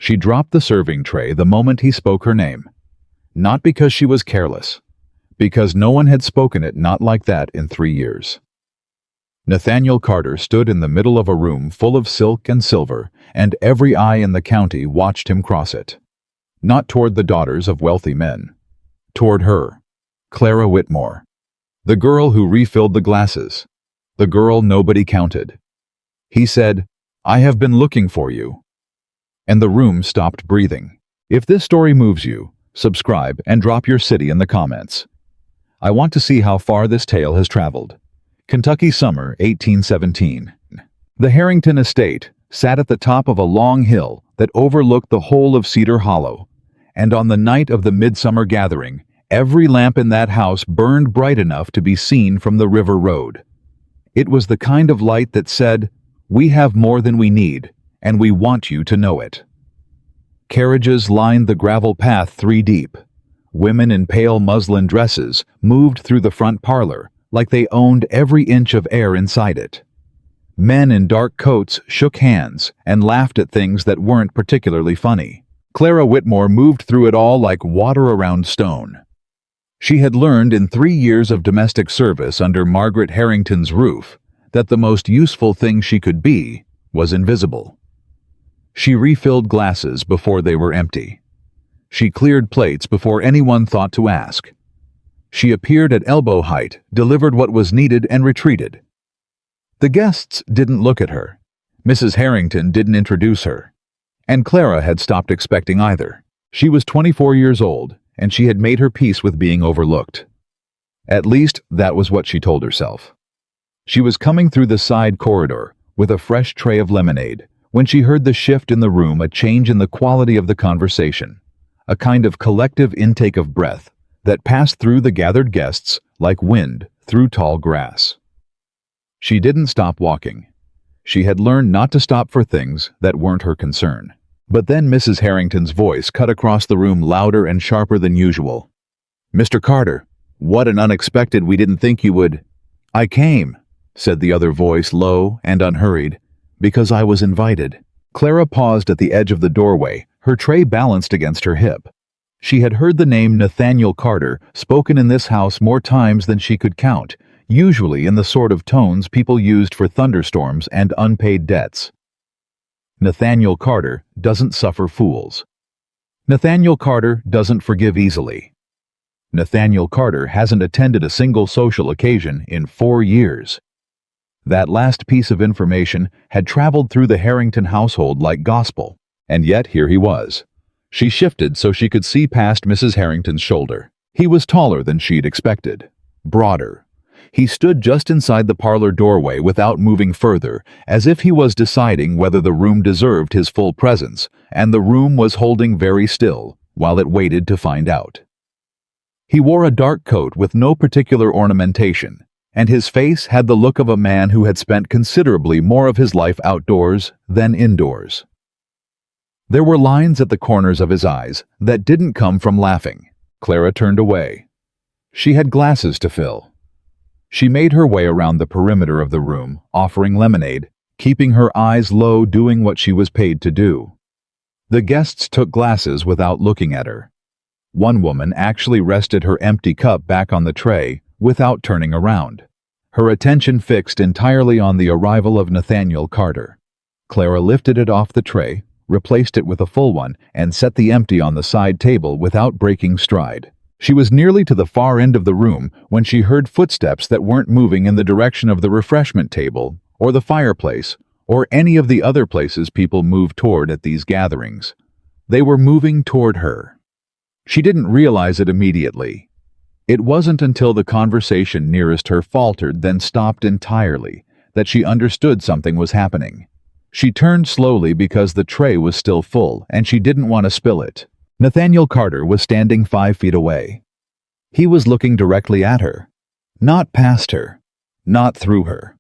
She dropped the serving tray the moment he spoke her name. Not because she was careless, because no one had spoken it not like that in 3 years. Nathaniel Carter stood in the middle of a room full of silk and silver, and every eye in the county watched him cross it. Not toward the daughters of wealthy men. Toward her, Clara Whitmore. The girl who refilled the glasses. The girl nobody counted. He said, "I have been looking for you." And the room stopped breathing. If this story moves you, subscribe and drop your city in the comments. I want to see how far this tale has traveled. Kentucky summer, 1817. The Harrington estate sat at the top of a long hill that overlooked the whole of Cedar Hollow, and on the night of the midsummer gathering, every lamp in that house burned bright enough to be seen from the river road. It was the kind of light that said, "We have more than we need, and we want you to know it." Carriages lined the gravel path 3 deep. Women in pale muslin dresses moved through the front parlor like they owned every inch of air inside it. Men in dark coats shook hands and laughed at things that weren't particularly funny. Clara Whitmore moved through it all like water around stone. She had learned in 3 years of domestic service under Margaret Harrington's roof that the most useful thing she could be was invisible. She refilled glasses before they were empty. She cleared plates before anyone thought to ask. She appeared at elbow height, delivered what was needed, and retreated. The guests didn't look at her. Mrs. Harrington didn't introduce her. And Clara had stopped expecting either. She was 24 years old, and she had made her peace with being overlooked. At least, that was what she told herself. She was coming through the side corridor with a fresh tray of lemonade when she heard the shift in the room, a change in the quality of the conversation, a kind of collective intake of breath that passed through the gathered guests like wind through tall grass. She didn't stop walking. She had learned not to stop for things that weren't her concern. But then Mrs. Harrington's voice cut across the room louder and sharper than usual. "Mr. Carter, what an unexpected, we didn't think you would—" "I came," said the other voice, low and unhurried, "because I was invited." Clara paused at the edge of the doorway, her tray balanced against her hip. She had heard the name Nathaniel Carter spoken in this house more times than she could count, usually in the sort of tones people used for thunderstorms and unpaid debts. Nathaniel Carter doesn't suffer fools. Nathaniel Carter doesn't forgive easily. Nathaniel Carter hasn't attended a single social occasion in 4 years. That last piece of information had traveled through the Harrington household like gospel, and yet here he was. She shifted so she could see past Mrs. Harrington's shoulder. He was taller than she'd expected, broader. He stood just inside the parlor doorway without moving further, as if he was deciding whether the room deserved his full presence, and the room was holding very still while it waited to find out. He wore a dark coat with no particular ornamentation, and his face had the look of a man who had spent considerably more of his life outdoors than indoors. There were lines at the corners of his eyes that didn't come from laughing. Clara turned away. She had glasses to fill. She made her way around the perimeter of the room, offering lemonade, keeping her eyes low, doing what she was paid to do. The guests took glasses without looking at her. One woman actually rested her empty cup back on the tray without turning around, her attention fixed entirely on the arrival of Nathaniel Carter. Clara lifted it off the tray, replaced it with a full one, and set the empty on the side table without breaking stride. She was nearly to the far end of the room when she heard footsteps that weren't moving in the direction of the refreshment table, or the fireplace, or any of the other places people moved toward at these gatherings. They were moving toward her. She didn't realize it immediately. It wasn't until the conversation nearest her faltered, then stopped entirely, that she understood something was happening. She turned slowly because the tray was still full, and she didn't want to spill it. Nathaniel Carter was standing 5 feet away. He was looking directly at her. Not past her. Not through her.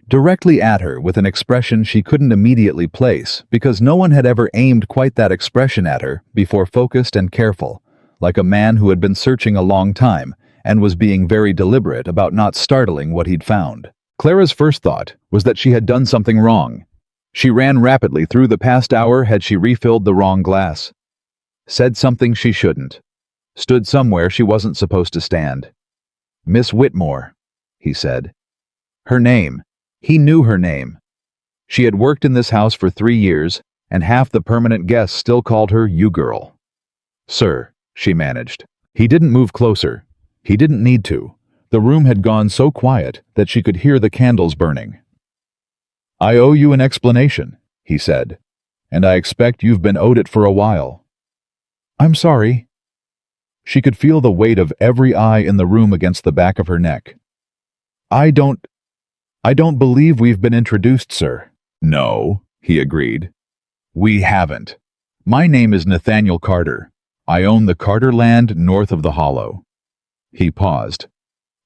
Directly at her with an expression she couldn't immediately place because no one had ever aimed quite that expression at her before, focused and careful, like a man who had been searching a long time and was being very deliberate about not startling what he'd found. Clara's first thought was that she had done something wrong. She ran rapidly through the past hour had she refilled the wrong glass. Said something she shouldn't. Stood somewhere she wasn't supposed to stand. "Miss Whitmore," he said. Her name. He knew her name. She had worked in this house for 3 years, and half the permanent guests still called her "you girl." "Sir," she managed. He didn't move closer. He didn't need to. The room had gone so quiet that she could hear the candles burning. "I owe you an explanation," he said, "and I expect you've been owed it for a while." "I'm sorry." She could feel the weight of every eye in the room against the back of her neck. I don't believe we've been introduced, sir." "No," he agreed. "We haven't. My name is Nathaniel Carter. I own the Carter land north of the Hollow." He paused.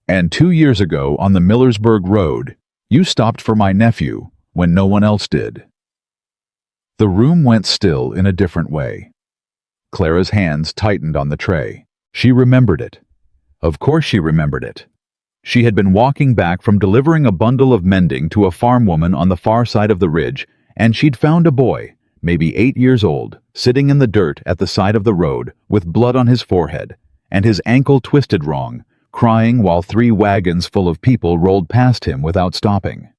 "And 2 years ago on the Millersburg Road, you stopped for my nephew when no one else did." The room went still in a different way. Clara's hands tightened on the tray. She remembered it. Of course she remembered it. She had been walking back from delivering a bundle of mending to a farm woman on the far side of the ridge, and she'd found a boy, maybe 8 years old, sitting in the dirt at the side of the road with blood on his forehead, and his ankle twisted wrong, crying while 3 wagons full of people rolled past him without stopping.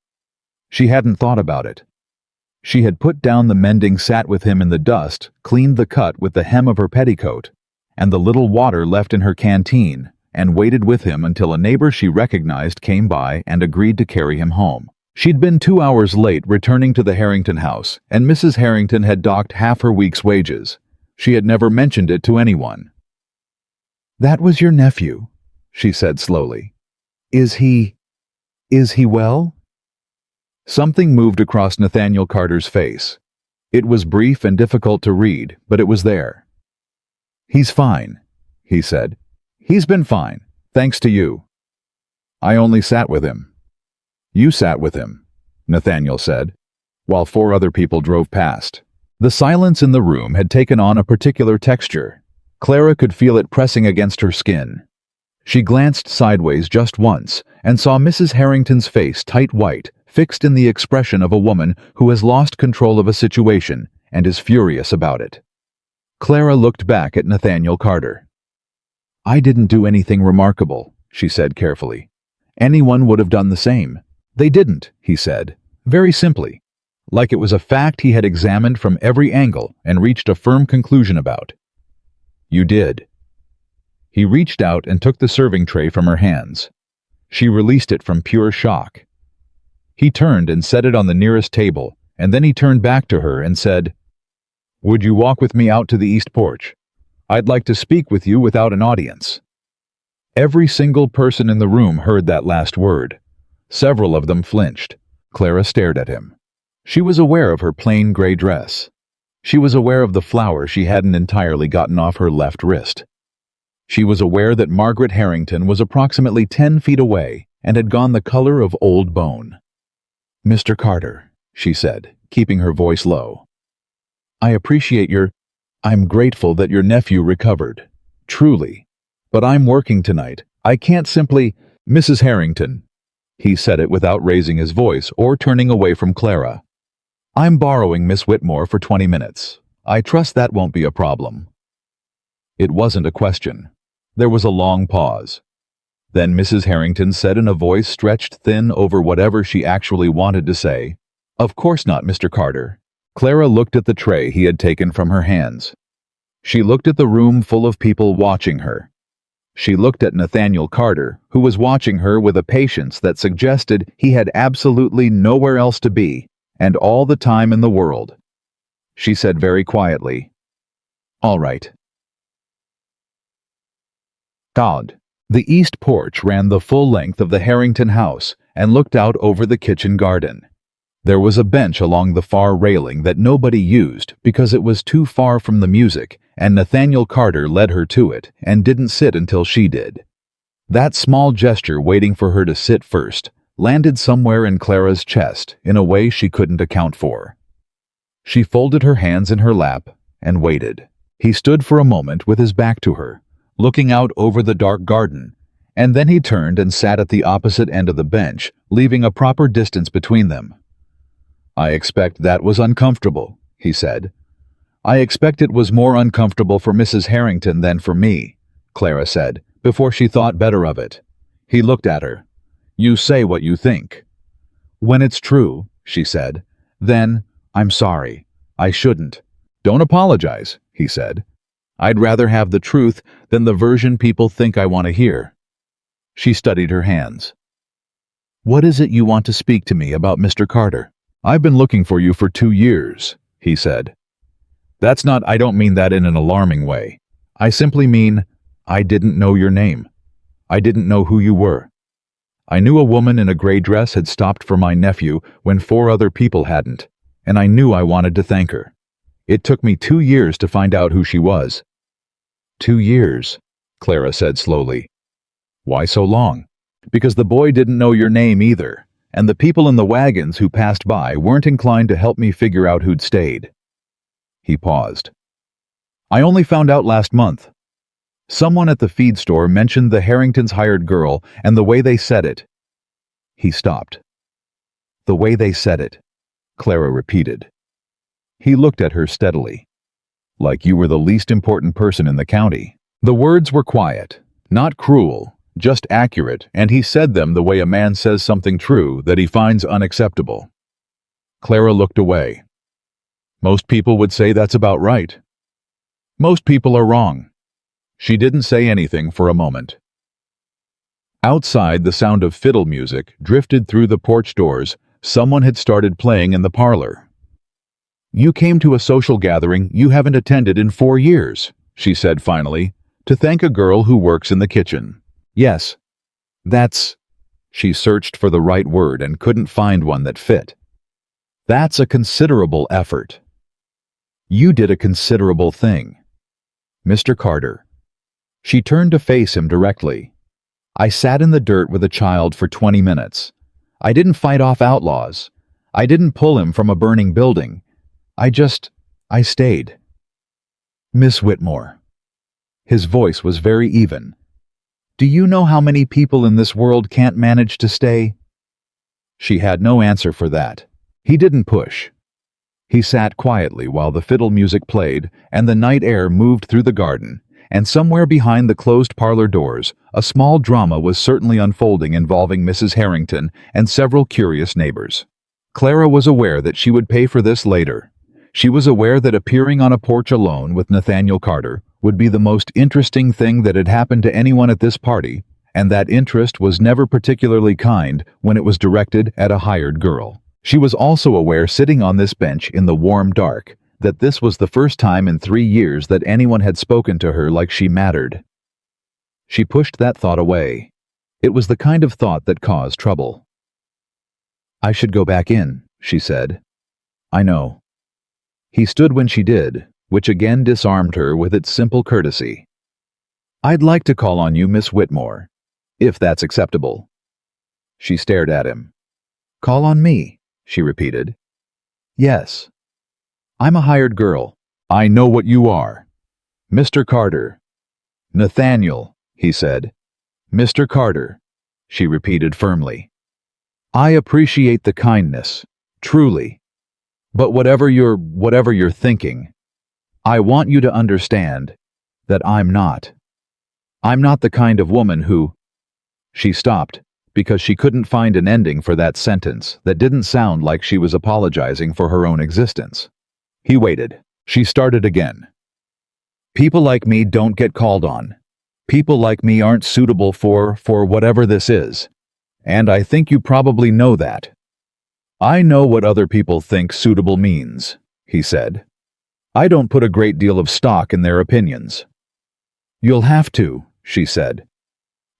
She hadn't thought about it. She had put down the mending, sat with him in the dust, cleaned the cut with the hem of her petticoat, and the little water left in her canteen, and waited with him until a neighbor she recognized came by and agreed to carry him home. She'd been 2 hours late returning to the Harrington house, and Mrs. Harrington had docked half her week's wages. She had never mentioned it to anyone. "That was your nephew," she said slowly. Is he well?" Something moved across Nathaniel Carter's face. It was brief and difficult to read, but it was there. "He's fine," he said. "He's been fine, thanks to you." "I only sat with him." "You sat with him," Nathaniel said, while 4 other people drove past. The silence in the room had taken on a particular texture. Clara could feel it pressing against her skin. She glanced sideways just once and saw Mrs. Harrington's face, tight white, fixed in the expression of a woman who has lost control of a situation and is furious about it. Clara looked back at Nathaniel Carter. "I didn't do anything remarkable," she said carefully. "Anyone would have done the same." "They didn't," he said, very simply, like it was a fact he had examined from every angle and reached a firm conclusion about. "You did." He reached out and took the serving tray from her hands. She released it from pure shock. He turned and set it on the nearest table, and then he turned back to her and said, "Would you walk with me out to the east porch? I'd like to speak with you without an audience." Every single person in the room heard that last word. Several of them flinched. Clara stared at him. She was aware of her plain gray dress. She was aware of the flower she hadn't entirely gotten off her left wrist. She was aware that Margaret Harrington was approximately 10 feet away and had gone the color of old bone. "Mr. Carter," she said, keeping her voice low. "I appreciate I'm grateful that your nephew recovered. Truly. But I'm working tonight. I can't simply—" "Mrs. Harrington." He said it without raising his voice or turning away from Clara. "I'm borrowing Miss Whitmore for 20 minutes. I trust that won't be a problem." It wasn't a question. There was a long pause. Then Mrs. Harrington said in a voice stretched thin over whatever she actually wanted to say, "Of course not, Mr. Carter." Clara looked at the tray he had taken from her hands. She looked at the room full of people watching her. She looked at Nathaniel Carter, who was watching her with a patience that suggested he had absolutely nowhere else to be, and all the time in the world. She said very quietly, "All right." God. The east porch ran the full length of the Harrington house and looked out over the kitchen garden. There was a bench along the far railing that nobody used because it was too far from the music, and Nathaniel Carter led her to it and didn't sit until she did. That small gesture, waiting for her to sit first, landed somewhere in Clara's chest in a way she couldn't account for. She folded her hands in her lap and waited. He stood for a moment with his back to her, looking out over the dark garden, and then he turned and sat at the opposite end of the bench, leaving a proper distance between them. I expect that was uncomfortable, he said. I expect it was more uncomfortable for Mrs. Harrington than for me, Clara said, before she thought better of it. He looked at her. You say what you think. When it's true, she said, then, I'm sorry. I shouldn't. Don't apologize, he said. I'd rather have the truth than the version people think I want to hear. She studied her hands. What is it you want to speak to me about, Mr. Carter? I've been looking for you for 2 years, he said. I don't mean that in an alarming way. I simply mean, I didn't know your name. I didn't know who you were. I knew a woman in a gray dress had stopped for my nephew when 4 other people hadn't, and I knew I wanted to thank her. It took me 2 years to find out who she was. 2 years, Clara said slowly. Why so long? Because the boy didn't know your name either, and the people in the wagons who passed by weren't inclined to help me figure out who'd stayed. He paused. I only found out last month. Someone at the feed store mentioned the Harringtons' hired girl and the way they said it. He stopped. The way they said it, Clara repeated. He looked at her steadily. Like you were the least important person in the county. The words were quiet, not cruel, just accurate, and he said them the way a man says something true that he finds unacceptable. Clara looked away. Most people would say that's about right. Most people are wrong. She didn't say anything for a moment. Outside, the sound of fiddle music drifted through the porch doors. Someone had started playing in the parlor. You came to a social gathering you haven't attended in 4 years, she said finally, to thank a girl who works in the kitchen. Yes. That's... She searched for the right word and couldn't find one that fit. That's a considerable effort. You did a considerable thing. Mr. Carter. She turned to face him directly. I sat in the dirt with a child for 20 minutes. I didn't fight off outlaws. I didn't pull him from a burning building. I stayed. Miss Whitmore. His voice was very even. Do you know how many people in this world can't manage to stay? She had no answer for that. He didn't push. He sat quietly while the fiddle music played and the night air moved through the garden, and somewhere behind the closed parlor doors, a small drama was certainly unfolding involving Mrs. Harrington and several curious neighbors. Clara was aware that she would pay for this later. She was aware that appearing on a porch alone with Nathaniel Carter would be the most interesting thing that had happened to anyone at this party, and that interest was never particularly kind when it was directed at a hired girl. She was also aware, sitting on this bench in the warm dark, that this was the first time in 3 years that anyone had spoken to her like she mattered. She pushed that thought away. It was the kind of thought that caused trouble. I should go back in, she said. I know. He stood when she did, which again disarmed her with its simple courtesy. I'd like to call on you, Miss Whitmore, if that's acceptable. She stared at him. Call on me, she repeated. Yes. I'm a hired girl. I know what you are. Mr. Carter. Nathaniel, he said. Mr. Carter, she repeated firmly. I appreciate the kindness, truly. But whatever you're thinking, I want you to understand that I'm not. I'm not the kind of woman who... She stopped because she couldn't find an ending for that sentence that didn't sound like she was apologizing for her own existence. He waited. She started again. People like me don't get called on. People like me aren't suitable for whatever this is. And I think you probably know that. I know what other people think suitable means, he said. I don't put a great deal of stock in their opinions. You'll have to, she said.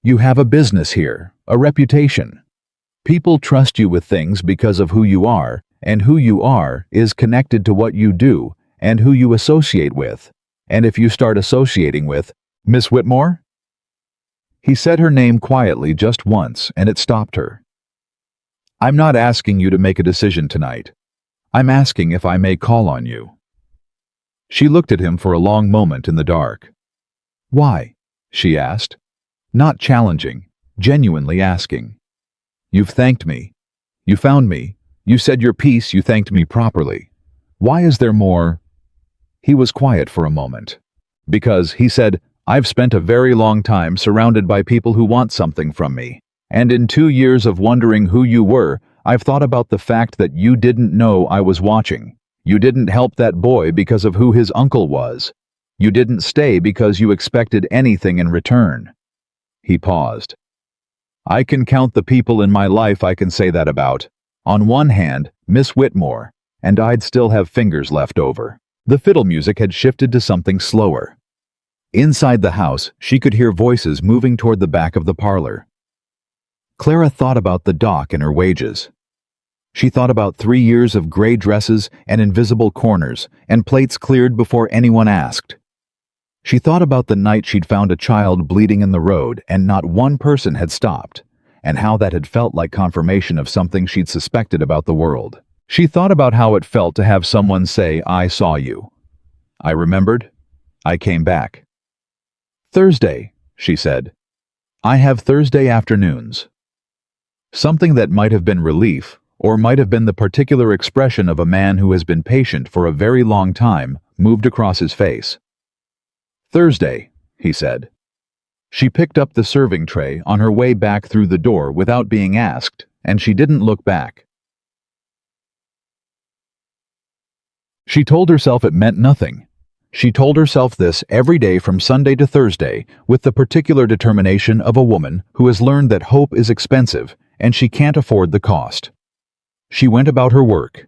You have a business here, a reputation. People trust you with things because of who you are, and who you are is connected to what you do and who you associate with. And if you start associating with Miss Whitmore? He said her name quietly just once, and it stopped her. I'm not asking you to make a decision tonight. I'm asking if I may call on you. She looked at him for a long moment in the dark. Why? She asked. Not challenging, genuinely asking. You've thanked me. You found me. You said your piece, you thanked me properly. Why is there more? He was quiet for a moment. Because, he said, I've spent a very long time surrounded by people who want something from me. And in 2 years of wondering who you were, I've thought about the fact that you didn't know I was watching. You didn't help that boy because of who his uncle was. You didn't stay because you expected anything in return. He paused. I can count the people in my life I can say that about. On one hand, Miss Whitmore, and I'd still have fingers left over. The fiddle music had shifted to something slower. Inside the house, she could hear voices moving toward the back of the parlor. Clara thought about the dock and her wages. She thought about 3 years of gray dresses and invisible corners and plates cleared before anyone asked. She thought about the night she'd found a child bleeding in the road and not one person had stopped, and how that had felt like confirmation of something she'd suspected about the world. She thought about how it felt to have someone say, I saw you. I remembered. I came back. Thursday, she said. I have Thursday afternoons. Something that might have been relief, or might have been the particular expression of a man who has been patient for a very long time, moved across his face. Thursday, he said. She picked up the serving tray on her way back through the door without being asked, and she didn't look back. She told herself it meant nothing. She told herself this every day from Sunday to Thursday with the particular determination of a woman who has learned that hope is expensive and she can't afford the cost. She went about her work.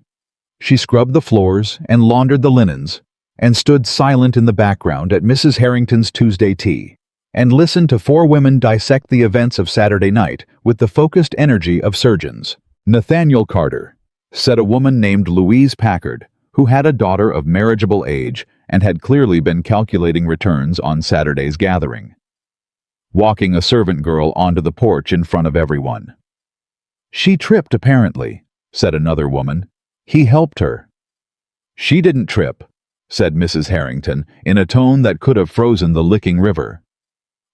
She scrubbed the floors and laundered the linens and stood silent in the background at Mrs. Harrington's Tuesday tea and listened to 4 women dissect the events of Saturday night with the focused energy of surgeons. Nathaniel Carter, said a woman named Louise Packard, who had a daughter of marriageable age and had clearly been calculating returns on Saturday's gathering. Walking a servant girl onto the porch in front of everyone. She tripped, apparently, said another woman. He helped her. She didn't trip, said Mrs. Harrington in a tone that could have frozen the Licking River.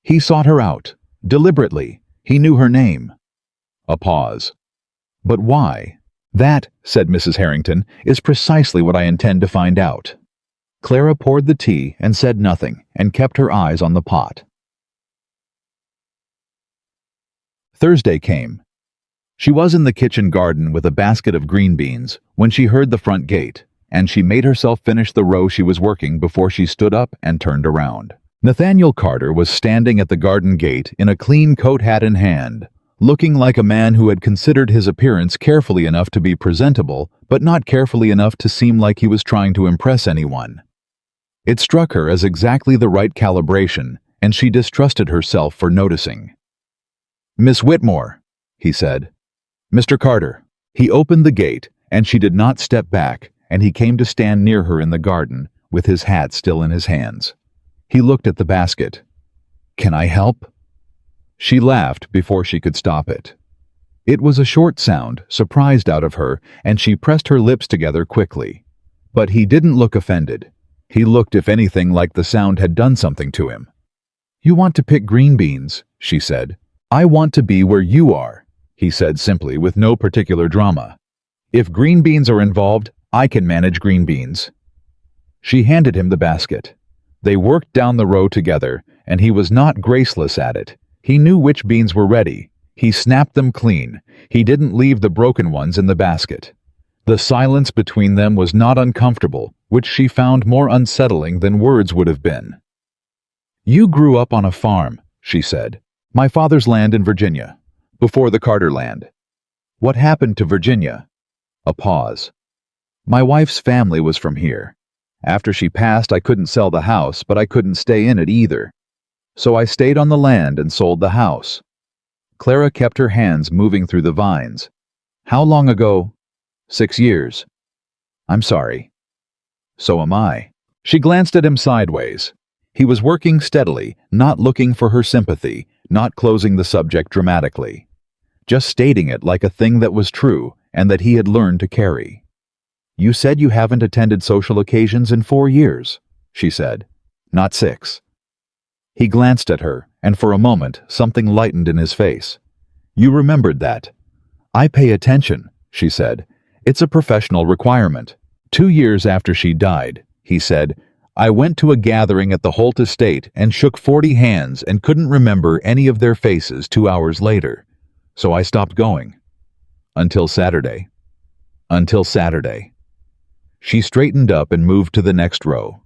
He sought her out, deliberately. He knew her name. A pause. But why? That, said Mrs. Harrington, is precisely what I intend to find out. Clara poured the tea and said nothing and kept her eyes on the pot. Thursday came. She was in the kitchen garden with a basket of green beans when she heard the front gate, and she made herself finish the row she was working before she stood up and turned around. Nathaniel Carter was standing at the garden gate in a clean coat hat in hand, looking like a man who had considered his appearance carefully enough to be presentable, but not carefully enough to seem like he was trying to impress anyone. It struck her as exactly the right calibration, and she distrusted herself for noticing. Miss Whitmore, he said. Mr. Carter. He opened the gate, and she did not step back, and he came to stand near her in the garden, with his hat still in his hands. He looked at the basket. Can I help? She laughed before she could stop it. It was a short sound, surprised out of her, and she pressed her lips together quickly. But he didn't look offended. He looked, if anything, like the sound had done something to him. You want to pick green beans, she said. I want to be where you are, he said simply with no particular drama. If green beans are involved, I can manage green beans. She handed him the basket. They worked down the row together, and he was not graceless at it. He knew which beans were ready. He snapped them clean. He didn't leave the broken ones in the basket. The silence between them was not uncomfortable, which she found more unsettling than words would have been. You grew up on a farm, she said. My father's land in Virginia, before the Carter land. What happened to Virginia? A pause. My wife's family was from here. After she passed, I couldn't sell the house, but I couldn't stay in it either. So I stayed on the land and sold the house. Clara kept her hands moving through the vines. How long ago? 6 years. I'm sorry. So am I. She glanced at him sideways. He was working steadily, not looking for her sympathy, not closing the subject dramatically. Just stating it like a thing that was true and that he had learned to carry. You said you haven't attended social occasions in 4 years, she said. Not 6. He glanced at her, and for a moment something lightened in his face. You remembered that. I pay attention, she said. It's a professional requirement. 2 years after she died, he said, I went to a gathering at the Holt estate and shook 40 hands and couldn't remember any of their faces 2 hours later. So I stopped going. Until Saturday. Until Saturday. She straightened up and moved to the next row.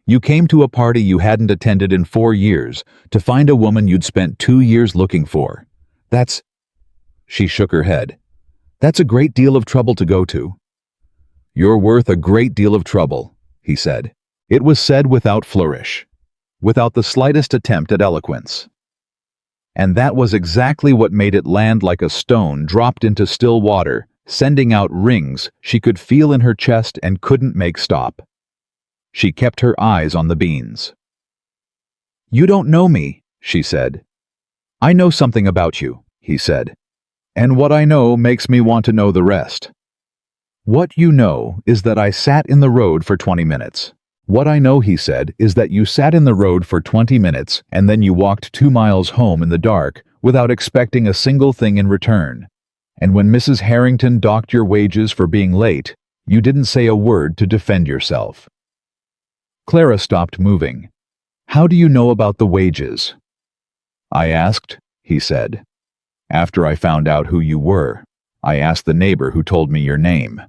You came to a party you hadn't attended in 4 years to find a woman you'd spent 2 years looking for. That's... She shook her head. That's a great deal of trouble to go to. You're worth a great deal of trouble, he said. It was said without flourish, without the slightest attempt at eloquence. And that was exactly what made it land like a stone dropped into still water, sending out rings she could feel in her chest and couldn't make stop. She kept her eyes on the beans. You don't know me, she said. I know something about you, he said. And what I know makes me want to know the rest. What you know is that I sat in the road for 20 minutes. What I know, he said, is that you sat in the road for 20 minutes and then you walked 2 miles home in the dark without expecting a single thing in return. And when Mrs. Harrington docked your wages for being late, you didn't say a word to defend yourself. Clara stopped moving. How do you know about the wages? I asked, he said. After I found out who you were, I asked the neighbor who told me your name.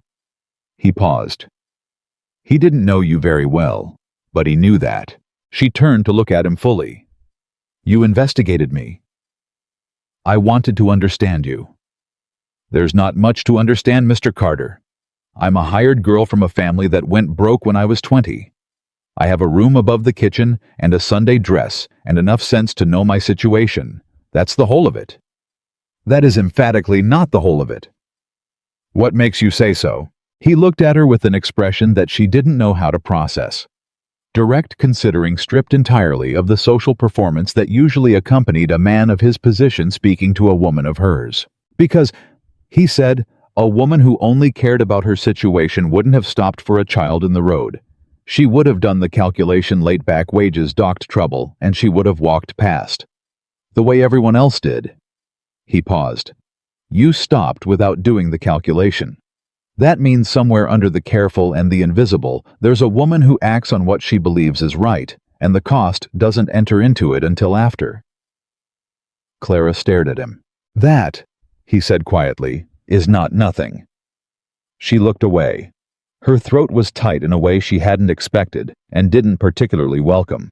He paused. He didn't know you very well, but he knew that. She turned to look at him fully. You investigated me. I wanted to understand you. There's not much to understand, Mr. Carter. I'm a hired girl from a family that went broke when I was 20. I have a room above the kitchen and a Sunday dress and enough sense to know my situation. That's the whole of it. That is emphatically not the whole of it. What makes you say so? He looked at her with an expression that she didn't know how to process. Direct, considering stripped entirely of the social performance that usually accompanied a man of his position speaking to a woman of hers. Because, he said, a woman who only cared about her situation wouldn't have stopped for a child in the road. She would have done the calculation late back wages docked trouble, and she would have walked past. The way everyone else did. He paused. You stopped without doing the calculation. That means somewhere under the careful and the invisible, there's a woman who acts on what she believes is right, and the cost doesn't enter into it until after. Clara stared at him. That, he said quietly, is not nothing. She looked away. Her throat was tight in a way she hadn't expected and didn't particularly welcome.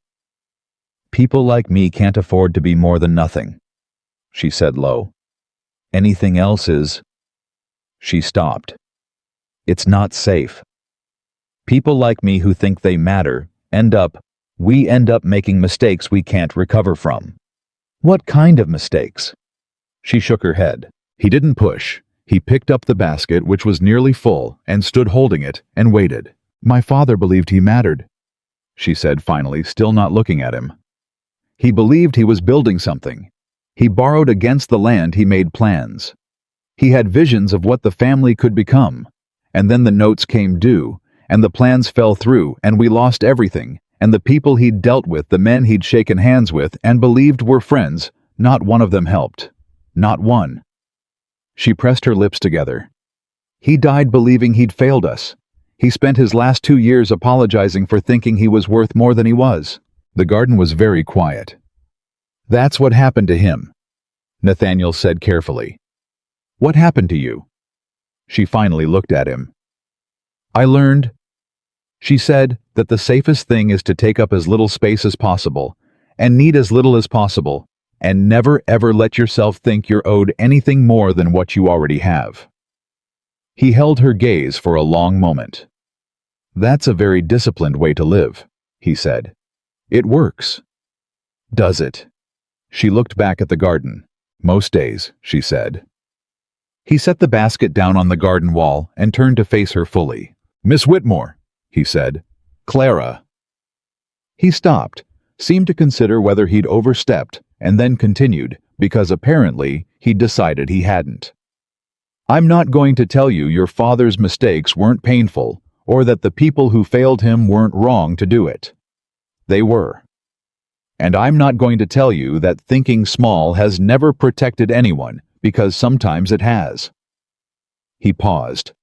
People like me can't afford to be more than nothing, she said low. Anything else is... She stopped. It's not safe. People like me who think they matter we end up making mistakes we can't recover from. What kind of mistakes? She shook her head. He didn't push. He picked up the basket, which was nearly full, and stood holding it and waited. My father believed he mattered, she said finally, still not looking at him. He believed he was building something. He borrowed against the land he made plans. He had visions of what the family could become. And then the notes came due, and the plans fell through, and we lost everything, and the people he'd dealt with, the men he'd shaken hands with and believed were friends, not one of them helped. Not one. She pressed her lips together. He died believing he'd failed us. He spent his last 2 years apologizing for thinking he was worth more than he was. The garden was very quiet. That's what happened to him, Nathaniel said carefully. What happened to you? She finally looked at him. I learned, she said, that the safest thing is to take up as little space as possible, and need as little as possible, and never ever let yourself think you're owed anything more than what you already have. He held her gaze for a long moment. That's a very disciplined way to live, he said. It works. Does it? She looked back at the garden. Most days, she said. He set the basket down on the garden wall and turned to face her fully. Miss Whitmore, he said. Clara. He stopped, seemed to consider whether he'd overstepped, and then continued, because apparently he'd decided he hadn't. I'm not going to tell you your father's mistakes weren't painful, or that the people who failed him weren't wrong to do it. They were. And I'm not going to tell you that thinking small has never protected anyone, because sometimes it has. He paused.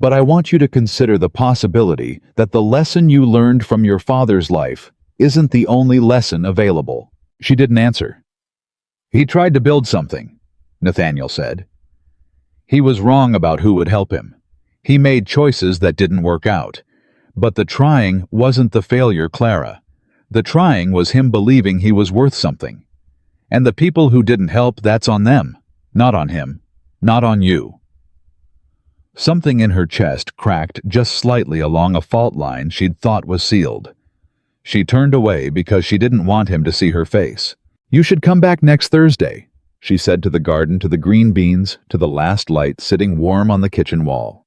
But I want you to consider the possibility that the lesson you learned from your father's life isn't the only lesson available." She didn't answer. "He tried to build something," Nathaniel said. "He was wrong about who would help him. He made choices that didn't work out. But the trying wasn't the failure, Clara. The trying was him believing he was worth something. And the people who didn't help, that's on them, not on him, not on you." Something in her chest cracked just slightly along a fault line she'd thought was sealed. She turned away because she didn't want him to see her face. "You should come back next Thursday," she said to the garden, to the green beans, to the last light sitting warm on the kitchen wall.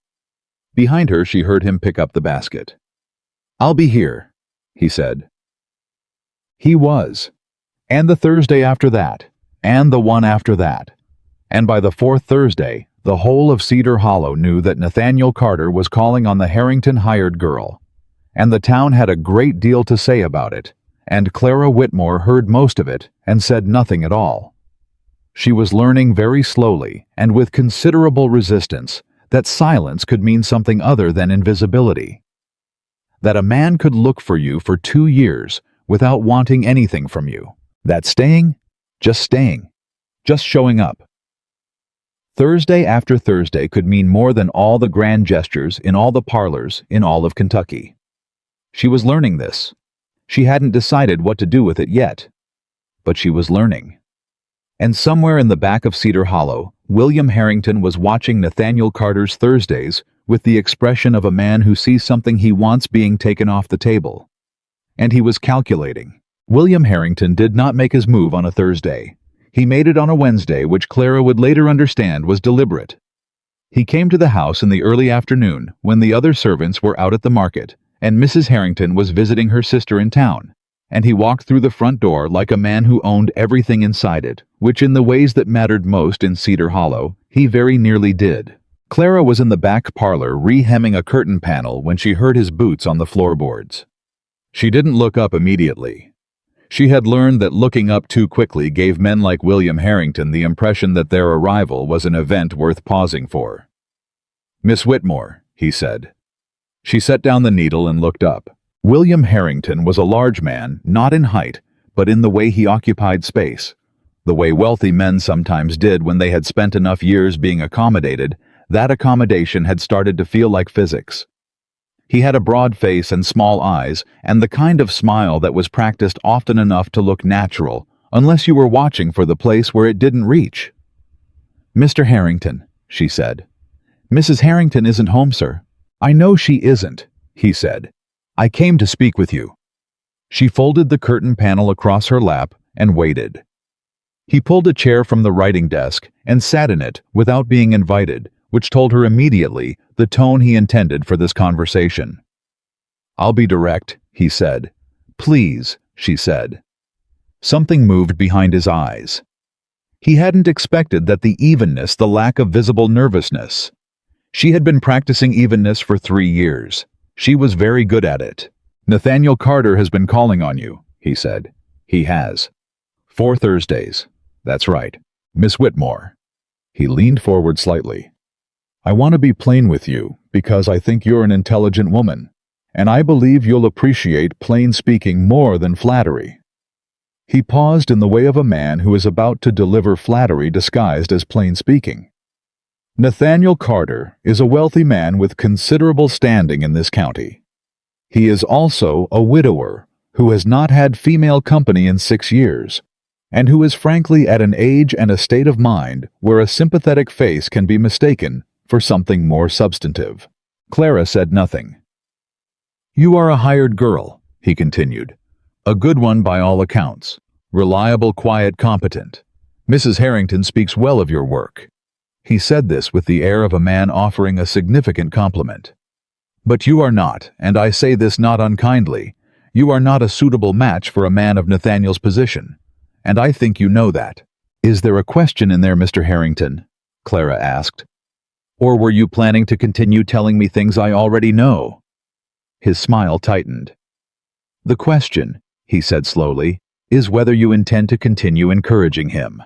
Behind her, she heard him pick up the basket. "I'll be here," he said. He was. And the Thursday after that, and the one after that. And by the fourth Thursday, the whole of Cedar Hollow knew that Nathaniel Carter was calling on the Harrington hired girl. And the town had a great deal to say about it, and Clara Whitmore heard most of it and said nothing at all. She was learning very slowly, and with considerable resistance, that silence could mean something other than invisibility. That a man could look for you for 2 years without wanting anything from you. That staying, just showing up. Thursday after Thursday could mean more than all the grand gestures in all the parlors in all of Kentucky. She was learning this. She hadn't decided what to do with it yet, but she was learning. And somewhere in the back of Cedar Hollow, William Harrington was watching Nathaniel Carter's Thursdays with the expression of a man who sees something he wants being taken off the table. And he was calculating. William Harrington did not make his move on a Thursday. He made it on a Wednesday, which Clara would later understand was deliberate. He came to the house in the early afternoon when the other servants were out at the market, and Mrs. Harrington was visiting her sister in town, and he walked through the front door like a man who owned everything inside it, which in the ways that mattered most in Cedar Hollow, he very nearly did. Clara was in the back parlor re-hemming a curtain panel when she heard his boots on the floorboards. She didn't look up immediately. She had learned that looking up too quickly gave men like William Harrington the impression that their arrival was an event worth pausing for. "Miss Whitmore," he said. She set down the needle and looked up. William Harrington was a large man, not in height, but in the way he occupied space. The way wealthy men sometimes did when they had spent enough years being accommodated, that accommodation had started to feel like physics. He had a broad face and small eyes, and the kind of smile that was practiced often enough to look natural, unless you were watching for the place where it didn't reach. "Mr. Harrington," she said. "Mrs. Harrington isn't home, sir." "I know she isn't," he said. "I came to speak with you." She folded the curtain panel across her lap and waited. He pulled a chair from the writing desk and sat in it without being invited, which told her immediately the tone he intended for this conversation. "I'll be direct," he said. "Please," she said. Something moved behind his eyes. He hadn't expected that the evenness, the lack of visible nervousness. She had been practicing evenness for 3 years. She was very good at it. "Nathaniel Carter has been calling on you," he said. "He has. 4 Thursdays. That's right. Miss Whitmore." He leaned forward slightly. "I want to be plain with you because I think you're an intelligent woman, and I believe you'll appreciate plain speaking more than flattery." He paused in the way of a man who is about to deliver flattery disguised as plain speaking. Nathaniel Carter is a wealthy man with considerable standing in this county. He is also a widower who has not had female company in 6 years, and who is frankly at an age and a state of mind where a sympathetic face can be mistaken for something more substantive. Clara said nothing. "You are a hired girl," he continued. "A good one by all accounts. Reliable, quiet, competent. Mrs. Harrington speaks well of your work." He said this with the air of a man offering a significant compliment. "But you are not, and I say this not unkindly, you are not a suitable match for a man of Nathaniel's position, and I think you know that." "Is there a question in there, Mr. Harrington?" Clara asked. "Or were you planning to continue telling me things I already know?" His smile tightened. "The question," he said slowly, "is whether you intend to continue encouraging him."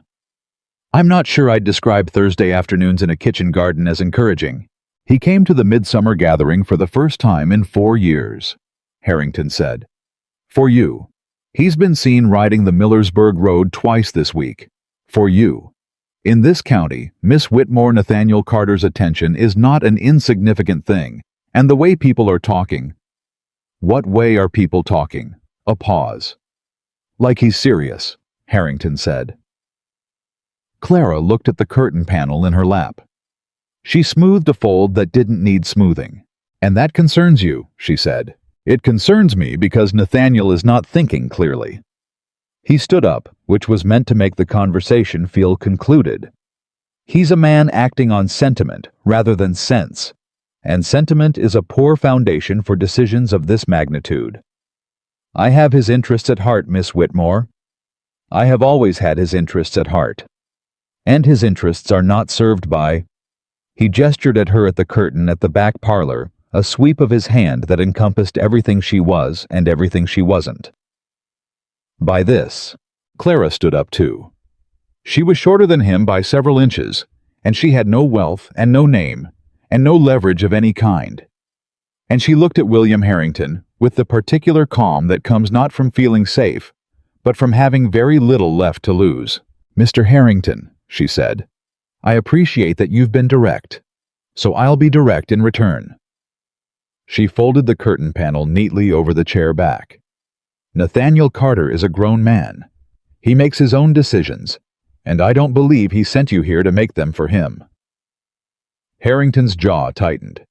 "I'm not sure I'd describe Thursday afternoons in a kitchen garden as encouraging," He came to the midsummer gathering for the first time in 4 years, Harrington said. For you. He's been seen riding the Millersburg Road twice this week. For you. In this county, Miss Whitmore Nathaniel Carter's attention is not an insignificant thing, and the way people are talking. What way are people talking? A pause. Like he's serious, Harrington said. Clara looked at the curtain panel in her lap. She smoothed a fold that didn't need smoothing. And that concerns you, she said. It concerns me because Nathaniel is not thinking clearly. He stood up, which was meant to make the conversation feel concluded. He's a man acting on sentiment rather than sense, and sentiment is a poor foundation for decisions of this magnitude. I have his interests at heart, Miss Whitmore. I have always had his interests at heart. And his interests are not served by... He gestured at her at the curtain at the back parlor, a sweep of his hand that encompassed everything she was and everything she wasn't. By this, Clara stood up too. She was shorter than him by several inches, and she had no wealth and no name, and no leverage of any kind. And she looked at William Harrington with the particular calm that comes not from feeling safe, but from having very little left to lose. Mr. Harrington, she said, I appreciate that you've been direct, so I'll be direct in return. She folded the curtain panel neatly over the chair back. Nathaniel Carter is a grown man. He makes his own decisions, and I don't believe he sent you here to make them for him. Harrington's jaw tightened.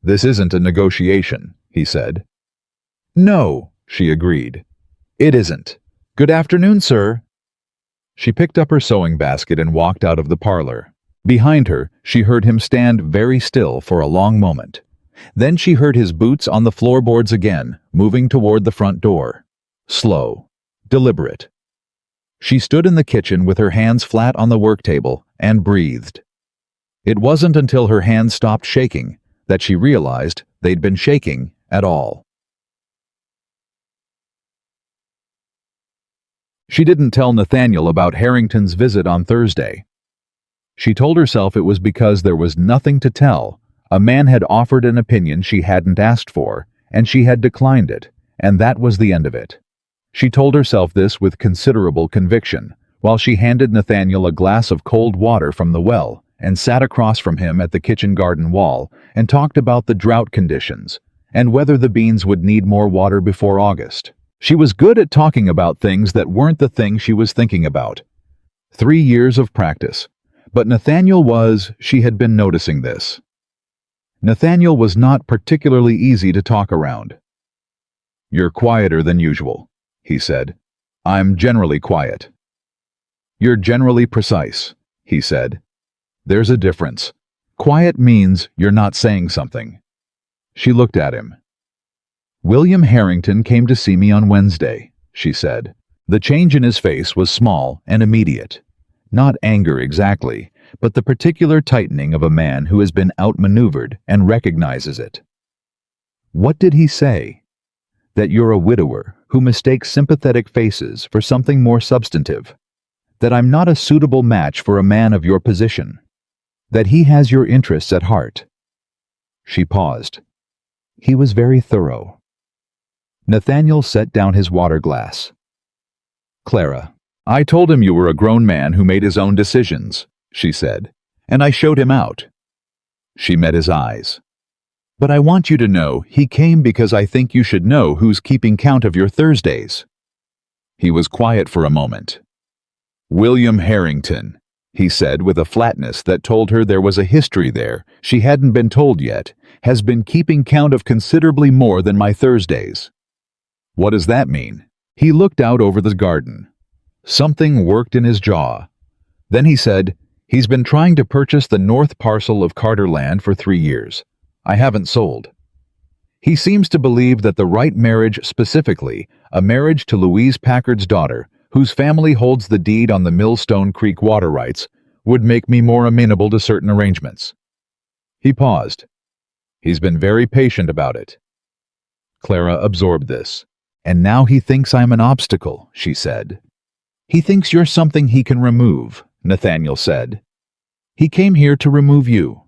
This isn't a negotiation, he said. No, she agreed. It isn't. Good afternoon, sir. She picked up her sewing basket and walked out of the parlor. Behind her, she heard him stand very still for a long moment. Then she heard his boots on the floorboards again, moving toward the front door. Slow. Deliberate. She stood in the kitchen with her hands flat on the work table and breathed. It wasn't until her hands stopped shaking that she realized they'd been shaking at all. She didn't tell Nathaniel about Harrington's visit on Thursday. She told herself it was because there was nothing to tell. A man had offered an opinion she hadn't asked for, and she had declined it, and that was the end of it. She told herself this with considerable conviction, while she handed Nathaniel a glass of cold water from the well and sat across from him at the kitchen garden wall and talked about the drought conditions and whether the beans would need more water before August. She was good at talking about things that weren't the thing she was thinking about. 3 years of practice. But she had been noticing this. Nathaniel was not particularly easy to talk around. You're quieter than usual, he said. I'm generally quiet. You're generally precise, he said. There's a difference. Quiet means you're not saying something. She looked at him. William Harrington came to see me on Wednesday, she said. The change in his face was small and immediate. Not anger exactly, but the particular tightening of a man who has been outmaneuvered and recognizes it. What did he say? That you're a widower who mistakes sympathetic faces for something more substantive. That I'm not a suitable match for a man of your position. That he has your interests at heart. She paused. He was very thorough. Nathaniel set down his water glass. Clara, I told him you were a grown man who made his own decisions, she said, and I showed him out. She met his eyes. But I want you to know he came because I think you should know who's keeping count of your Thursdays. He was quiet for a moment. William Harrington, he said with a flatness that told her there was a history there she hadn't been told yet, has been keeping count of considerably more than my Thursdays. What does that mean? He looked out over the garden. Something worked in his jaw. Then he said, he's been trying to purchase the north parcel of Carter land for 3 years. I haven't sold. He seems to believe that the right marriage, specifically, a marriage to Louise Packard's daughter, whose family holds the deed on the Millstone Creek water rights, would make me more amenable to certain arrangements. He paused. He's been very patient about it. Clara absorbed this. And now he thinks I'm an obstacle, she said. He thinks you're something he can remove, Nathaniel said. He came here to remove you.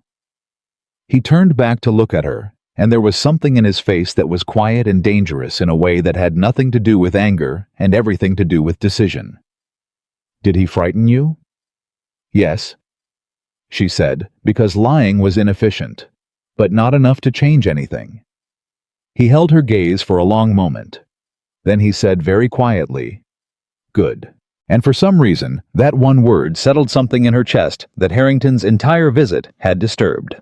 He turned back to look at her, and there was something in his face that was quiet and dangerous in a way that had nothing to do with anger and everything to do with decision. "Did he frighten you?" "Yes," she said, because lying was inefficient, but not enough to change anything. He held her gaze for a long moment. Then he said very quietly, "Good." And for some reason, that one word settled something in her chest that Harrington's entire visit had disturbed.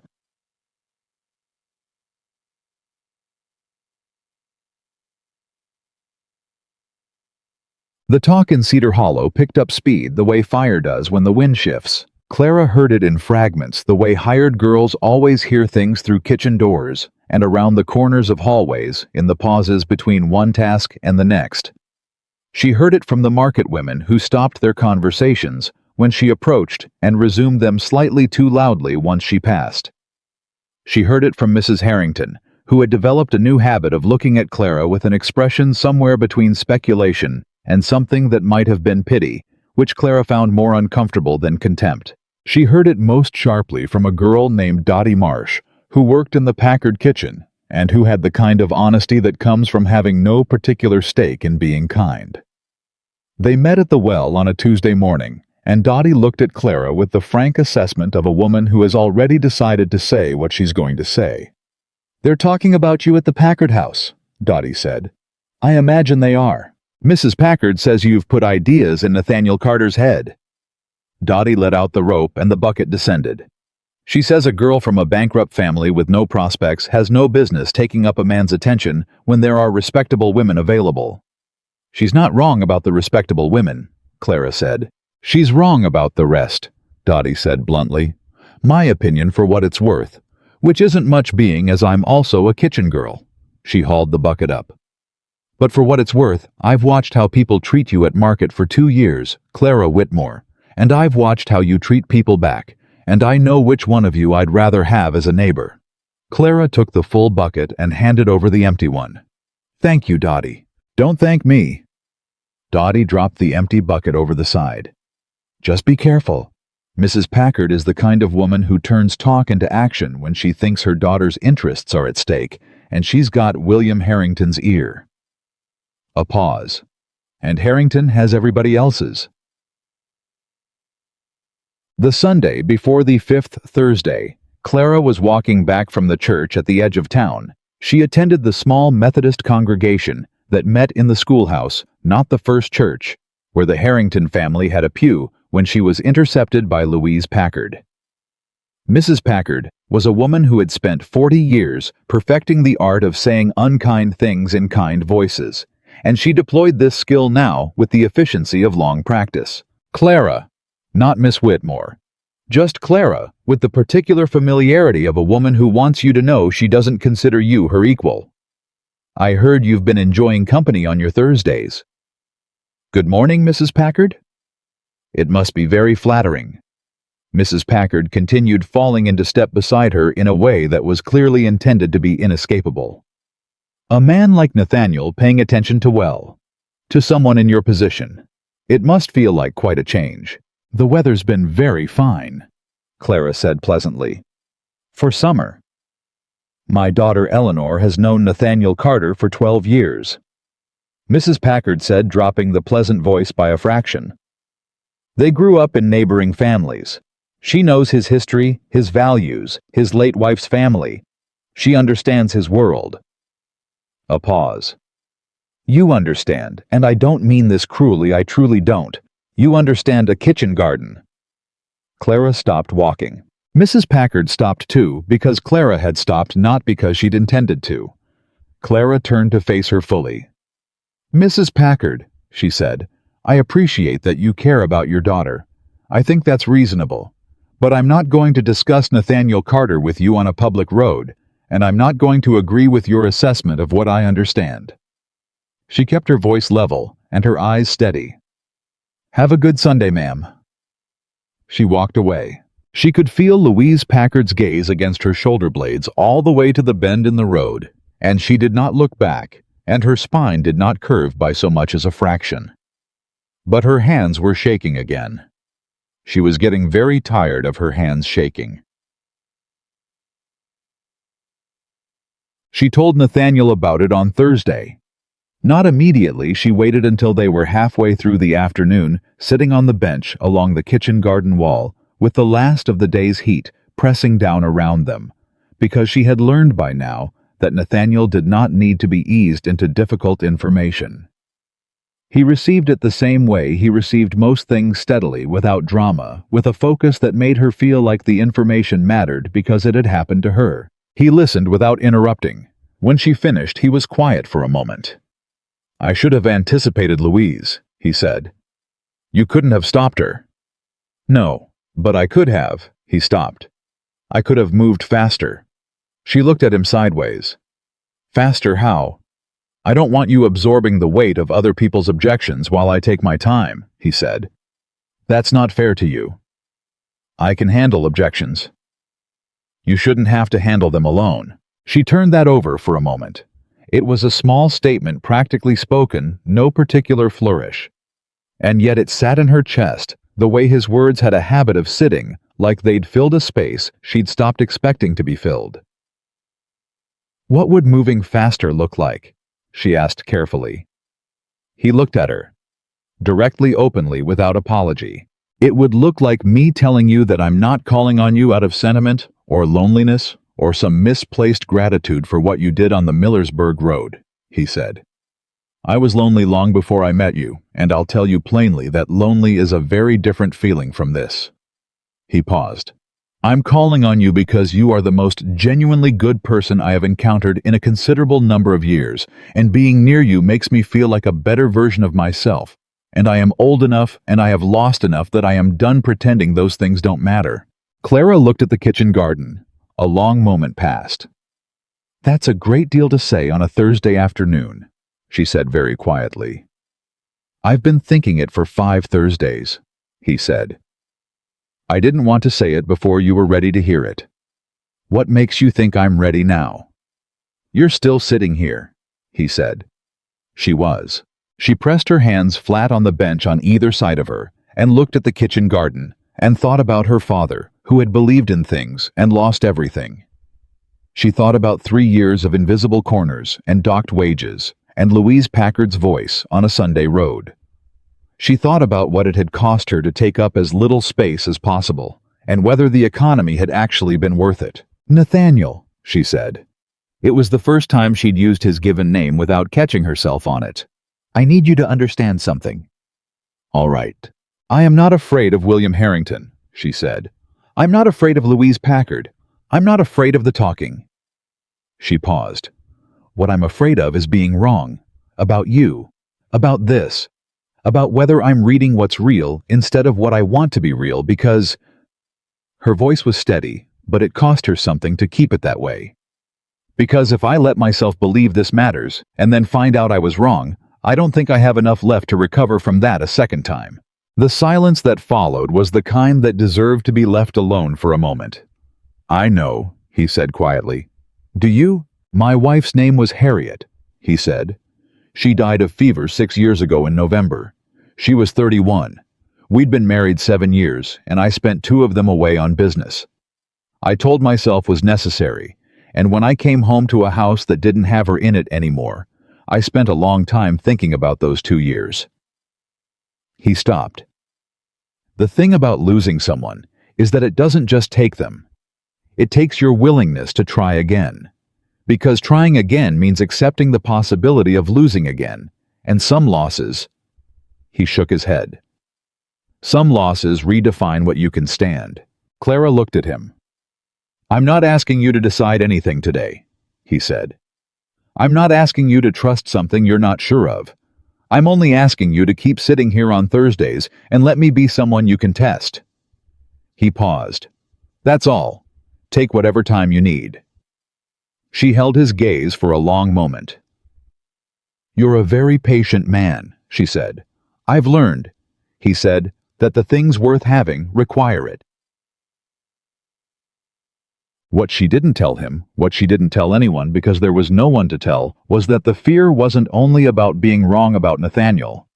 The talk in Cedar Hollow picked up speed the way fire does when the wind shifts. Clara heard it in fragments, the way hired girls always hear things through kitchen doors and around the corners of hallways in the pauses between one task and the next. She heard it from the market women who stopped their conversations when she approached and resumed them slightly too loudly once she passed. She heard it from Mrs. Harrington, who had developed a new habit of looking at Clara with an expression somewhere between speculation and something that might have been pity, which Clara found more uncomfortable than contempt. She heard it most sharply from a girl named Dottie Marsh, who worked in the Packard kitchen, and who had the kind of honesty that comes from having no particular stake in being kind. They met at the well on a Tuesday morning, and Dottie looked at Clara with the frank assessment of a woman who has already decided to say what she's going to say. "They're talking about you at the Packard house," Dottie said. "I imagine they are. Mrs. Packard says you've put ideas in Nathaniel Carter's head." Dottie let out the rope and the bucket descended. "She says a girl from a bankrupt family with no prospects has no business taking up a man's attention when there are respectable women available." "She's not wrong about the respectable women," Clara said. "She's wrong about the rest," Dottie said bluntly. "My opinion for what it's worth, which isn't much being as I'm also a kitchen girl." She hauled the bucket up. "But for what it's worth, I've watched how people treat you at market for 2 years, Clara Whitmore, and I've watched how you treat people back, and I know which one of you I'd rather have as a neighbor." Clara took the full bucket and handed over the empty one. "Thank you, Dottie." "Don't thank me." Dottie dropped the empty bucket over the side. "Just be careful. Mrs. Packard is the kind of woman who turns talk into action when she thinks her daughter's interests are at stake, and she's got William Harrington's ear." A pause. "And Harrington has everybody else's." The Sunday before the 5th Thursday, Clara was walking back from the church at the edge of town. She attended the small Methodist congregation that met in the schoolhouse, not the First Church, where the Harrington family had a pew when she was intercepted by Louise Packard. Mrs. Packard was a woman who had spent 40 years perfecting the art of saying unkind things in kind voices, and she deployed this skill now with the efficiency of long practice. Clara, not Miss Whitmore. Just Clara, with the particular familiarity of a woman who wants you to know she doesn't consider you her equal. "I heard you've been enjoying company on your Thursdays." "Good morning, Mrs. Packard." "It must be very flattering." Mrs. Packard continued falling into step beside her in a way that was clearly intended to be inescapable. "A man like Nathaniel paying attention to someone in your position. It must feel like quite a change." "The weather's been very fine," Clara said pleasantly. "For summer." "My daughter Eleanor has known Nathaniel Carter for 12 years. Mrs. Packard said, dropping the pleasant voice by a fraction. "They grew up in neighboring families. She knows his history, his values, his late wife's family. She understands his world." A pause. "You understand, and I don't mean this cruelly, I truly don't. You understand a kitchen garden." Clara stopped walking. Mrs. Packard stopped too, because Clara had stopped, not because she'd intended to. Clara turned to face her fully. "Mrs. Packard," she said, "I appreciate that you care about your daughter. I think that's reasonable. But I'm not going to discuss Nathaniel Carter with you on a public road, and I'm not going to agree with your assessment of what I understand." She kept her voice level and her eyes steady. "Have a good Sunday, ma'am." She walked away. She could feel Louise Packard's gaze against her shoulder blades all the way to the bend in the road, and she did not look back, and her spine did not curve by so much as a fraction. But her hands were shaking again. She was getting very tired of her hands shaking. She told Nathaniel about it on Thursday. Not immediately, she waited until they were halfway through the afternoon, sitting on the bench along the kitchen garden wall, with the last of the day's heat pressing down around them, because she had learned by now that Nathaniel did not need to be eased into difficult information. He received it the same way he received most things, steadily, without drama, with a focus that made her feel like the information mattered because it had happened to her. He listened without interrupting. When she finished, he was quiet for a moment. "I should have anticipated Louise," he said. "You couldn't have stopped her." "No, but I could have," he stopped. "I could have moved faster." She looked at him sideways. "Faster how?" "I don't want you absorbing the weight of other people's objections while I take my time," he said. "That's not fair to you." "I can handle objections." "You shouldn't have to handle them alone." She turned that over for a moment. It was a small statement, practically spoken, no particular flourish. And yet it sat in her chest, the way his words had a habit of sitting, like they'd filled a space she'd stopped expecting to be filled. "What would moving faster look like?" she asked carefully. He looked at her. Directly, openly, without apology. "It would look like me telling you that I'm not calling on you out of sentiment, or loneliness, or some misplaced gratitude for what you did on the Millersburg Road," he said. "I was lonely long before I met you, and I'll tell you plainly that lonely is a very different feeling from this." He paused. "I'm calling on you because you are the most genuinely good person I have encountered in a considerable number of years, and being near you makes me feel like a better version of myself, and I am old enough and I have lost enough that I am done pretending those things don't matter." Clara looked at the kitchen garden. A long moment passed. "That's a great deal to say on a Thursday afternoon," she said very quietly. "I've been thinking it for 5 Thursdays, he said. "I didn't want to say it before you were ready to hear it." "What makes you think I'm ready now?" "You're still sitting here," he said. She was. She pressed her hands flat on the bench on either side of her, and looked at the kitchen garden, and thought about her father, who had believed in things and lost everything. She thought about 3 years of invisible corners and docked wages, and Louise Packard's voice on a Sunday road. She thought about what it had cost her to take up as little space as possible, and whether the economy had actually been worth it. "Nathaniel," she said. It was the first time she'd used his given name without catching herself on it. "I need you to understand something." "All right. I am not afraid of William Harrington," she said. "I'm not afraid of Louise Packard. I'm not afraid of the talking." She paused. "What I'm afraid of is being wrong. About you. About this. About whether I'm reading what's real instead of what I want to be real, because—" Her voice was steady, but it cost her something to keep it that way. "Because if I let myself believe this matters, and then find out I was wrong, I don't think I have enough left to recover from that a second time." The silence that followed was the kind that deserved to be left alone for a moment. "I know," he said quietly. "Do you?" "My wife's name was Harriet," he said. "She died of fever 6 years ago in November. She was 31. We'd been married 7 years, and I spent 2 of them away on business. I told myself was necessary, and when I came home to a house that didn't have her in it anymore, I spent a long time thinking about those 2 years." He stopped. The thing about losing someone is that it doesn't just take them. It takes your willingness to try again. Because trying again means accepting the possibility of losing again, and some losses— He shook his head. "Some losses redefine what you can stand." Clara looked at him. "I'm not asking you to decide anything today," he said. "I'm not asking you to trust something you're not sure of. I'm only asking you to keep sitting here on Thursdays and let me be someone you can test." He paused. "That's all. Take whatever time you need." She held his gaze for a long moment. "You're a very patient man," she said. "I've learned," he said, "that the things worth having require it." What she didn't tell him, what she didn't tell anyone because there was no one to tell, was that the fear wasn't only about being wrong about Nathaniel.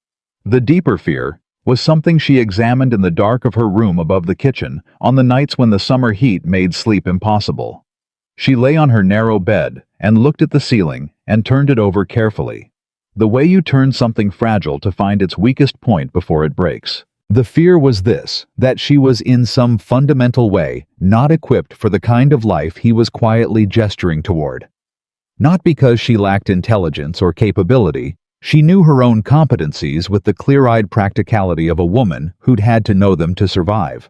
The deeper fear was something she examined in the dark of her room above the kitchen on the nights when the summer heat made sleep impossible. She lay on her narrow bed and looked at the ceiling and turned it over carefully. The way you turn something fragile to find its weakest point before it breaks. The fear was this, that she was in some fundamental way not equipped for the kind of life he was quietly gesturing toward. Not because she lacked intelligence or capability, she knew her own competencies with the clear-eyed practicality of a woman who'd had to know them to survive.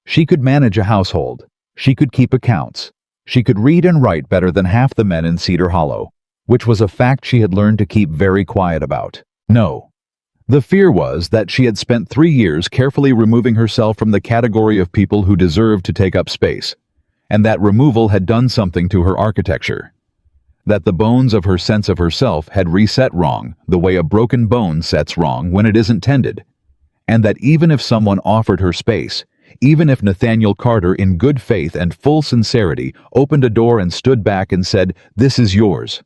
She could manage a household. She could keep accounts. She could read and write better than half the men in Cedar Hollow, which was a fact she had learned to keep very quiet about. No. The fear was that she had spent 3 years carefully removing herself from the category of people who deserved to take up space, and that removal had done something to her architecture. That the bones of her sense of herself had reset wrong, the way a broken bone sets wrong when it isn't tended, and that even if someone offered her space, even if Nathaniel Carter in good faith and full sincerity opened a door and stood back and said, "This is yours,"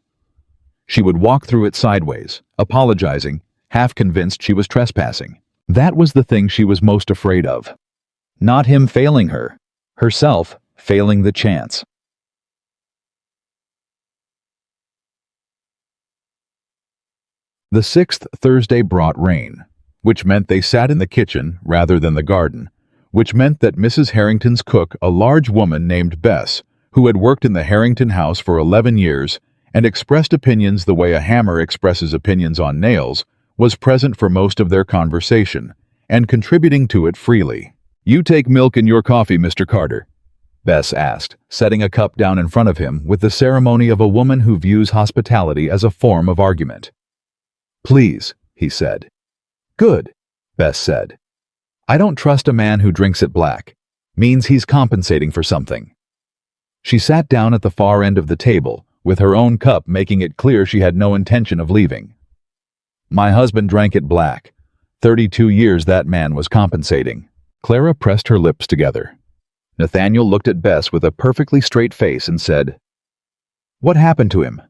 she would walk through it sideways, apologizing, half convinced she was trespassing. That was the thing she was most afraid of. Not him failing her, herself failing the chance. The 6th Thursday brought rain, which meant they sat in the kitchen rather than the garden, which meant that Mrs. Harrington's cook, a large woman named Bess, who had worked in the Harrington house for 11 years and expressed opinions the way a hammer expresses opinions on nails, was present for most of their conversation, and contributing to it freely. "You take milk in your coffee, Mr. Carter?" Bess asked, setting a cup down in front of him with the ceremony of a woman who views hospitality as a form of argument. "Please," he said. "Good," Bess said. "I don't trust a man who drinks it black. Means he's compensating for something." She sat down at the far end of the table, with her own cup making it clear she had no intention of leaving. "My husband drank it black. 32 years that man was compensating." Clara pressed her lips together. Nathaniel looked at Bess with a perfectly straight face and said, "What happened to him?"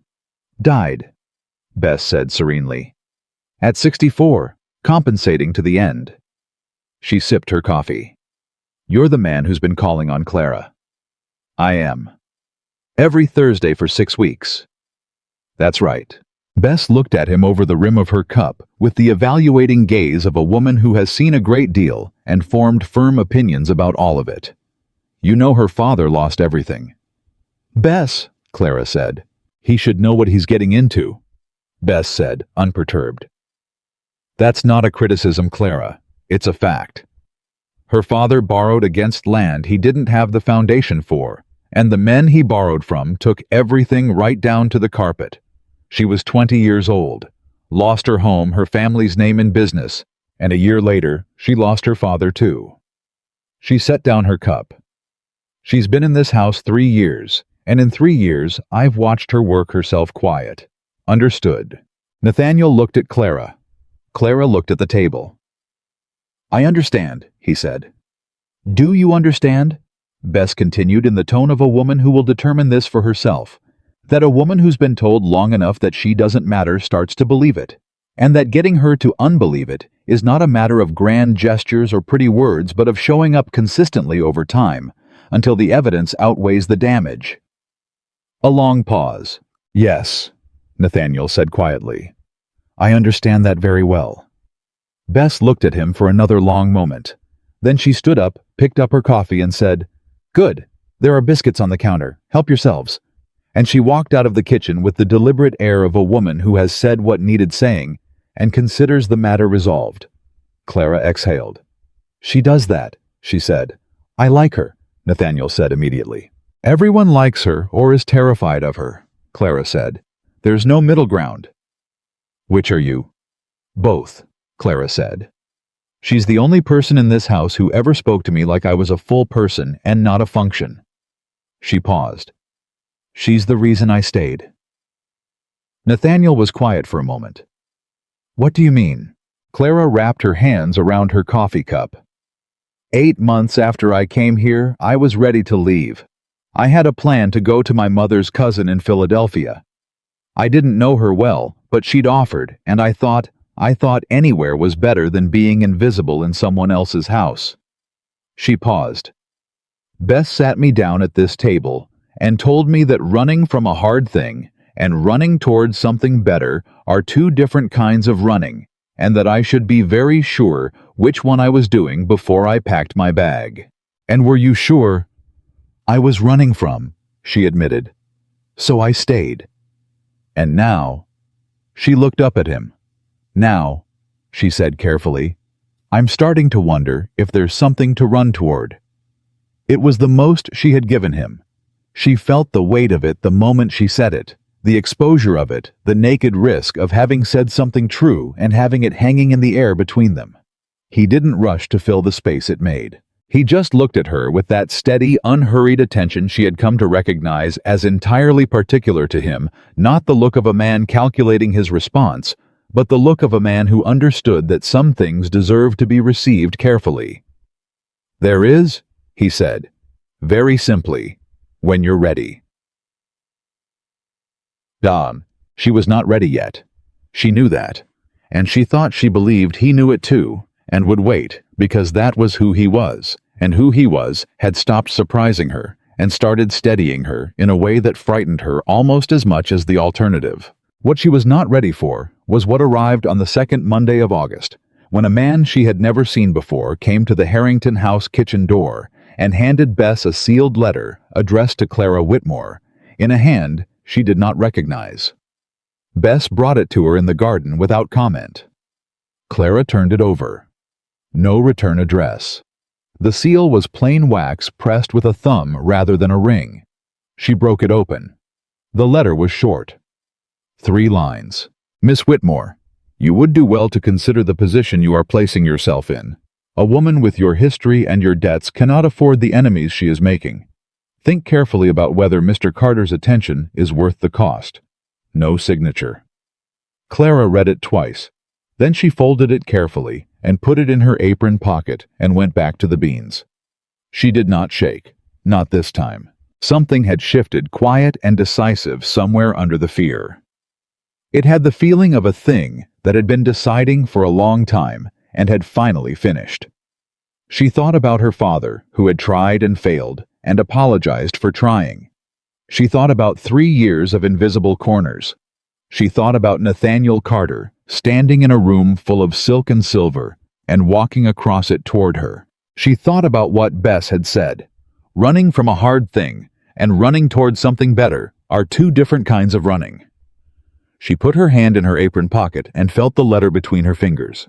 "Died," Bess said serenely. "At 64, compensating to the end." She sipped her coffee. "You're the man who's been calling on Clara." "I am." "Every Thursday for 6 weeks." "That's right." Bess looked at him over the rim of her cup with the evaluating gaze of a woman who has seen a great deal and formed firm opinions about all of it. "You know her father lost everything." "Bess," Clara said. "He should know what he's getting into," Bess said, unperturbed. "That's not a criticism, Clara. It's a fact. Her father borrowed against land he didn't have the foundation for, and the men he borrowed from took everything right down to the carpet. She was 20 years old, lost her home, her family's name and business, and a year later, she lost her father too." She set down her cup. "She's been in this house 3 years, and in 3 years, I've watched her work herself quiet." "Understood." Nathaniel looked at Clara. Clara looked at the table. "I understand," he said. "Do you understand?" Bess continued in the tone of a woman who will determine this for herself. That a woman who's been told long enough that she doesn't matter starts to believe it, and that getting her to unbelieve it is not a matter of grand gestures or pretty words but of showing up consistently over time, until the evidence outweighs the damage. A long pause. "Yes," Nathaniel said quietly. "I understand that very well." Bess looked at him for another long moment. Then she stood up, picked up her coffee and said, "Good. There are biscuits on the counter. Help yourselves." And she walked out of the kitchen with the deliberate air of a woman who has said what needed saying and considers the matter resolved. Clara exhaled. "She does that," she said. "I like her," Nathaniel said immediately. "Everyone likes her or is terrified of her," Clara said. "There's no middle ground." "Which are you?" "Both," Clara said. "She's the only person in this house who ever spoke to me like I was a full person and not a function." She paused. "She's the reason I stayed." Nathaniel was quiet for a moment. "What do you mean?" Clara wrapped her hands around her coffee cup. 8 months after I came here, I was ready to leave. I had a plan to go to my mother's cousin in Philadelphia. I didn't know her well, but she'd offered, and I thought anywhere was better than being invisible in someone else's house. She paused. Bess sat me down at this table, and told me that running from a hard thing and running towards something better are two different kinds of running, and that I should be very sure which one I was doing before I packed my bag. And were you sure? I was running from, she admitted. So I stayed. And now, she looked up at him. Now, she said carefully, I'm starting to wonder if there's something to run toward. It was the most she had given him. She felt the weight of it the moment she said it, the exposure of it, the naked risk of having said something true and having it hanging in the air between them. He didn't rush to fill the space it made. He just looked at her with that steady, unhurried attention she had come to recognize as entirely particular to him, not the look of a man calculating his response, but the look of a man who understood that some things deserve to be received carefully. There is, he said, very simply, when you're ready. Dawn. She was not ready yet. She knew that, and she thought she believed he knew it too, and would wait, because that was who he was, and who he was had stopped surprising her and started steadying her in a way that frightened her almost as much as the alternative. What she was not ready for was what arrived on the second Monday of August, when a man she had never seen before came to the Harrington house kitchen door and handed Bess a sealed letter addressed to Clara Whitmore, in a hand she did not recognize. Bess brought it to her in the garden without comment. Clara turned it over. No return address. The seal was plain wax pressed with a thumb rather than a ring. She broke it open. The letter was short. 3 lines. Miss Whitmore, you would do well to consider the position you are placing yourself in. A woman with your history and your debts cannot afford the enemies she is making. Think carefully about whether Mr. Carter's attention is worth the cost. No signature. Clara read it twice. Then she folded it carefully and put it in her apron pocket and went back to the beans. She did not shake. Not this time. Something had shifted, quiet and decisive, somewhere under the fear. It had the feeling of a thing that had been deciding for a long time and had finally finished. She thought about her father, who had tried and failed, and apologized for trying. She thought about 3 years of invisible corners. She thought about Nathaniel Carter, standing in a room full of silk and silver, and walking across it toward her. She thought about what Bess had said. Running from a hard thing and running toward something better are two different kinds of running. She put her hand in her apron pocket and felt the letter between her fingers.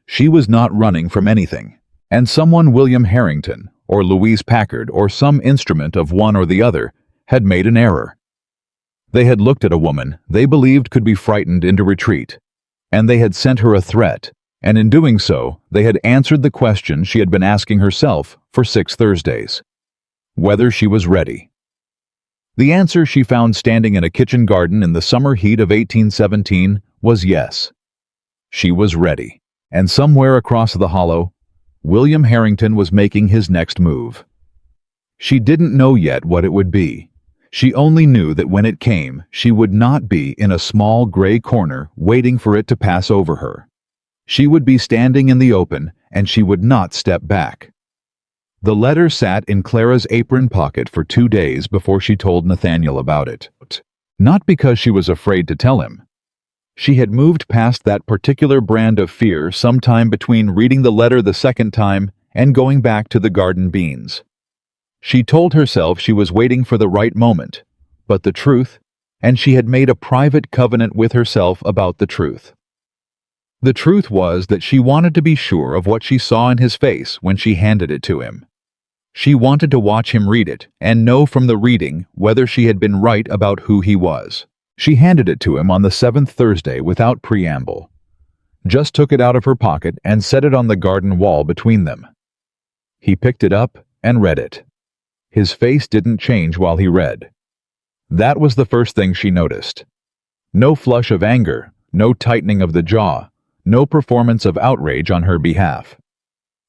She was not running from anything, and someone, William Harrington, or Louise Packard, or some instrument of one or the other, had made an error. They had looked at a woman they believed could be frightened into retreat, and they had sent her a threat, and in doing so, they had answered the question she had been asking herself for 6 Thursdays. Whether she was ready. The answer she found standing in a kitchen garden in the summer heat of 1817 was yes. She was ready, and somewhere across the hollow, William Harrington was making his next move. She didn't know yet what it would be. She only knew that when it came, she would not be in a small gray corner waiting for it to pass over her. She would be standing in the open, and she would not step back. The letter sat in Clara's apron pocket for 2 days before she told Nathaniel about it. Not because she was afraid to tell him. She had moved past that particular brand of fear sometime between reading the letter the second time and going back to the garden beans. She told herself she was waiting for the right moment, but the truth, and she had made a private covenant with herself about the truth. The truth was that she wanted to be sure of what she saw in his face when she handed it to him. She wanted to watch him read it and know from the reading whether she had been right about who he was. She handed it to him on the 7th Thursday without preamble. Just took it out of her pocket and set it on the garden wall between them. He picked it up and read it. His face didn't change while he read. That was the first thing she noticed. No flush of anger, no tightening of the jaw, no performance of outrage on her behalf.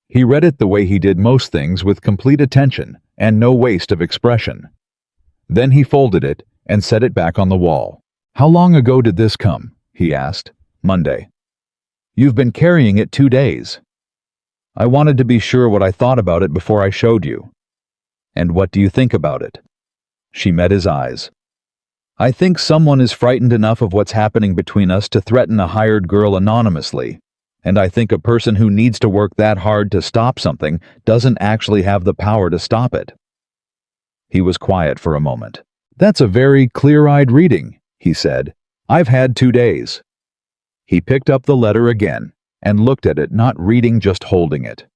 He read it the way he did most things, with complete attention and no waste of expression. Then he folded it and set it back on the wall. "How long ago did this come?" he asked. "Monday." "You've been carrying it 2 days. I wanted to be sure what I thought about it before I showed you." "And what do you think about it?" She met his eyes. "I think someone is frightened enough of what's happening between us to threaten a hired girl anonymously. And I think a person who needs to work that hard to stop something doesn't actually have the power to stop it." He was quiet for a moment. "That's a very clear-eyed reading," he said. "I've had 2 days." He picked up the letter again and looked at it, not reading, just holding it.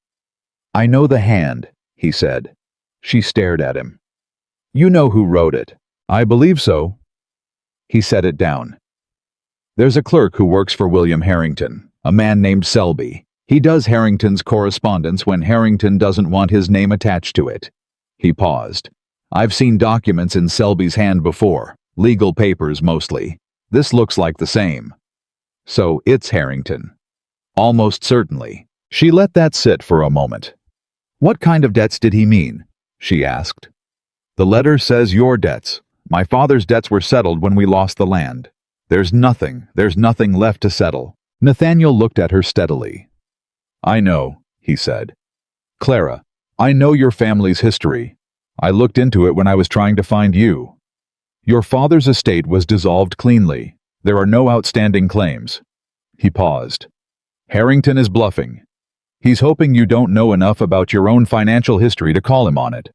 "I know the hand," he said. She stared at him. "You know who wrote it?" "I believe so." He set it down. "There's a clerk who works for William Harrington, a man named Selby. He does Harrington's correspondence when Harrington doesn't want his name attached to it." He paused. "I've seen documents in Selby's hand before, legal papers mostly. This looks like the same." "So it's Harrington." "Almost certainly." She let that sit for a moment. "What kind of debts did he mean?" she asked. "The letter says your debts. My father's debts were settled when we lost the land. There's nothing left to settle." Nathaniel looked at her steadily. "I know," he said. "Clara, I know your family's history. I looked into it when I was trying to find you. Your father's estate was dissolved cleanly. There are no outstanding claims." He paused. "Harrington is bluffing. He's hoping you don't know enough about your own financial history to call him on it."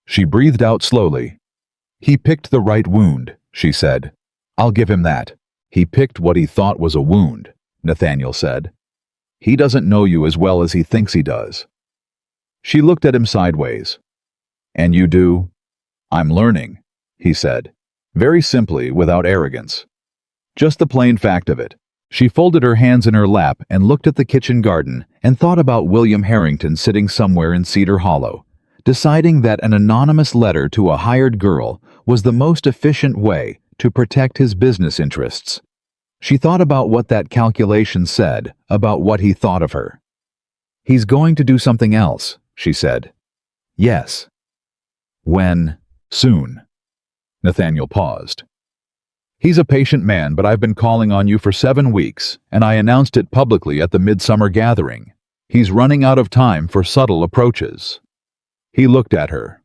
She breathed out slowly. "He picked the right wound," she said. "I'll give him that." "He picked what he thought was a wound," Nathaniel said. "He doesn't know you as well as he thinks he does." She looked at him sideways. "And you do?" "I'm learning," he said, very simply, without arrogance. "Just the plain fact of it." She folded her hands in her lap and looked at the kitchen garden and thought about William Harrington sitting somewhere in Cedar Hollow, deciding that an anonymous letter to a hired girl was the most efficient way to protect his business interests. She thought about what that calculation said about what he thought of her. "He's going to do something else," she said. "Yes." "When?" "Soon." Nathaniel paused. "He's a patient man, but I've been calling on you for 7 weeks, and I announced it publicly at the midsummer gathering. He's running out of time for subtle approaches." He looked at her.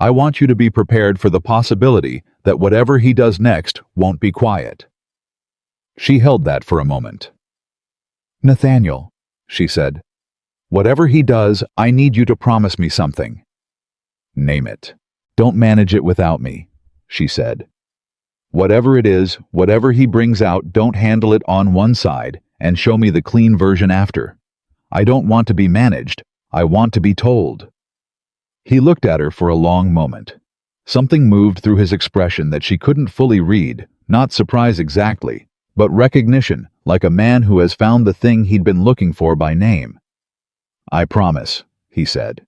"I want you to be prepared for the possibility that whatever he does next won't be quiet." She held that for a moment. "Nathaniel," she said, "whatever he does, I need you to promise me something." "Name it." "Don't manage it without me," she said. "Whatever it is, whatever he brings out, don't handle it on one side and show me the clean version after. I don't want to be managed. I want to be told." He looked at her for a long moment. Something moved through his expression that she couldn't fully read, not surprise exactly, but recognition, like a man who has found the thing he'd been looking for by name. "I promise," he said.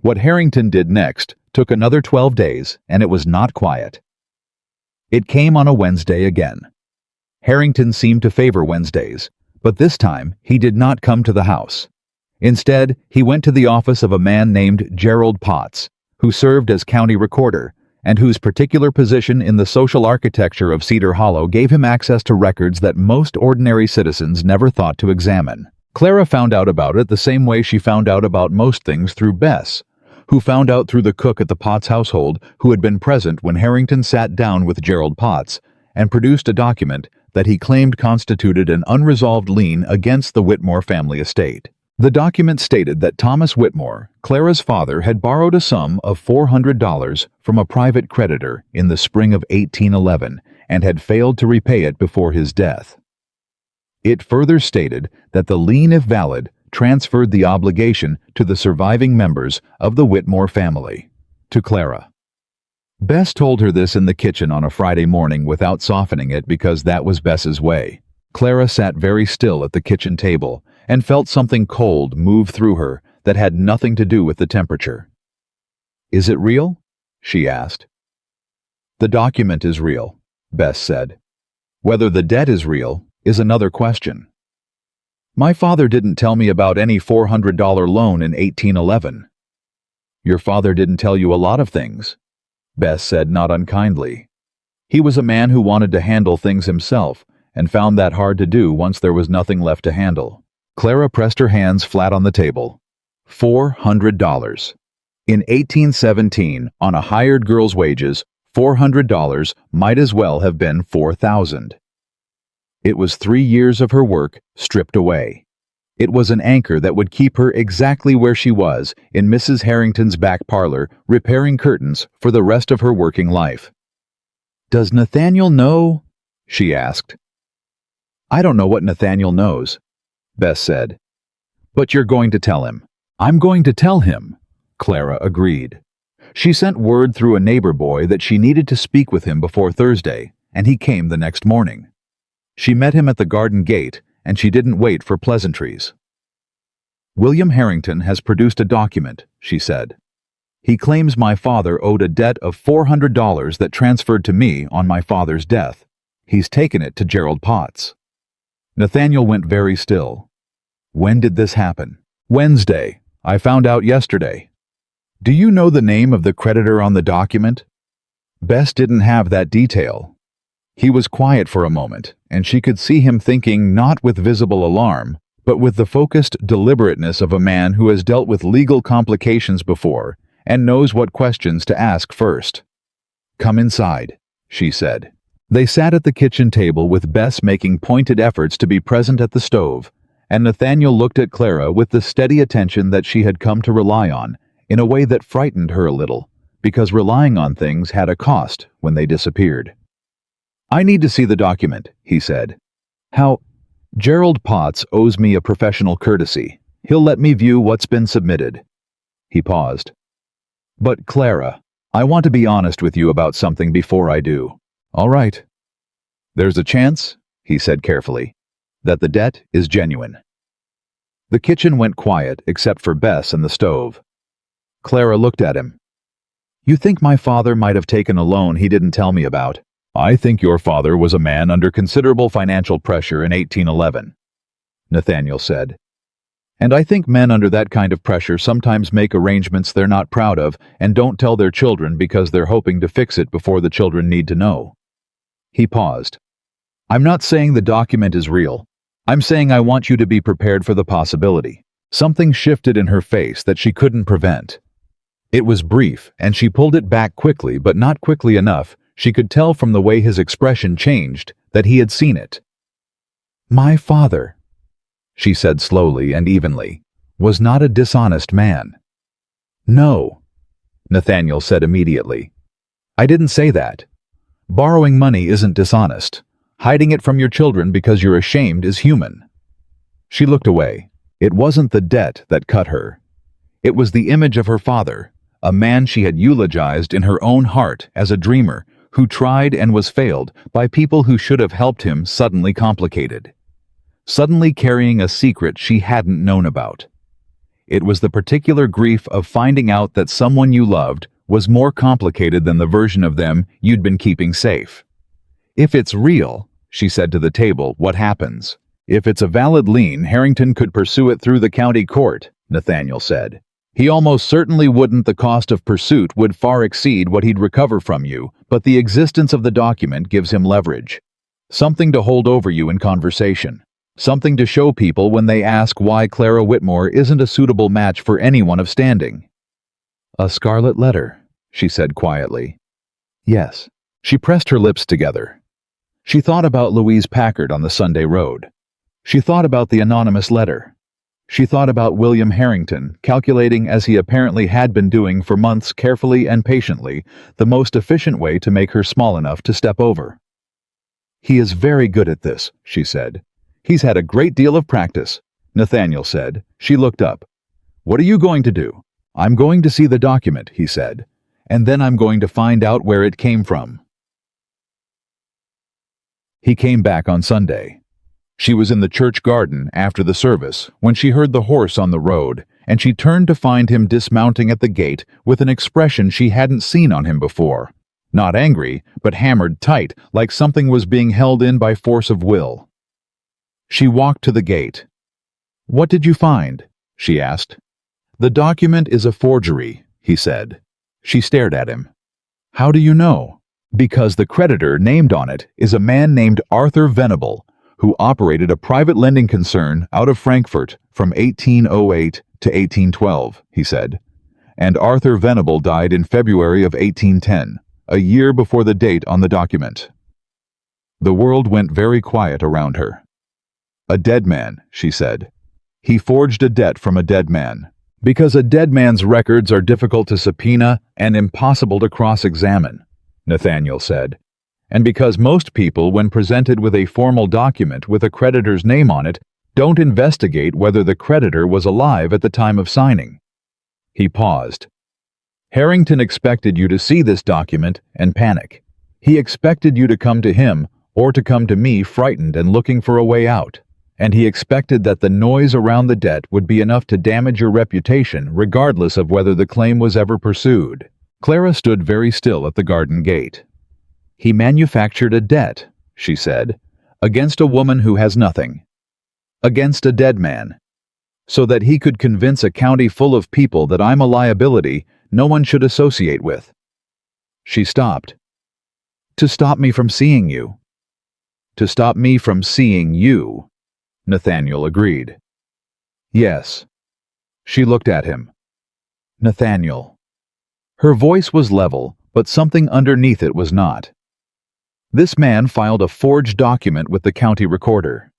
What Harrington did next took another 12 days, and it was not quiet. It came on a Wednesday again. Harrington seemed to favor Wednesdays, but this time he did not come to the house. Instead, he went to the office of a man named Gerald Potts, who served as county recorder, and whose particular position in the social architecture of Cedar Hollow gave him access to records that most ordinary citizens never thought to examine. Clara found out about it the same way she found out about most things, through Bess, who found out through the cook at the Potts household, who had been present when Harrington sat down with Gerald Potts and produced a document that he claimed constituted an unresolved lien against the Whitmore family estate. The document stated that Thomas Whitmore, Clara's father, had borrowed a sum of $400 from a private creditor in the spring of 1811 and had failed to repay it before his death. It further stated that the lien, if valid, transferred the obligation to the surviving members of the Whitmore family. To Clara. Bess told her this in the kitchen on a Friday morning without softening it, because that was Bess's way. Clara sat very still at the kitchen table and felt something cold move through her that had nothing to do with the temperature. "Is it real?" she asked. "The document is real," Bess said. "Whether the debt is real is another question." "My father didn't tell me about any $400 loan in 1811. "Your father didn't tell you a lot of things," Bess said, not unkindly. "He was a man who wanted to handle things himself and found that hard to do once there was nothing left to handle." Clara pressed her hands flat on the table. $400. In 1817, on a hired girl's wages, $400 might as well have been $4,000. It was 3 years of her work stripped away. It was an anchor that would keep her exactly where she was, in Mrs. Harrington's back parlor, repairing curtains for the rest of her working life. "Does Nathaniel know?" she asked. "I don't know what Nathaniel knows," Bess said. "But you're going to tell him." "I'm going to tell him," Clara agreed. She sent word through a neighbor boy that she needed to speak with him before Thursday, and he came the next morning. She met him at the garden gate, and she didn't wait for pleasantries. "William Harrington has produced a document," she said. "He claims my father owed a debt of $400 that transferred to me on my father's death. He's taken it to Gerald Potts." Nathaniel went very still. "When did this happen?" "Wednesday. I found out yesterday." "Do you know the name of the creditor on the document?" Bess didn't have that detail. He was quiet for a moment, and she could see him thinking not with visible alarm, but with the focused deliberateness of a man who has dealt with legal complications before and knows what questions to ask first. "Come inside," she said. They sat at the kitchen table with Bess making pointed efforts to be present at the stove, and Nathaniel looked at Clara with the steady attention that she had come to rely on, in a way that frightened her a little, because relying on things had a cost when they disappeared. "I need to see the document," he said. "How? Gerald Potts owes me a professional courtesy. He'll let me view what's been submitted." He paused. "But Clara, I want to be honest with you about something before I do." "All right." "There's a chance," he said carefully, "that the debt is genuine." The kitchen went quiet except for Bess and the stove. Clara looked at him. "You think my father might have taken a loan he didn't tell me about?" "I think your father was a man under considerable financial pressure in 1811, Nathaniel said. "And I think men under that kind of pressure sometimes make arrangements they're not proud of and don't tell their children because they're hoping to fix it before the children need to know." He paused. "I'm not saying the document is real. I'm saying I want you to be prepared for the possibility." Something shifted in her face that she couldn't prevent. It was brief, and she pulled it back quickly, but not quickly enough. She could tell from the way his expression changed that he had seen it. "My father," she said slowly and evenly, "was not a dishonest man." "No," Nathaniel said immediately. "I didn't say that. Borrowing money isn't dishonest. Hiding it from your children because you're ashamed is human." She looked away. It wasn't the debt that cut her. It was the image of her father, a man she had eulogized in her own heart as a dreamer who tried and was failed by people who should have helped him, suddenly complicated. Suddenly carrying a secret she hadn't known about. It was the particular grief of finding out that someone you loved was more complicated than the version of them you'd been keeping safe. "If it's real," she said to the table, "what happens?" "If it's a valid lien, Harrington could pursue it through the county court," Nathaniel said. "He almost certainly wouldn't. The cost of pursuit would far exceed what he'd recover from you, but the existence of the document gives him leverage. Something to hold over you in conversation. Something to show people when they ask why Clara Whitmore isn't a suitable match for anyone of standing." "A scarlet letter," she said quietly. "Yes." She pressed her lips together. She thought about Louise Packard on the Sunday road. She thought about the anonymous letter. She thought about William Harrington, calculating, as he apparently had been doing for months carefully and patiently, the most efficient way to make her small enough to step over. "He is very good at this," she said. "He's had a great deal of practice," Nathaniel said. She looked up. "What are you going to do?" "I'm going to see the document," he said, "and then I'm going to find out where it came from." He came back on Sunday. She was in the church garden after the service when she heard the horse on the road, and she turned to find him dismounting at the gate with an expression she hadn't seen on him before. Not angry, but hammered tight, like something was being held in by force of will. She walked to the gate. "What did you find?" she asked. "The document is a forgery," he said. She stared at him. "How do you know?" "Because the creditor named on it is a man named Arthur Venable, who operated a private lending concern out of Frankfurt from 1808 to 1812, he said. and Arthur Venable died in February of 1810, a year before the date on the document. The world went very quiet around her. A dead man, she said. He forged a debt from a dead man. Because a dead man's records are difficult to subpoena and impossible to cross-examine, Nathaniel said. And because most people, when presented with a formal document with a creditor's name on it, don't investigate whether the creditor was alive at the time of signing. He paused. Harrington expected you to see this document and panic. He expected you to come to him or to come to me frightened and looking for a way out. And he expected that the noise around the debt would be enough to damage your reputation regardless of whether the claim was ever pursued. Clara stood very still at the garden gate. He manufactured a debt, she said, against a woman who has nothing. Against a dead man. So that he could convince a county full of people that I'm a liability no one should associate with. She stopped. To stop me from seeing you. To stop me from seeing you. Nathaniel agreed. Yes. She looked at him. Nathaniel. Her voice was level, but something underneath it was not. This man filed a forged document with the county recorder.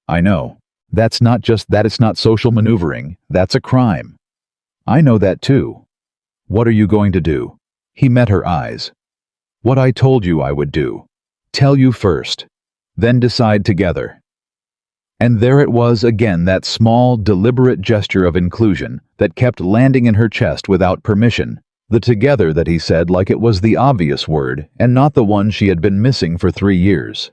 I know. That's not just that it's not social maneuvering, that's a crime. I know that too. What are you going to do? He met her eyes. What I told you I would do. Tell you first. Then decide together. And there it was again, that small, deliberate gesture of inclusion that kept landing in her chest without permission, the together that he said like it was the obvious word and not the one she had been missing for 3 years.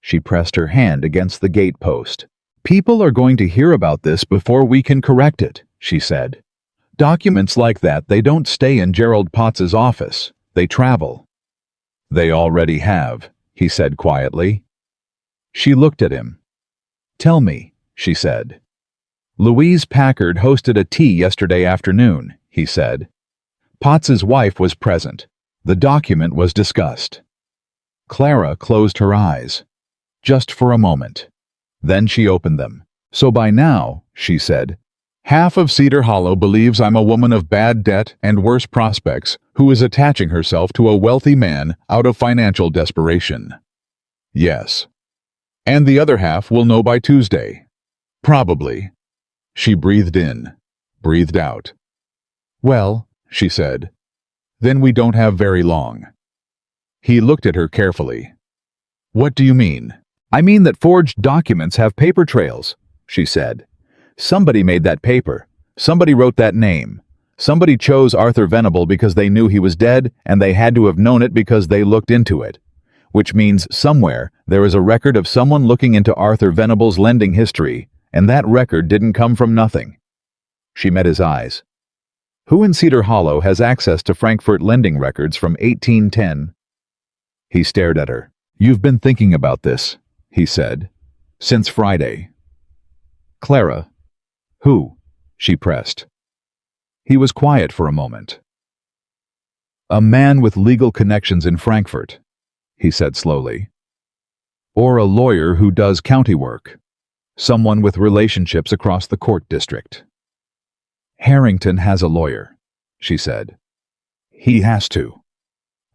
She pressed her hand against the gate post. People are going to hear about this before we can correct it, she said. Documents like that, they don't stay in Gerald Potts's office. They travel. They already have, he said quietly. She looked at him. Tell me, she said. Louise Packard hosted a tea yesterday afternoon, he said. Potts's wife was present. The document was discussed. Clara closed her eyes. Just for a moment. Then she opened them. So by now, she said, half of Cedar Hollow believes I'm a woman of bad debt and worse prospects who is attaching herself to a wealthy man out of financial desperation. Yes. And the other half will know by Tuesday. Probably. She breathed in, breathed out. Well, she said, then we don't have very long. He looked at her carefully. What do you mean? I mean that forged documents have paper trails, she said. Somebody made that paper. Somebody wrote that name. Somebody chose Arthur Venable because they knew he was dead, and they had to have known it because they looked into it. Which means somewhere there is a record of someone looking into Arthur Venable's lending history, and that record didn't come from nothing. She met his eyes. Who in Cedar Hollow has access to Frankfurt lending records from 1810? He stared at her. You've been thinking about this, he said, since Friday. Clara. Who? She pressed. He was quiet for a moment. A man with legal connections in Frankfurt, he said slowly. Or a lawyer who does county work. Someone with relationships across the court district. Harrington has a lawyer, she said. He has to.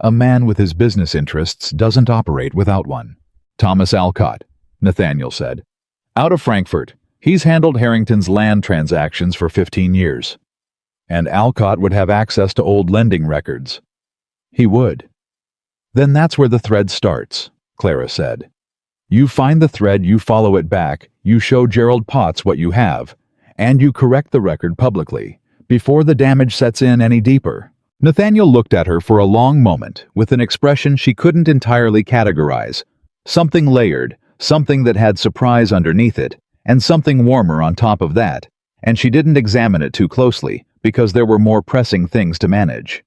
A man with his business interests doesn't operate without one. Thomas Alcott, Nathaniel said. Out of Frankfurt, he's handled Harrington's land transactions for 15 years. And Alcott would have access to old lending records. He would. Then that's where the thread starts, Clara said. You find the thread, you follow it back, you show Gerald Potts what you have, and you correct the record publicly, before the damage sets in any deeper. Nathaniel looked at her for a long moment, with an expression she couldn't entirely categorize. Something layered, something that had surprise underneath it, and something warmer on top of that, and she didn't examine it too closely, because there were more pressing things to manage.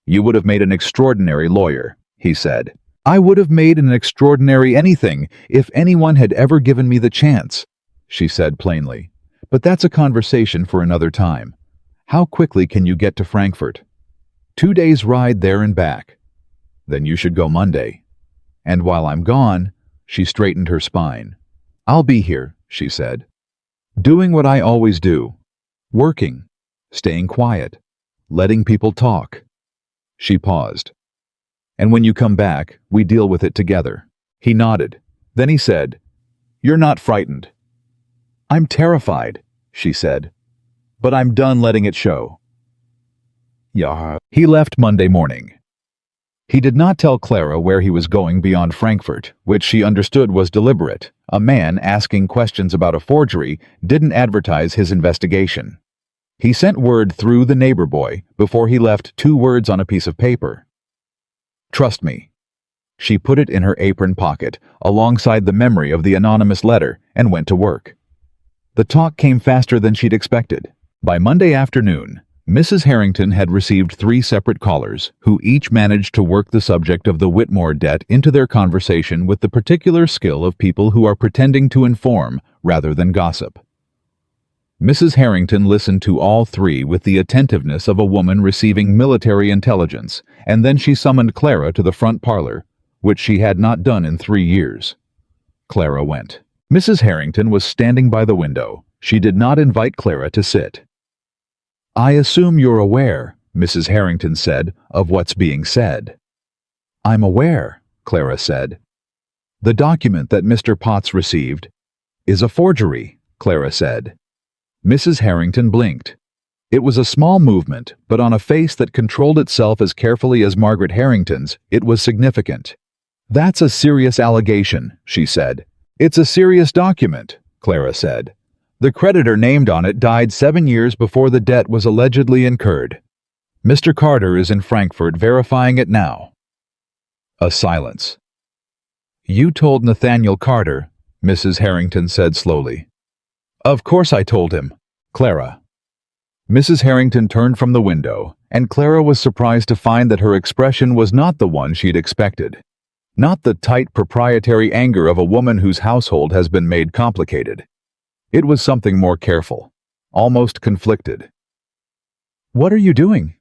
You would have made an extraordinary lawyer, he said. I would have made an extraordinary anything if anyone had ever given me the chance, she said plainly. But that's a conversation for another time. How quickly can you get to Frankfurt? 2 days' ride there and back. Then you should go Monday. And while I'm gone, she straightened her spine. I'll be here, she said. Doing what I always do. Working. staying quiet, letting people talk. She paused. And when you come back, we deal with it together. He nodded. Then he said, "You're not frightened." "I'm terrified," she said. "But I'm done letting it show." Yeah. He left Monday morning. He did not tell Clara where he was going beyond Frankfurt, which she understood was deliberate. A man asking questions about a forgery didn't advertise his investigation. He sent word through the neighbor boy before he left 2 words on a piece of paper. "Trust me." She put it in her apron pocket, alongside the memory of the anonymous letter, and went to work. The talk came faster than she'd expected. By Monday afternoon, Mrs. Harrington had received 3 separate callers, who each managed to work the subject of the Whitmore debt into their conversation with the particular skill of people who are pretending to inform rather than gossip. Mrs. Harrington listened to all 3 with the attentiveness of a woman receiving military intelligence, and then she summoned Clara to the front parlor, which she had not done in 3 years. Clara went. Mrs. Harrington was standing by the window. She did not invite Clara to sit. "I assume you're aware," Mrs. Harrington said, "of what's being said." "I'm aware," Clara said. "The document that Mr. Potts received is a forgery," Clara said. Mrs. Harrington blinked. It was a small movement, but on a face that controlled itself as carefully as Margaret Harrington's, it was significant. "That's a serious allegation," she said. "It's a serious document," Clara said. "The creditor named on it died 7 years before the debt was allegedly incurred. Mr. Carter is in Frankfurt verifying it now." A silence. "You told Nathaniel Carter," Mrs. Harrington said slowly. "Of course I told him, Clara." Mrs. Harrington turned from the window, and Clara was surprised to find that her expression was not the one she'd expected. Not the tight proprietary anger of a woman whose household has been made complicated. It was something more careful, almost conflicted. "What are you doing?"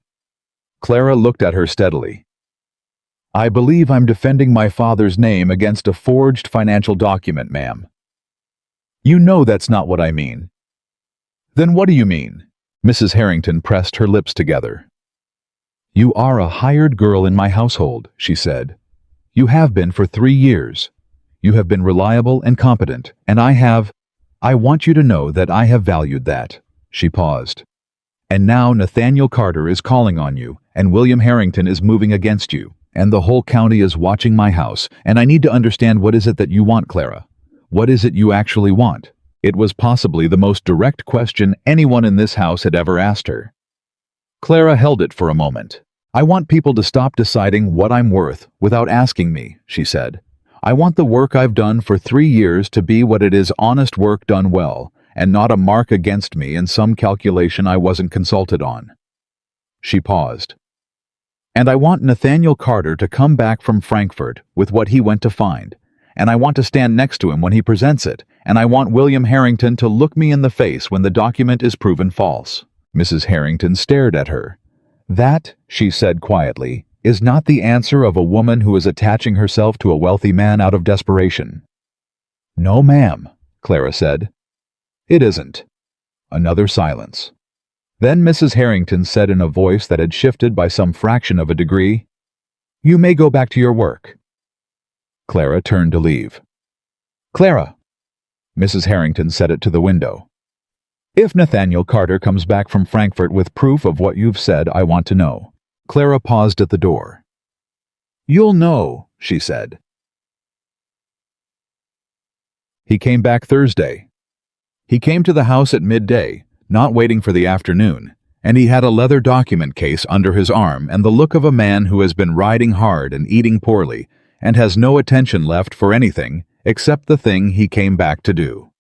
Clara looked at her steadily. "I believe I'm defending my father's name against a forged financial document, ma'am." "You know that's not what I mean." "Then what do you mean?" Mrs. Harrington pressed her lips together. "You are a hired girl in my household," she said. "You have been for 3 years. You have been reliable and competent, and I want you to know that I have valued that." She paused. "And now Nathaniel Carter is calling on you, and William Harrington is moving against you, and the whole county is watching my house, and I need to understand what is it that you want, Clara. What is it you actually want?" It was possibly the most direct question anyone in this house had ever asked her. Clara held it for a moment. "I want people to stop deciding what I'm worth without asking me," she said. "I want the work I've done for 3 years to be what it is, honest work done well, and not a mark against me in some calculation I wasn't consulted on." She paused. "And I want Nathaniel Carter to come back from Frankfurt with what he went to find, and I want to stand next to him when he presents it, and I want William Harrington to look me in the face when the document is proven false." Mrs. Harrington stared at her. "That," she said quietly, "is not the answer of a woman who is attaching herself to a wealthy man out of desperation." "No, ma'am," Clara said. "It isn't." Another silence. Then Mrs. Harrington said in a voice that had shifted by some fraction of a degree, "You may go back to your work." Clara turned to leave. "Clara," Mrs. Harrington said it to the window. "If Nathaniel Carter comes back from Frankfurt with proof of what you've said, I want to know." Clara paused at the door. "You'll know," she said. He came back Thursday. He came to the house at midday, not waiting for the afternoon, and he had a leather document case under his arm and the look of a man who has been riding hard and eating poorly and has no attention left for anything except the thing he came back to do.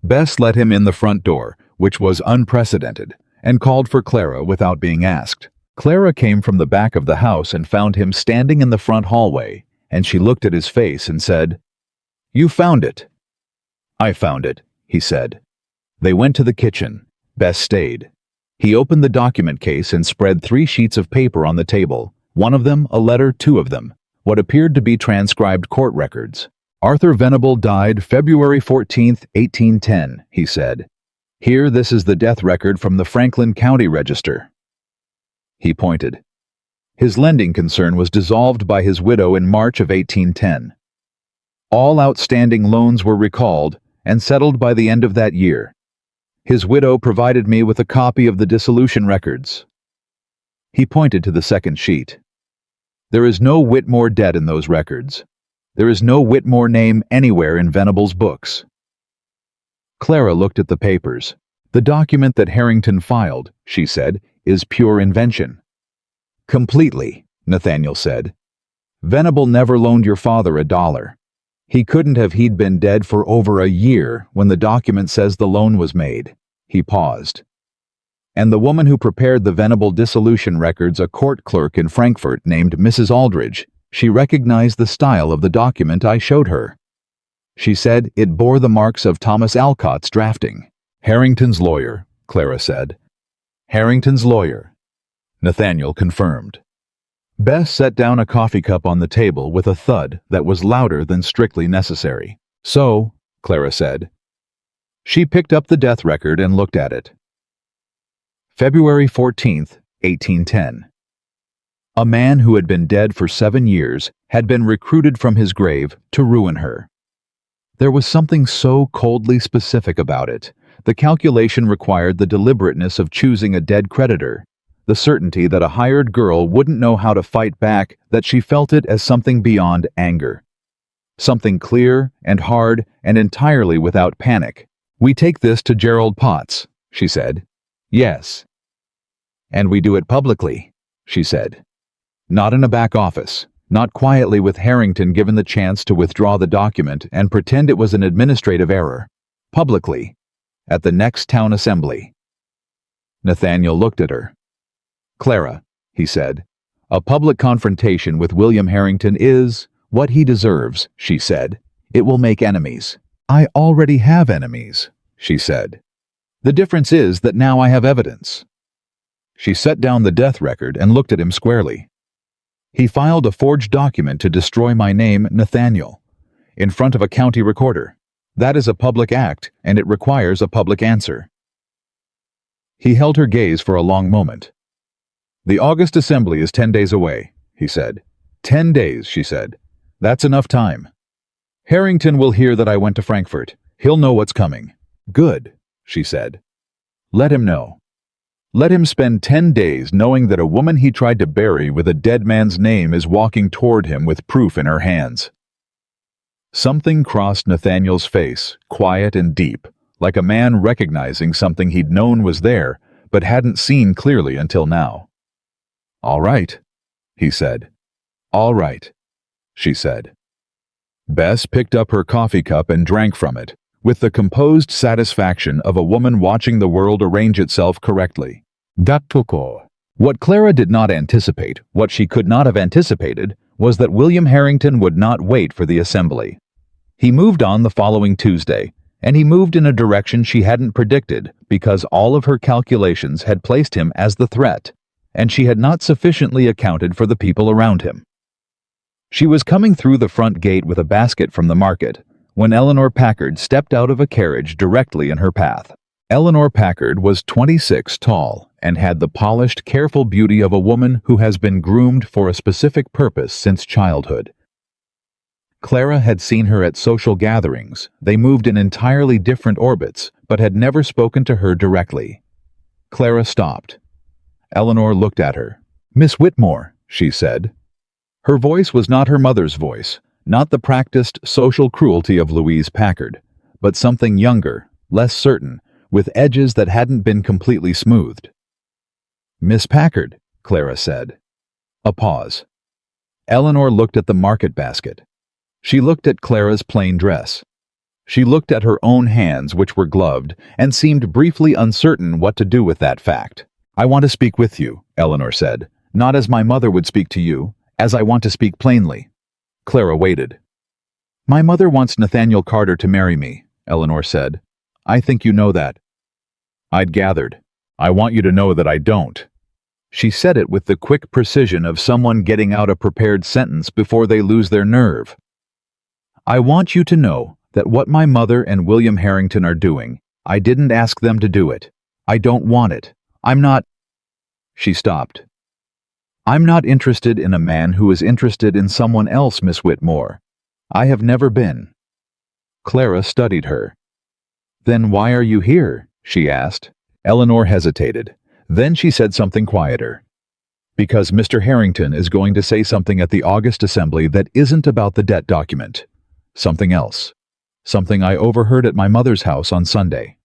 Bess let him in the front door, which was unprecedented, and called for Clara without being asked. Clara came from the back of the house and found him standing in the front hallway, and she looked at his face and said, "You found it." "I found it," he said. They went to the kitchen. Bess stayed. He opened the document case and spread 3 sheets of paper on the table, one of them a letter, 2 of them, what appeared to be transcribed court records. "Arthur Venable died February 14, 1810, he said. Here, this is the death record from the Franklin County Register." He pointed. His lending concern was dissolved by his widow in March of 1810. All outstanding loans were recalled and settled by the end of that year. His widow provided me with a copy of the dissolution records. He pointed to the second sheet. There is no Whitmore debt in those records. There is no Whitmore name anywhere in Venable's books. Clara looked at the papers. "The document that Harrington filed," she said, "is pure invention." "Completely," Nathaniel said. "Venable never loaned your father $1. He couldn't have. He'd been dead for over a year when the document says the loan was made." He paused. "And the woman who prepared the Venable dissolution records, a court clerk in Frankfurt named Mrs. Aldridge, she recognized the style of the document I showed her. She said it bore the marks of Thomas Alcott's drafting." "Harrington's lawyer," Clara said. "Harrington's lawyer," Nathaniel confirmed. Bess set down a coffee cup on the table with a thud that was louder than strictly necessary. "So," Clara said. She picked up the death record and looked at it. February 14th, 1810. A man who had been dead for 7 years had been recruited from his grave to ruin her. There was something so coldly specific about it. The calculation required the deliberateness of choosing a dead creditor, the certainty that a hired girl wouldn't know how to fight back, that she felt it as something beyond anger. Something clear and hard and entirely without panic. "We take this to Gerald Potts," she said. "Yes." "And we do it publicly," she said. "Not in a back office, not quietly with Harrington given the chance to withdraw the document and pretend it was an administrative error. Publicly, at the next town assembly." Nathaniel looked at her. "Clara," he said, "a public confrontation with William Harrington is what he deserves," she said. "It will make enemies." "I already have enemies," she said. "The difference is that now I have evidence." She set down the death record and looked at him squarely. "He filed a forged document to destroy my name, Nathaniel, in front of a county recorder. That is a public act, and it requires a public answer." He held her gaze for a long moment. "The August assembly is 10 days away," he said. 10 days, she said. "That's enough time. Harrington will hear that I went to Frankfurt. He'll know what's coming." "Good," she said. "Let him know. Let him spend 10 days knowing that a woman he tried to bury with a dead man's name is walking toward him with proof in her hands." Something crossed Nathaniel's face, quiet and deep, like a man recognizing something he'd known was there, but hadn't seen clearly until now. "All right," he said. "All right," she said. Bess picked up her coffee cup and drank from it, with the composed satisfaction of a woman watching the world arrange itself correctly. What Clara did not anticipate, what she could not have anticipated, was that William Harrington would not wait for the assembly. He moved on the following Tuesday, and he moved in a direction she hadn't predicted because all of her calculations had placed him as the threat, and she had not sufficiently accounted for the people around him. She was coming through the front gate with a basket from the market when Eleanor Packard stepped out of a carriage directly in her path. Eleanor Packard was 26 tall and had the polished, careful beauty of a woman who has been groomed for a specific purpose since childhood. Clara had seen her at social gatherings. They moved in entirely different orbits, but had never spoken to her directly. Clara stopped. Eleanor looked at her. "Miss Whitmore," she said. Her voice was not her mother's voice, not the practiced social cruelty of Louise Packard, but something younger, less certain, with edges that hadn't been completely smoothed. "Miss Packard," Clara said. A pause. Eleanor looked at the market basket. She looked at Clara's plain dress. She looked at her own hands, which were gloved, and seemed briefly uncertain what to do with that fact. "I want to speak with you," Eleanor said, "not as my mother would speak to you, as I want to speak plainly." Clara waited. "My mother wants Nathaniel Carter to marry me," Eleanor said. "I think you know that." "I'd gathered. I want you to know that I don't." She said it with the quick precision of someone getting out a prepared sentence before they lose their nerve. "I want you to know that what my mother and William Harrington are doing, I didn't ask them to do it. I don't want it. I'm not—" She stopped. "I'm not interested in a man who is interested in someone else, Miss Whitmore. I have never been." Clara studied her. "Then why are you here?" she asked. Eleanor hesitated. Then she said something quieter. "Because Mr. Harrington is going to say something at the August Assembly that isn't about the debt document. Something else. Something I overheard at my mother's house on Sunday."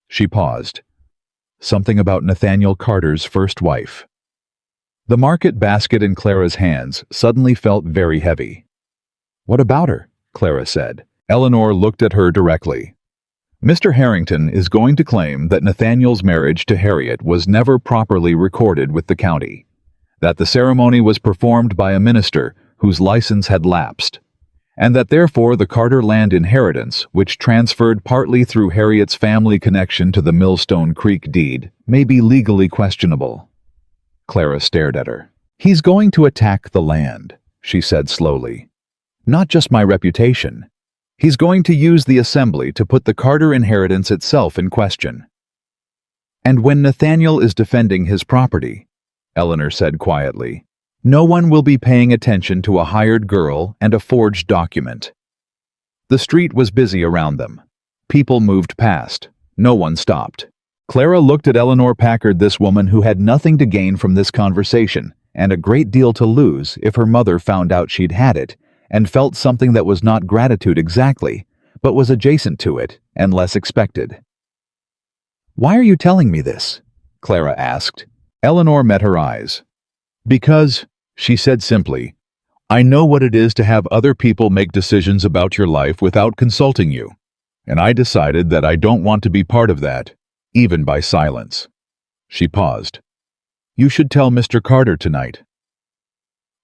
She paused. "Something about Nathaniel Carter's first wife." The market basket in Clara's hands suddenly felt very heavy. "What about her?" Clara said. Eleanor looked at her directly. "Mr. Harrington is going to claim that Nathaniel's marriage to Harriet was never properly recorded with the county, that the ceremony was performed by a minister whose license had lapsed, and that therefore the Carter land inheritance, which transferred partly through Harriet's family connection to the Millstone Creek deed, may be legally questionable." Clara stared at her. "He's going to attack the land," she said slowly. "Not just my reputation. He's going to use the assembly to put the Carter inheritance itself in question." "And when Nathaniel is defending his property," Eleanor said quietly, "no one will be paying attention to a hired girl and a forged document." The street was busy around them. People moved past. No one stopped. Clara looked at Eleanor Packard, this woman who had nothing to gain from this conversation and a great deal to lose if her mother found out she'd had it, and felt something that was not gratitude exactly, but was adjacent to it and less expected. "Why are you telling me this?" Clara asked. Eleanor met her eyes. "Because," she said simply, "I know what it is to have other people make decisions about your life without consulting you, and I decided that I don't want to be part of that, even by silence." She paused. "You should tell Mr. Carter tonight."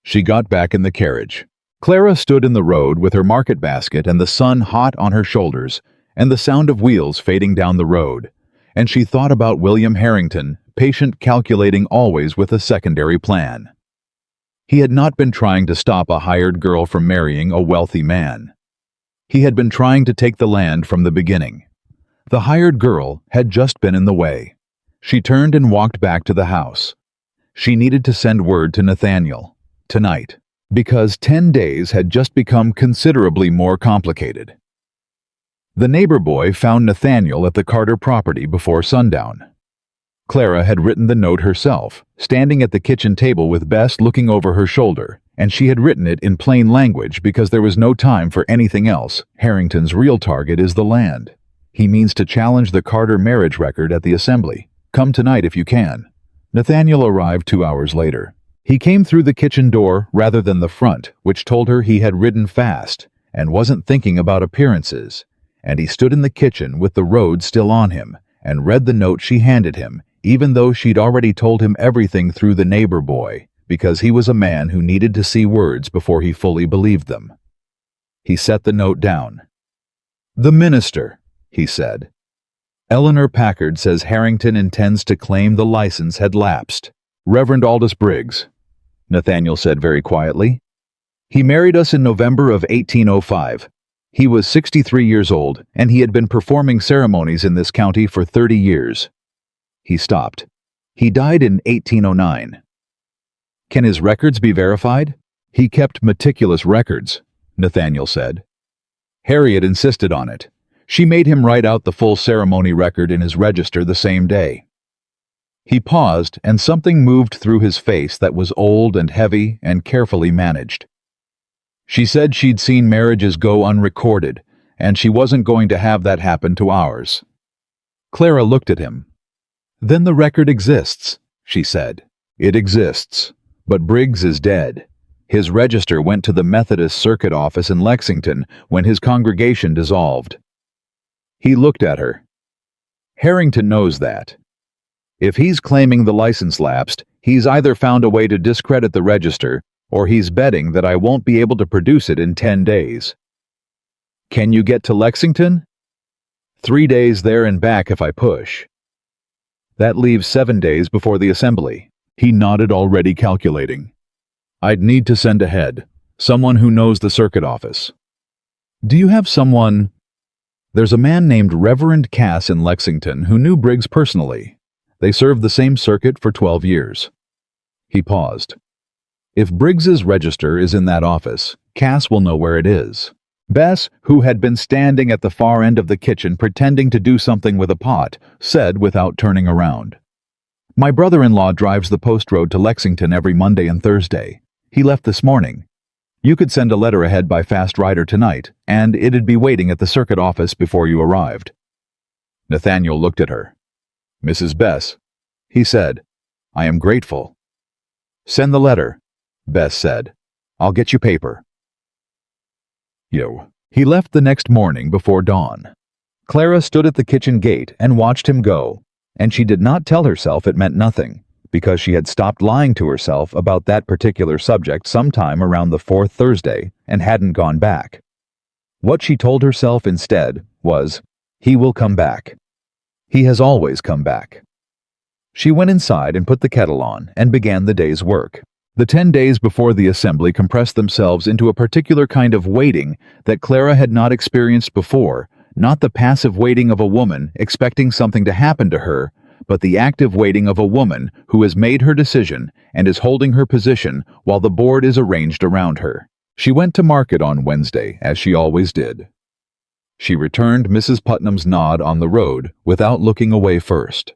She got back in the carriage. Clara stood in the road with her market basket and the sun hot on her shoulders and the sound of wheels fading down the road, and she thought about William Harrington, patient, calculating, always with a secondary plan. He had not been trying to stop a hired girl from marrying a wealthy man. He had been trying to take the land from the beginning. The hired girl had just been in the way. She turned and walked back to the house. She needed to send word to Nathaniel, tonight, because 10 days had just become considerably more complicated. The neighbor boy found Nathaniel at the Carter property before sundown. Clara had written the note herself, standing at the kitchen table with Bess looking over her shoulder, and she had written it in plain language because there was no time for anything else. Harrington's real target is the land. He means to challenge the Carter marriage record at the assembly. Come tonight if you can. Nathaniel arrived 2 hours later. He came through the kitchen door rather than the front, which told her he had ridden fast and wasn't thinking about appearances, and he stood in the kitchen with the road still on him and read the note she handed him, even though she'd already told him everything through the neighbor boy, because he was a man who needed to see words before he fully believed them. He set the note down. "The minister," he said. "Eleanor Packard says Harrington intends to claim the license had lapsed. Reverend Aldous Briggs," Nathaniel said very quietly. "He married us in November of 1805. He was 63 years old, and he had been performing ceremonies in this county for 30 years. He stopped. He died in 1809. "Can his records be verified?" "He kept meticulous records," Nathaniel said. "Harriet insisted on it. She made him write out the full ceremony record in his register the same day." He paused, and something moved through his face that was old and heavy and carefully managed. "She said she'd seen marriages go unrecorded, and she wasn't going to have that happen to ours." Clara looked at him. "Then the record exists," she said. "It exists, but Briggs is dead. His register went to the Methodist Circuit office in Lexington when his congregation dissolved." He looked at her. "Harrington knows that. If he's claiming the license lapsed, he's either found a way to discredit the register, or he's betting that I won't be able to produce it in 10 days. Can you get to Lexington? 3 days there and back if I push. That leaves 7 days before the assembly." He nodded, already calculating. "I'd need to send ahead, someone who knows the circuit office." "Do you have someone—" There's a man named Reverend Cass in Lexington who knew Briggs personally. They served the same circuit for 12 years. He paused. If Briggs's register is in that office, Cass will know where it is. Bess, who had been standing at the far end of the kitchen pretending to do something with a pot, said without turning around. My brother-in-law drives the post road to Lexington every Monday and Thursday. He left this morning. You could send a letter ahead by fast rider tonight, and it'd be waiting at the circuit office before you arrived. Nathaniel looked at her. Mrs. Bess, he said, I am grateful. Send the letter, Bess said. I'll get you paper. He left the next morning before dawn. Clara stood at the kitchen gate and watched him go, and she did not tell herself it meant nothing, because she had stopped lying to herself about that particular subject sometime around the fourth Thursday and hadn't gone back. What she told herself instead was, he will come back. He has always come back. She went inside and put the kettle on and began the day's work. The 10 days before the assembly compressed themselves into a particular kind of waiting that Clara had not experienced before, not the passive waiting of a woman expecting something to happen to her, but the active waiting of a woman who has made her decision and is holding her position while the board is arranged around her. She went to market on Wednesday, as she always did. She returned Mrs. Putnam's nod on the road without looking away first.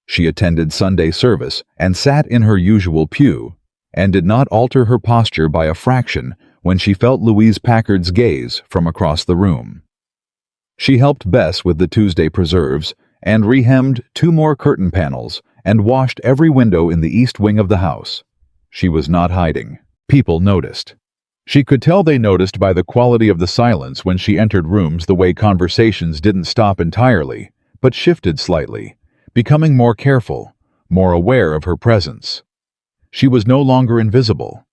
She attended Sunday service and sat in her usual pew, and did not alter her posture by a fraction when she felt Louise Packard's gaze from across the room. She helped Bess with the Tuesday preserves and rehemmed 2 more curtain panels and washed every window in the east wing of the house. She was not hiding. People noticed. She could tell they noticed by the quality of the silence when she entered rooms the way conversations didn't stop entirely, but shifted slightly, becoming more careful, more aware of her presence. She was no longer invisible.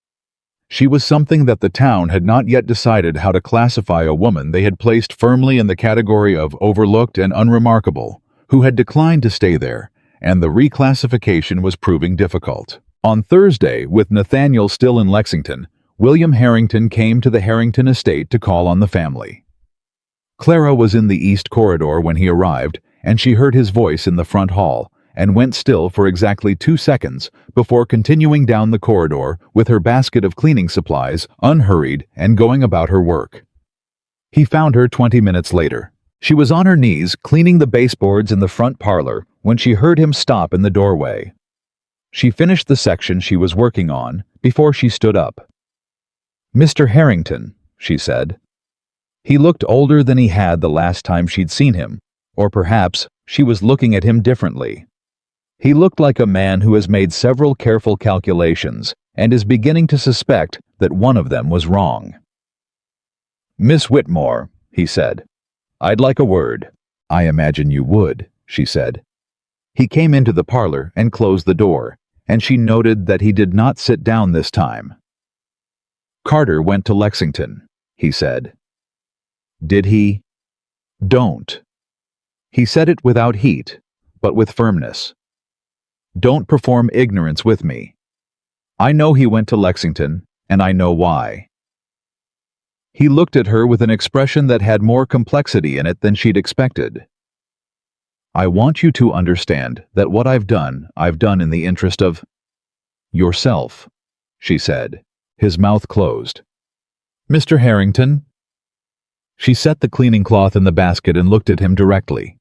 She was something that the town had not yet decided how to classify a woman they had placed firmly in the category of overlooked and unremarkable, who had declined to stay there, and the reclassification was proving difficult. On Thursday, with Nathaniel still in Lexington, William Harrington came to the Harrington estate to call on the family. Clara was in the east corridor when he arrived, and she heard his voice in the front hall, and went still for exactly 2 seconds before continuing down the corridor with her basket of cleaning supplies, unhurried and going about her work. He found her 20 minutes later. She was on her knees cleaning the baseboards in the front parlor when she heard him stop in the doorway. She finished the section she was working on before she stood up. Mr. Harrington, she said. He looked older than he had the last time she'd seen him, or perhaps she was looking at him differently. He looked like a man who has made several careful calculations and is beginning to suspect that one of them was wrong. Miss Whitmore, he said. I'd like a word. I imagine you would, she said. He came into the parlor and closed the door, and she noted that he did not sit down this time. Carter went to Lexington, he said. Did he? Don't. He said it without heat, but with firmness. Don't perform ignorance with me. I know he went to Lexington, and I know why. He looked at her with an expression that had more complexity in it than she'd expected. I want you to understand that what I've done in the interest of yourself, she said. His mouth closed. Mr. Harrington? She set the cleaning cloth in the basket and looked at him directly.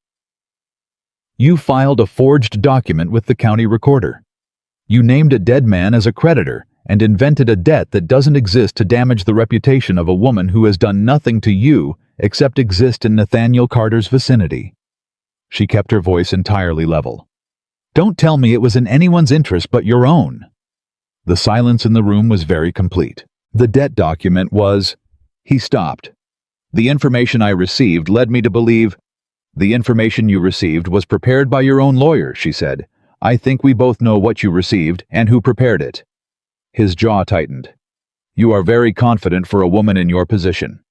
You filed a forged document with the county recorder. You named a dead man as a creditor and invented a debt that doesn't exist to damage the reputation of a woman who has done nothing to you except exist in Nathaniel Carter's vicinity. She kept her voice entirely level. Don't tell me it was in anyone's interest but your own. The silence in the room was very complete. The debt document was... He stopped. The information I received led me to believe... The information you received was prepared by your own lawyer, she said. I think we both know what you received and who prepared it. His jaw tightened. You are very confident for a woman in your position.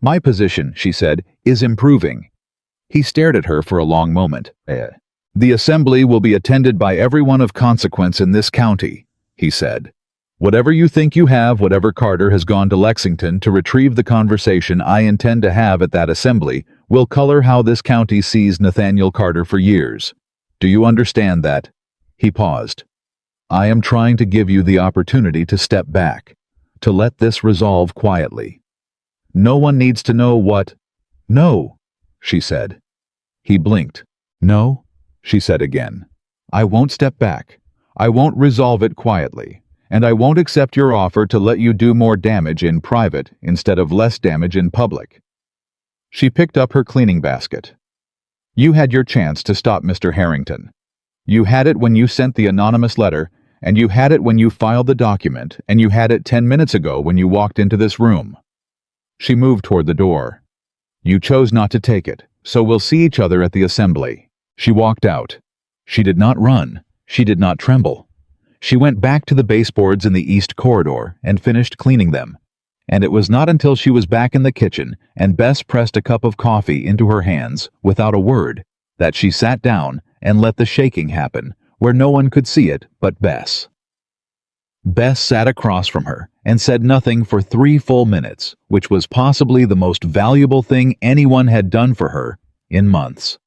My position, she said, is improving. He stared at her for a long moment. The assembly will be attended by everyone of consequence in this county, he said. Whatever you think you have, whatever Carter has gone to Lexington to retrieve the conversation I intend to have at that assembly, will color how this county sees Nathaniel Carter for years. Do you understand that?" He paused. "I am trying to give you the opportunity to step back, to let this resolve quietly. No one needs to know what—" "No," she said. He blinked. "No," she said again. "I won't step back. I won't resolve it quietly. And I won't accept your offer to let you do more damage in private instead of less damage in public." She picked up her cleaning basket. "You had your chance to stop Mr. Harrington. You had it when you sent the anonymous letter, and you had it when you filed the document, and you had it 10 minutes ago when you walked into this room." She moved toward the door. "You chose not to take it, so we'll see each other at the assembly." She walked out. She did not run. She did not tremble. She went back to the baseboards in the east corridor and finished cleaning them. And it was not until she was back in the kitchen and Bess pressed a cup of coffee into her hands without a word that she sat down and let the shaking happen where no one could see it but Bess. Bess sat across from her and said nothing for 3 full minutes, which was possibly the most valuable thing anyone had done for her in months.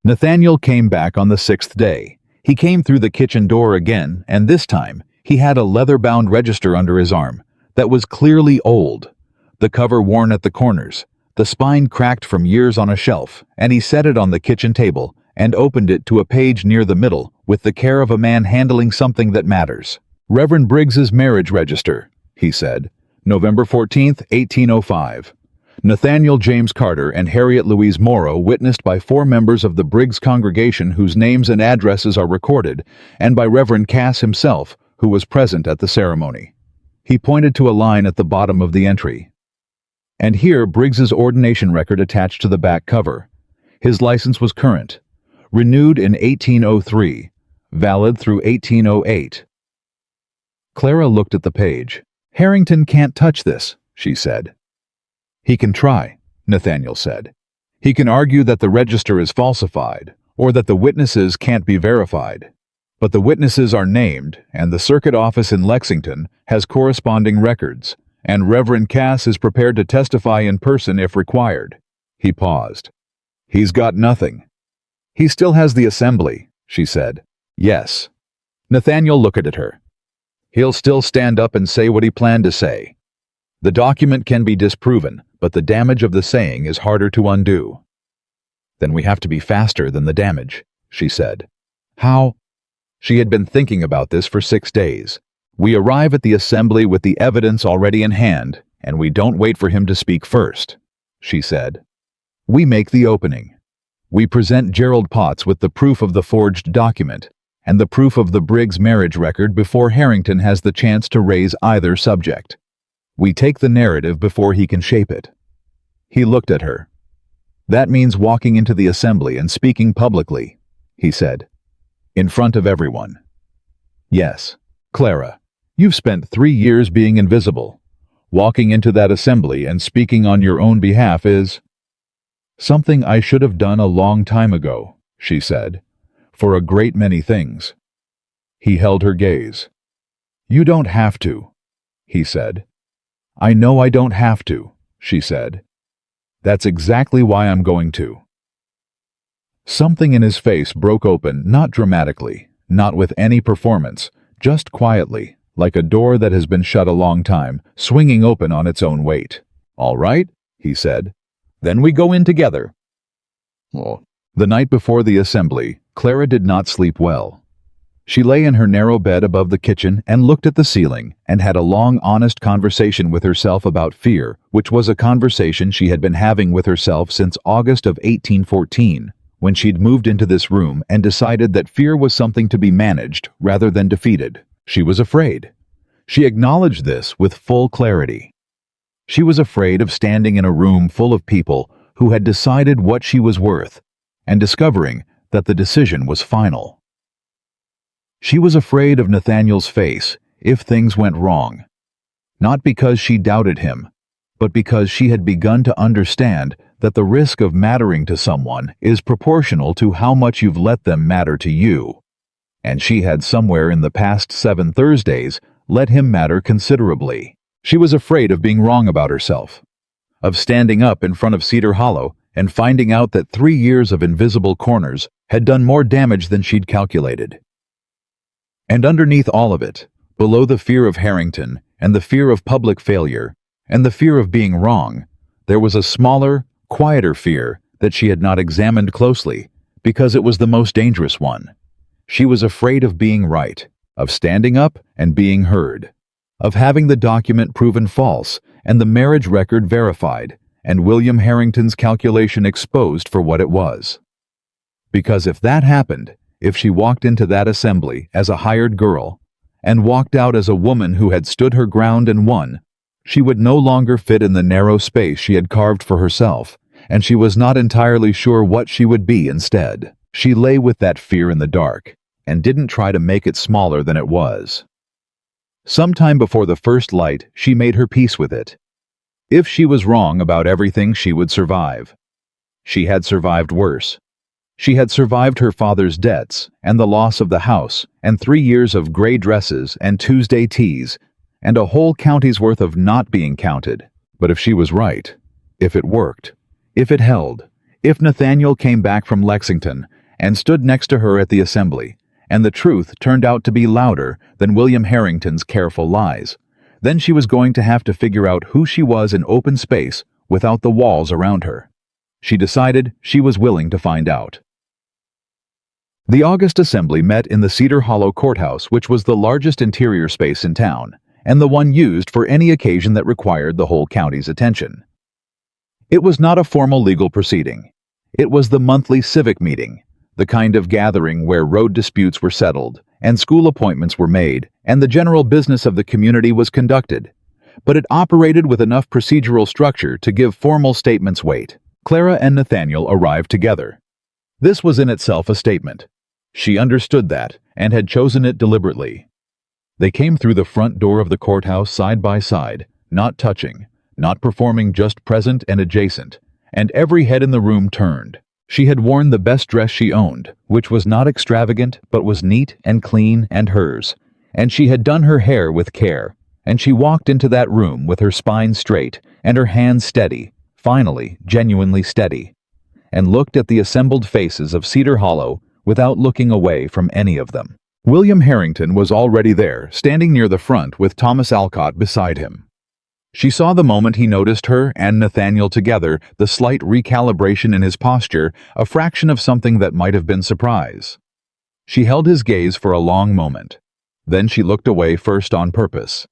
Nathaniel came back on the 6th day. He came through the kitchen door again, and this time he had a leather-bound register under his arm that was clearly old, the cover worn at the corners, the spine cracked from years on a shelf, and he set it on the kitchen table and opened it to a page near the middle with the care of a man handling something that matters. "Reverend Briggs's marriage register," he said. "November 14th, 1805. Nathaniel James Carter and Harriet Louise Morrow witnessed by 4 members of the Briggs congregation whose names and addresses are recorded, and by Reverend Cass himself, who was present at the ceremony." He pointed to a line at the bottom of the entry. "And here Briggs's ordination record attached to the back cover. His license was current. Renewed in 1803. Valid through 1808. Clara looked at the page. "Harrington can't touch this," she said. "He can try," Nathaniel said. "He can argue that the register is falsified, or that the witnesses can't be verified. But the witnesses are named, and the circuit office in Lexington has corresponding records, and Reverend Cass is prepared to testify in person if required." He paused. "He's got nothing." "He still has the assembly," she said. "Yes." Nathaniel looked at her. "He'll still stand up and say what he planned to say. The document can be disproven, but the damage of the saying is harder to undo." "Then we have to be faster than the damage," she said. "How?" She had been thinking about this for 6 days. "We arrive at the assembly with the evidence already in hand, and we don't wait for him to speak first," she said. "We make the opening. We present Gerald Potts with the proof of the forged document and the proof of the Briggs marriage record before Harrington has the chance to raise either subject. We take the narrative before he can shape it." He looked at her. "That means walking into the assembly and speaking publicly," he said. "In front of everyone." "Yes, Clara, you've spent 3 years being invisible. Walking into that assembly and speaking on your own behalf is—" "Something I should have done a long time ago," she said, "for a great many things." He held her gaze. "You don't have to," he said. "I know I don't have to," she said. "That's exactly why I'm going to." Something in his face broke open, not dramatically, not with any performance, just quietly, like a door that has been shut a long time, swinging open on its own weight. "All right," he said. "Then we go in together." Oh. The night before the assembly, Clara did not sleep well. She lay in her narrow bed above the kitchen and looked at the ceiling and had a long, honest conversation with herself about fear, which was a conversation she had been having with herself since August of 1814, when she'd moved into this room and decided that fear was something to be managed rather than defeated. She was afraid. She acknowledged this with full clarity. She was afraid of standing in a room full of people who had decided what she was worth and discovering that the decision was final. She was afraid of Nathaniel's face if things went wrong, not because she doubted him, but because she had begun to understand that the risk of mattering to someone is proportional to how much you've let them matter to you. And she had somewhere in the past 7 Thursdays let him matter considerably. She was afraid of being wrong about herself, of standing up in front of Cedar Hollow and finding out that 3 years of invisible corners had done more damage than she'd calculated. And underneath all of it, below the fear of Harrington and the fear of public failure and the fear of being wrong, there was a smaller, quieter fear that she had not examined closely because it was the most dangerous one. She was afraid of being right, of standing up and being heard, of having the document proven false and the marriage record verified and William Harrington's calculation exposed for what it was. Because if that happened, if she walked into that assembly as a hired girl and walked out as a woman who had stood her ground and won, she would no longer fit in the narrow space she had carved for herself, and she was not entirely sure what she would be instead. She lay with that fear in the dark and didn't try to make it smaller than it was. Sometime before the first light, she made her peace with it. If she was wrong about everything, she would survive. She had survived worse. She had survived her father's debts and the loss of the house and 3 years of gray dresses and Tuesday teas and a whole county's worth of not being counted. But if she was right, if it worked, if it held, if Nathaniel came back from Lexington and stood next to her at the assembly, and the truth turned out to be louder than William Harrington's careful lies, then she was going to have to figure out who she was in open space without the walls around her. She decided she was willing to find out. The August Assembly met in the Cedar Hollow Courthouse, which was the largest interior space in town, and the one used for any occasion that required the whole county's attention. It was not a formal legal proceeding. It was the monthly civic meeting, the kind of gathering where road disputes were settled, and school appointments were made, and the general business of the community was conducted. But it operated with enough procedural structure to give formal statements weight. Clara and Nathaniel arrived together. This was in itself a statement. She understood that, and had chosen it deliberately. They came through the front door of the courthouse side by side, not touching, not performing, just present and adjacent, and every head in the room turned. She had worn the best dress she owned, which was not extravagant but was neat and clean and hers, and she had done her hair with care, and she walked into that room with her spine straight and her hands steady, finally genuinely steady, and looked at the assembled faces of Cedar Hollow without looking away from any of them. William Harrington was already there, standing near the front with Thomas Alcott beside him. She saw the moment he noticed her and Nathaniel together, the slight recalibration in his posture, a fraction of something that might have been surprise. She held his gaze for a long moment. Then she looked away, first on purpose.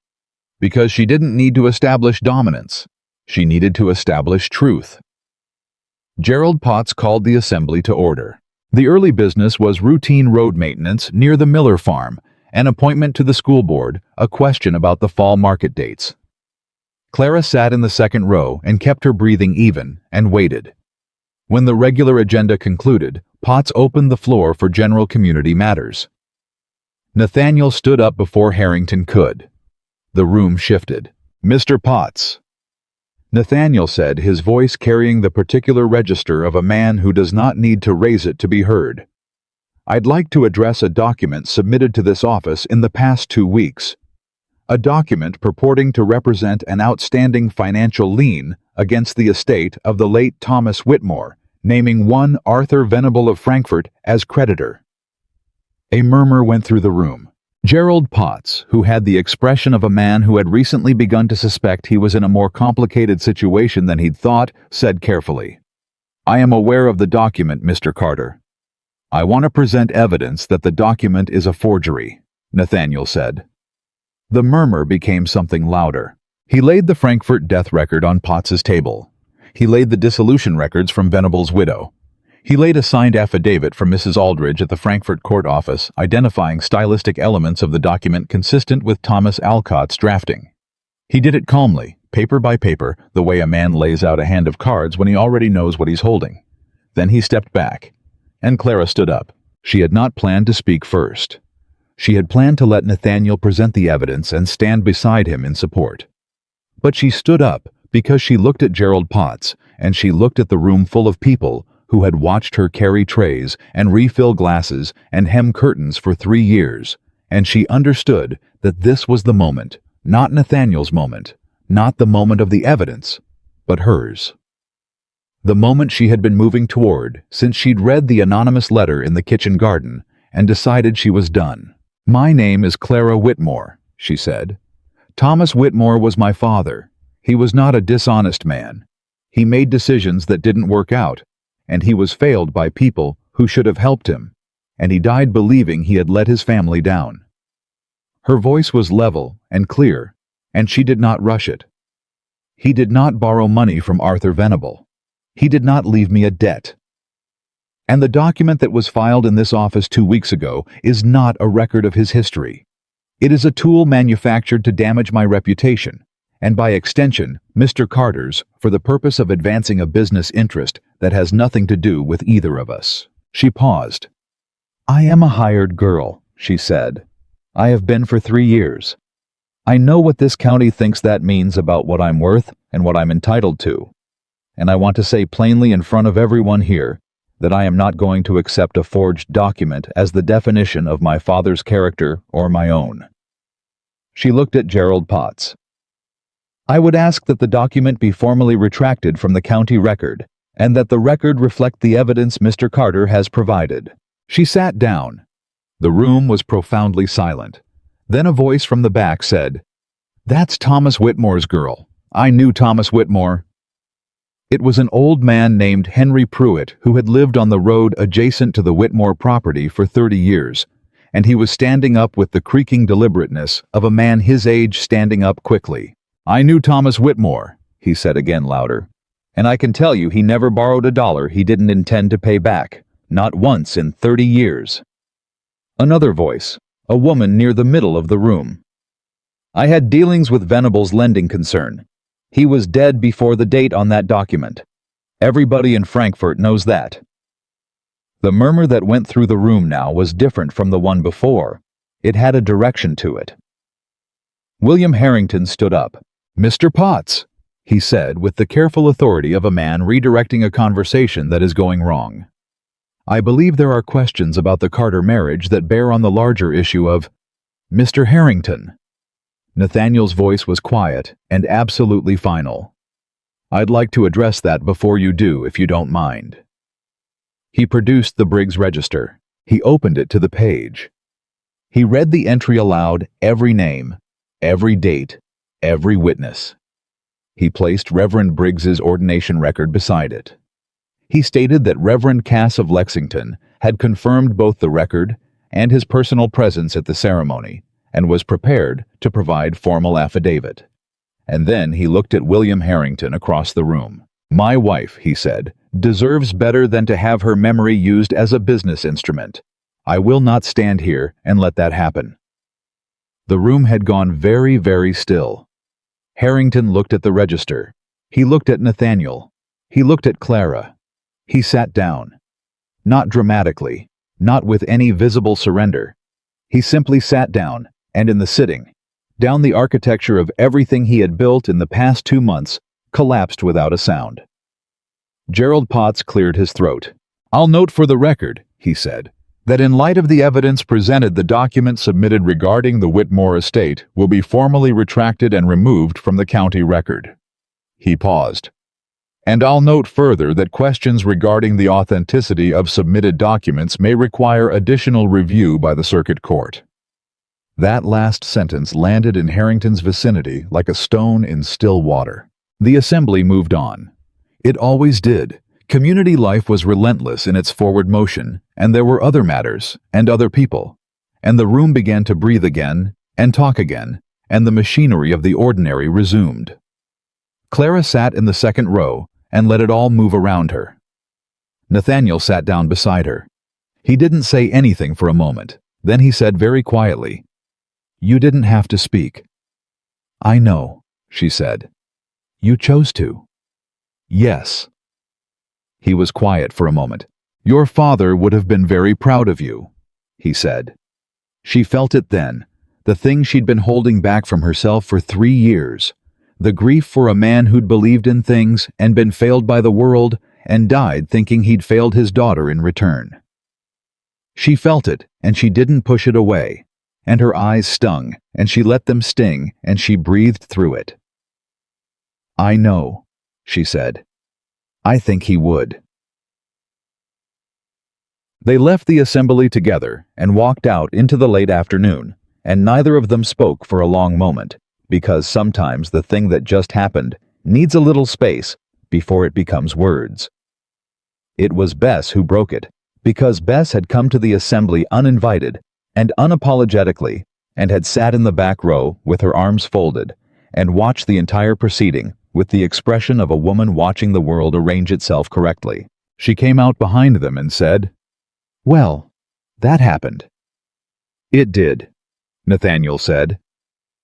Because she didn't need to establish dominance. She needed to establish truth. Gerald Potts called the assembly to order. The early business was routine road maintenance near the Miller farm, an appointment to the school board, a question about the fall market dates. Clara sat in the second row and kept her breathing even and waited. When the regular agenda concluded, Potts opened the floor for general community matters. Nathaniel stood up before Harrington could. The room shifted. "Mr. Potts," Nathaniel said, his voice carrying the particular register of a man who does not need to raise it to be heard. "I'd like to address a document submitted to this office in the past 2 weeks. A document purporting to represent an outstanding financial lien against the estate of the late Thomas Whitmore, naming one Arthur Venable of Frankfort as creditor." A murmur went through the room. Gerald Potts, who had the expression of a man who had recently begun to suspect he was in a more complicated situation than he'd thought, said carefully, "I am aware of the document, Mr. Carter. I want to present evidence that the document is a forgery," Nathaniel said. The murmur became something louder. He laid the Frankfurt death record on Potts's table. He laid the dissolution records from Venable's widow. He laid a signed affidavit from Mrs. Aldridge at the Frankfurt court office identifying stylistic elements of the document consistent with Thomas Alcott's drafting. He did it calmly, paper by paper, the way a man lays out a hand of cards when he already knows what he's holding. Then he stepped back, and Clara stood up. She had not planned to speak first. She had planned to let Nathaniel present the evidence and stand beside him in support. But she stood up because she looked at Gerald Potts, and she looked at the room full of people who had watched her carry trays and refill glasses and hem curtains for 3 years, and she understood that this was the moment, not Nathaniel's moment, not the moment of the evidence, but hers. The moment she had been moving toward since she'd read the anonymous letter in the kitchen garden and decided she was done. "My name is Clara Whitmore," she said. "Thomas Whitmore was my father. He was not a dishonest man. He made decisions that didn't work out, and he was failed by people who should have helped him, and he died believing he had let his family down." Her voice was level and clear, and she did not rush it. "He did not borrow money from Arthur Venable. He did not leave me a debt. And the document that was filed in this office 2 weeks ago is not a record of his history. It is a tool manufactured to damage my reputation, and by extension, Mr. Carter's, for the purpose of advancing a business interest that has nothing to do with either of us." She paused. "I am a hired girl," she said. "I have been for 3 years. I know what this county thinks that means about what I'm worth and what I'm entitled to. And I want to say plainly in front of everyone here that I am not going to accept a forged document as the definition of my father's character or my own." She looked at Gerald Potts. "I would ask that the document be formally retracted from the county record, and that the record reflect the evidence Mr. Carter has provided." She sat down. The room was profoundly silent. Then a voice from the back said, "That's Thomas Whitmore's girl. I knew Thomas Whitmore." It was an old man named Henry Pruitt who had lived on the road adjacent to the Whitmore property for 30 years, and he was standing up with the creaking deliberateness of a man his age standing up quickly. "I knew Thomas Whitmore," he said again louder, "and I can tell you he never borrowed a dollar he didn't intend to pay back, not once in 30 years. Another voice, a woman near the middle of the room. "I had dealings with Venable's lending concern. He was dead before the date on that document. Everybody in Frankfurt knows that." The murmur that went through the room now was different from the one before. It had a direction to it. William Harrington stood up. "Mr. Potts," he said with the careful authority of a man redirecting a conversation that is going wrong. "I believe there are questions about the Carter marriage that bear on the larger issue of—" "Mr. Harrington." Nathaniel's voice was quiet and absolutely final. "I'd like to address that before you do, if you don't mind." He produced the Briggs Register. He opened it to the page. He read the entry aloud, every name, every date, every witness. He placed Reverend Briggs's ordination record beside it. He stated that Reverend Cass of Lexington had confirmed both the record and his personal presence at the ceremony, and was prepared to provide formal affidavit. And then he looked at William Harrington across the room. "My wife," he said, "deserves better than to have her memory used as a business instrument. I will not stand here and let that happen." The room had gone very, very still. Harrington looked at the register. He looked at Nathaniel. He looked at Clara. He sat down. Not dramatically, not with any visible surrender. He simply sat down, and in the sitting, down the architecture of everything he had built in the past 2 months collapsed without a sound. Gerald Potts cleared his throat. "I'll note for the record," he said, "that in light of the evidence presented, the document submitted regarding the Whitmore estate will be formally retracted and removed from the county record." He paused. "And I'll note further that questions regarding the authenticity of submitted documents may require additional review by the circuit court." That last sentence landed in Harrington's vicinity like a stone in still water. The assembly moved on. It always did. Community life was relentless in its forward motion, and there were other matters, and other people. And the room began to breathe again, and talk again, and the machinery of the ordinary resumed. Clara sat in the second row, and let it all move around her. Nathaniel sat down beside her. He didn't say anything for a moment. Then he said very quietly, "You didn't have to speak." "I know," she said. "You chose to." "Yes." He was quiet for a moment. "Your father would have been very proud of you," he said. She felt it then, the thing she'd been holding back from herself for 3 years, the grief for a man who'd believed in things and been failed by the world and died thinking he'd failed his daughter in return. She felt it, and she didn't push it away. and her eyes stung, and she let them sting, and she breathed through it. "I know," she said. "I think he would." They left the assembly together and walked out into the late afternoon, and neither of them spoke for a long moment, because sometimes the thing that just happened needs a little space before it becomes words. It was Bess who broke it, because Bess had come to the assembly uninvited and unapologetically, and had sat in the back row with her arms folded and watched the entire proceeding with the expression of a woman watching the world arrange itself correctly. She came out behind them and said, "Well, that happened." "It did," Nathaniel said.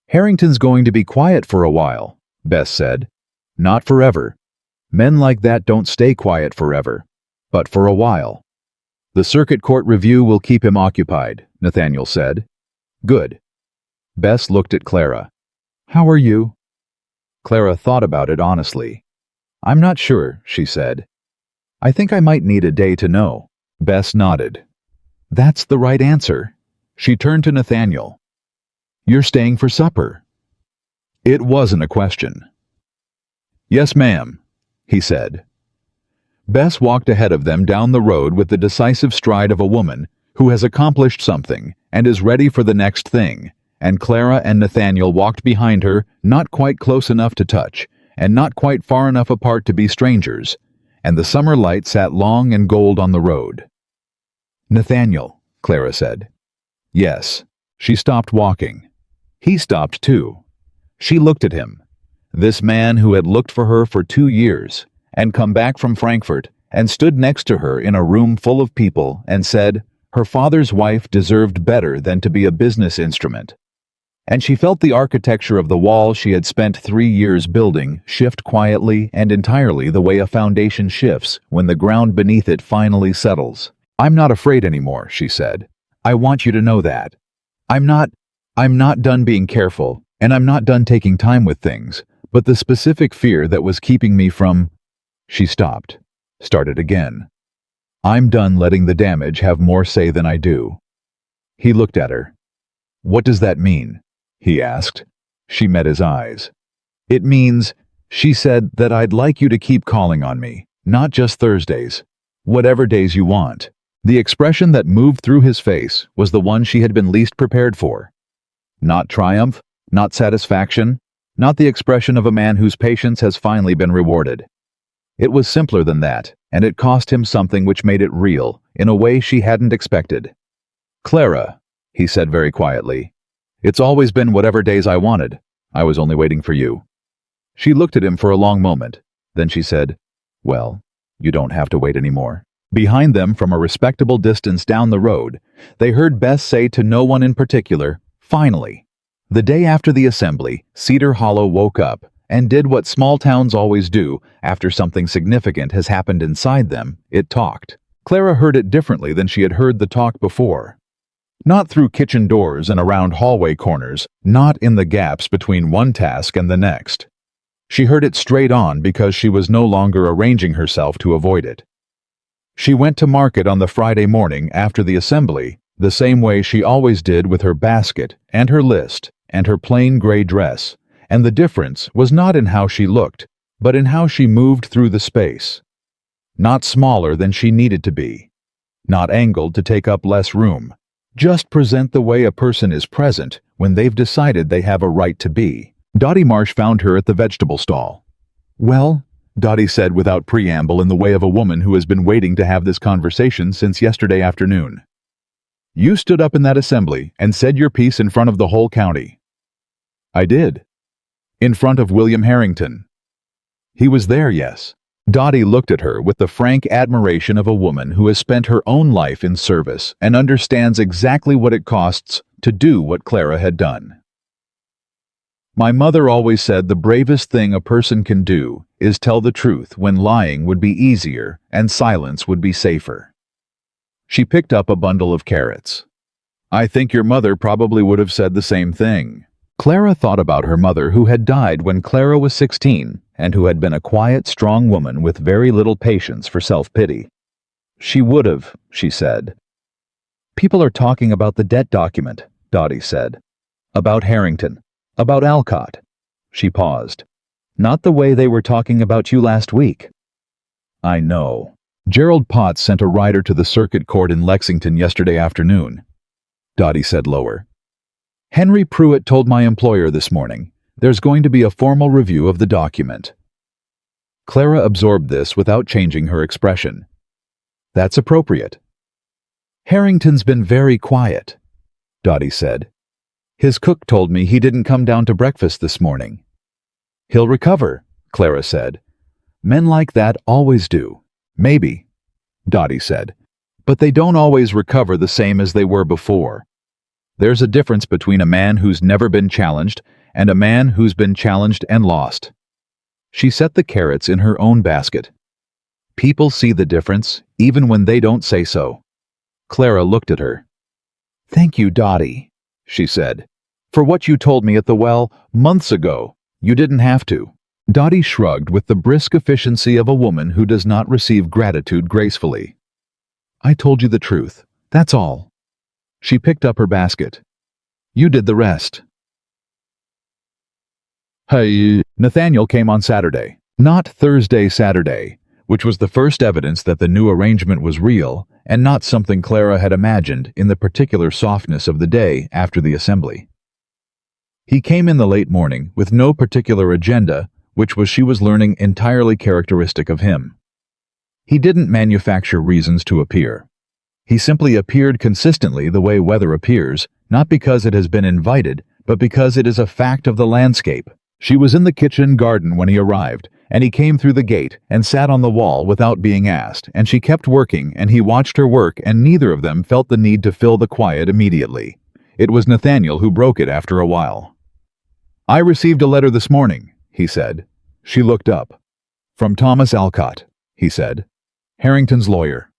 "Harrington's going to be quiet for a while," Bess said. "Not forever. Men like that don't stay quiet forever, but for a while." "The circuit court review will keep him occupied," Nathaniel said. "Good." Bess looked at Clara. "How are you?" Clara thought about it honestly. "I'm not sure," she said. "I think I might need a day to know." Bess nodded. "That's the right answer." She turned to Nathaniel. "You're staying for supper." It wasn't a question. "Yes, ma'am," he said. Bess walked ahead of them down the road with the decisive stride of a woman who has accomplished something and is ready for the next thing, and Clara and Nathaniel walked behind her, not quite close enough to touch, and not quite far enough apart to be strangers, and the summer light sat long and gold on the road. "Nathaniel," Clara said. "Yes." She stopped walking. He stopped too. She looked at him. This man who had looked for her for 2 years, and come back from Frankfurt, and stood next to her in a room full of people and said her father's wife deserved better than to be a business instrument. And she felt the architecture of the wall she had spent 3 years building shift quietly and entirely the way a foundation shifts when the ground beneath it finally settles. "I'm not afraid anymore," she said. "I want you to know that. I'm not done being careful, and I'm not done taking time with things, but the specific fear that was keeping me from—" She stopped, started again. "I'm done letting the damage have more say than I do." He looked at her. "What does that mean?" he asked. She met his eyes. "It means," she said, "that I'd like you to keep calling on me, not just Thursdays. Whatever days you want." The expression that moved through his face was the one she had been least prepared for. Not triumph, not satisfaction, not the expression of a man whose patience has finally been rewarded. It was simpler than that, and it cost him something which made it real, in a way she hadn't expected. "Clara," he said very quietly, "it's always been whatever days I wanted. I was only waiting for you." She looked at him for a long moment. Then she said, "Well, you don't have to wait anymore." Behind them, from a respectable distance down the road, they heard Bess say to no one in particular, "Finally." The day after the assembly, Cedar Hollow woke up and did what small towns always do after something significant has happened inside them. It talked. Clara heard it differently than she had heard the talk before. Not through kitchen doors and around hallway corners, not in the gaps between one task and the next. She heard it straight on because she was no longer arranging herself to avoid it. She went to market on the Friday morning after the assembly, the same way she always did, with her basket and her list and her plain gray dress, and the difference was not in how she looked, but in how she moved through the space. Not smaller than she needed to be, not angled to take up less room, just present the way a person is present when they've decided they have a right to be. Dottie Marsh found her at the vegetable stall. "Well," Dottie said without preamble, in the way of a woman who has been waiting to have this conversation since yesterday afternoon. "You stood up in that assembly and said your piece in front of the whole county." "I did." "In front of William Harrington." "He was there, yes." Dottie looked at her with the frank admiration of a woman who has spent her own life in service and understands exactly what it costs to do what Clara had done. "My mother always said the bravest thing a person can do is tell the truth when lying would be easier and silence would be safer." She picked up a bundle of carrots. "I think your mother probably would have said the same thing." Clara thought about her mother, who had died when Clara was 16 and who had been a quiet, strong woman with very little patience for self-pity. "She would have," she said. "People are talking about the debt document," Dottie said. About Harrington. About Alcott. She paused. Not the way they were talking about you last week. I know. Gerald Potts sent a rider to the circuit court in Lexington yesterday afternoon. Dottie said lower. Henry Pruitt told my employer this morning. There's going to be a formal review of the document. Clara absorbed this without changing her expression. That's appropriate. Harrington's been very quiet, Dottie said. His cook told me he didn't come down to breakfast this morning. He'll recover, Clara said. Men like that always do. Maybe, Dottie said. But they don't always recover the same as they were before. There's a difference between a man who's never been challenged and a man who's been challenged and lost. She set the carrots in her own basket. People see the difference, even when they don't say so. Clara looked at her. Thank you, Dottie, she said. For what you told me at the well months ago. You didn't have to. Dottie shrugged with the brisk efficiency of a woman who does not receive gratitude gracefully. I told you the truth. That's all. She picked up her basket. You did the rest. Hey, Nathaniel came on Saturday, not Thursday, Saturday, which was the first evidence that the new arrangement was real and not something Clara had imagined in the particular softness of the day after the assembly. He came in the late morning with no particular agenda, which she was learning entirely characteristic of him. He didn't manufacture reasons to appear. He simply appeared consistently the way weather appears, not because it has been invited, but because it is a fact of the landscape. She was in the kitchen garden when he arrived, and he came through the gate and sat on the wall without being asked, and she kept working, and he watched her work, and neither of them felt the need to fill the quiet immediately. It was Nathaniel who broke it after a while. I received a letter this morning, he said. She looked up. From Thomas Alcott, he said. Harrington's lawyer.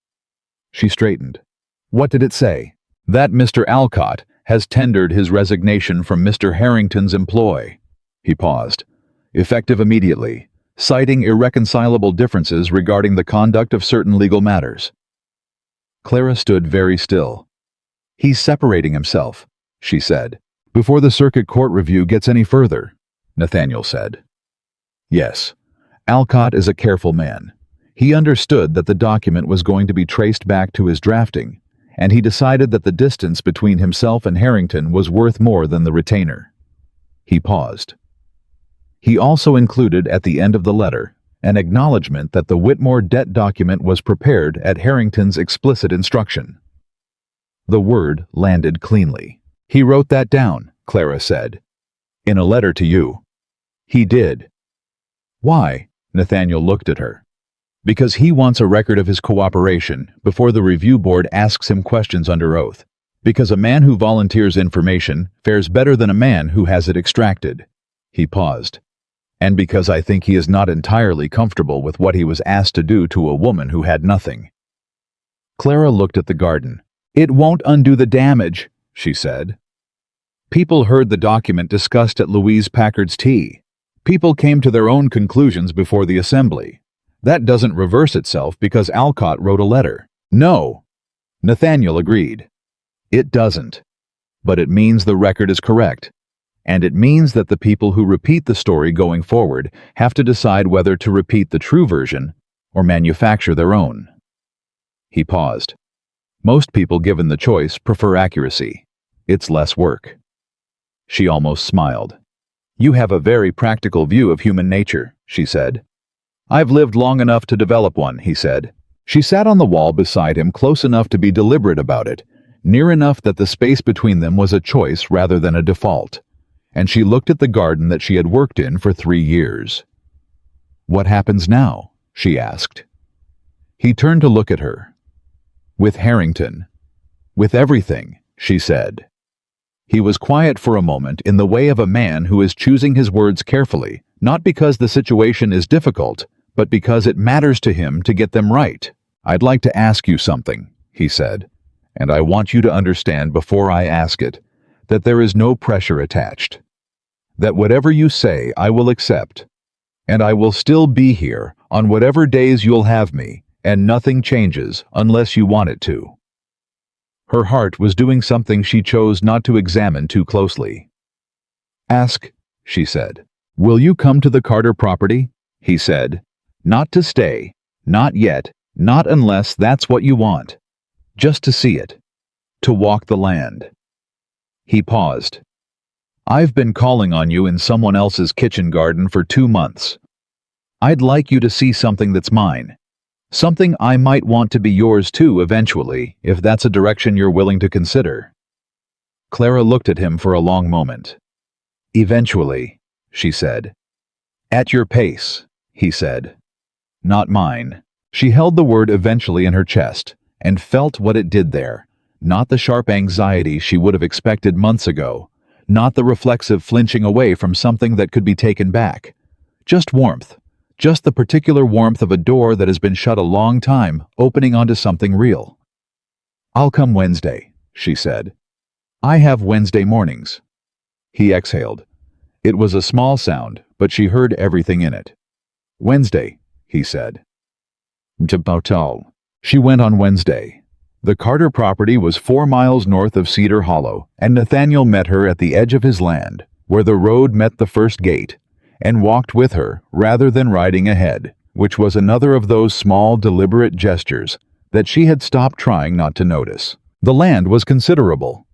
She straightened. What did it say? That Mr. Alcott has tendered his resignation from Mr. Harrington's employ. He paused. Effective immediately, citing irreconcilable differences regarding the conduct of certain legal matters. Clara stood very still. He's separating himself, she said. Before the circuit court review gets any further, Nathaniel said. Yes, Alcott is a careful man. He understood that the document was going to be traced back to his drafting, and he decided that the distance between himself and Harrington was worth more than the retainer. He paused. He also included at the end of the letter an acknowledgement that the Whitmore debt document was prepared at Harrington's explicit instruction. The word landed cleanly. He wrote that down, Clara said. In a letter to you. He did. Why? Nathaniel looked at her. Because he wants a record of his cooperation before the review board asks him questions under oath. Because a man who volunteers information fares better than a man who has it extracted. He paused. And because I think he is not entirely comfortable with what he was asked to do to a woman who had nothing. Clara looked at the garden. It won't undo the damage, she said. People heard the document discussed at Louise Packard's tea. People came to their own conclusions before the assembly. That doesn't reverse itself because Alcott wrote a letter. No. Nathaniel agreed. It doesn't. But it means the record is correct. And it means that the people who repeat the story going forward have to decide whether to repeat the true version or manufacture their own. He paused. Most people given the choice prefer accuracy. It's less work. She almost smiled. You have a very practical view of human nature, she said. I've lived long enough to develop one, he said. She sat on the wall beside him close enough to be deliberate about it, near enough that the space between them was a choice rather than a default. And she looked at the garden that she had worked in for 3 years. What happens now? She asked. He turned to look at her. With Harrington. With everything, she said. He was quiet for a moment in the way of a man who is choosing his words carefully, not because the situation is difficult, but because it matters to him to get them right. I'd like to ask you something, he said, and I want you to understand before I ask it, that there is no pressure attached. That whatever you say I will accept, and I will still be here on whatever days you'll have me, and nothing changes unless you want it to. Her heart was doing something she chose not to examine too closely. "Ask," she said. "Will you come to the Carter property?" he said. "Not to stay. Not yet. Not unless that's what you want. Just to see it. To walk the land." He paused. "I've been calling on you in someone else's kitchen garden for 2 months. I'd like you to see something that's mine. Something I might want to be yours too eventually, if that's a direction you're willing to consider." Clara looked at him for a long moment. "Eventually," she said. "At your pace," he said. "Not mine." She held the word eventually in her chest and felt what it did there. Not the sharp anxiety she would have expected months ago. Not the reflexive flinching away from something that could be taken back. Just warmth. Just the particular warmth of a door that has been shut a long time, opening onto something real. "I'll come Wednesday," she said. "I have Wednesday mornings." He exhaled. It was a small sound, but she heard everything in it. "Wednesday," he said. She went on Wednesday. The Carter property was 4 miles north of Cedar Hollow, and Nathaniel met her at the edge of his land, where the road met the first gate, and walked with her rather than riding ahead, which was another of those small, deliberate gestures that she had stopped trying not to notice. The land was considerable.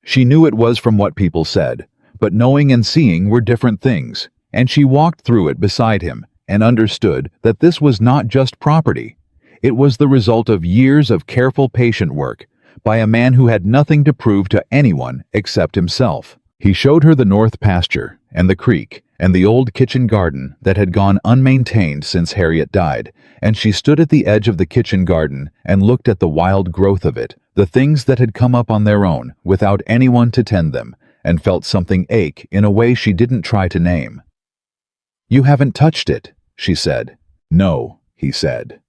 She knew it was from what people said, but knowing and seeing were different things, and she walked through it beside him and understood that this was not just property. It was the result of years of careful, patient work by a man who had nothing to prove to anyone except himself. He showed her the north pasture and the creek and the old kitchen garden that had gone unmaintained since Harriet died, and she stood at the edge of the kitchen garden and looked at the wild growth of it, the things that had come up on their own without anyone to tend them, and felt something ache in a way she didn't try to name. "You haven't touched it," she said. "No," he said.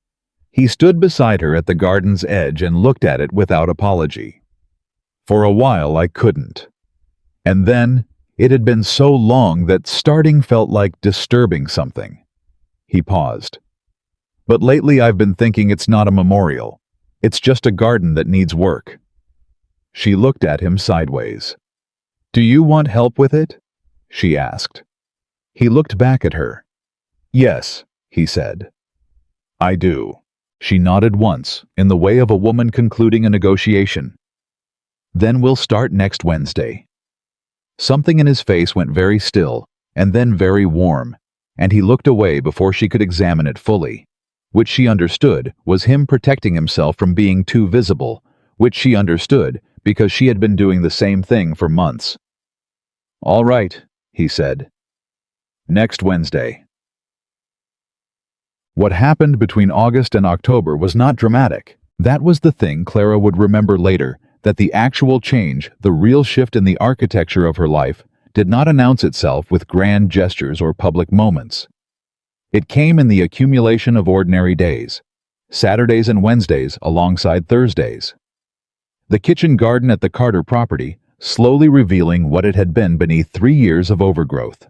He stood beside her at the garden's edge and looked at it without apology. "For a while I couldn't. And then, it had been so long that starting felt like disturbing something." He paused. "But lately I've been thinking it's not a memorial. It's just a garden that needs work." She looked at him sideways. "Do you want help with it?" she asked. He looked back at her. "Yes," he said. "I do." She nodded once, in the way of a woman concluding a negotiation. "Then we'll start next Wednesday." Something in his face went very still, and then very warm, and he looked away before she could examine it fully, which she understood was him protecting himself from being too visible, which she understood because she had been doing the same thing for months. "All right," he said. "Next Wednesday." What happened between August and October was not dramatic. That was the thing Clara would remember later, that the actual change, the real shift in the architecture of her life, did not announce itself with grand gestures or public moments. It came in the accumulation of ordinary days, Saturdays and Wednesdays alongside Thursdays. The kitchen garden at the Carter property, slowly revealing what it had been beneath 3 years of overgrowth.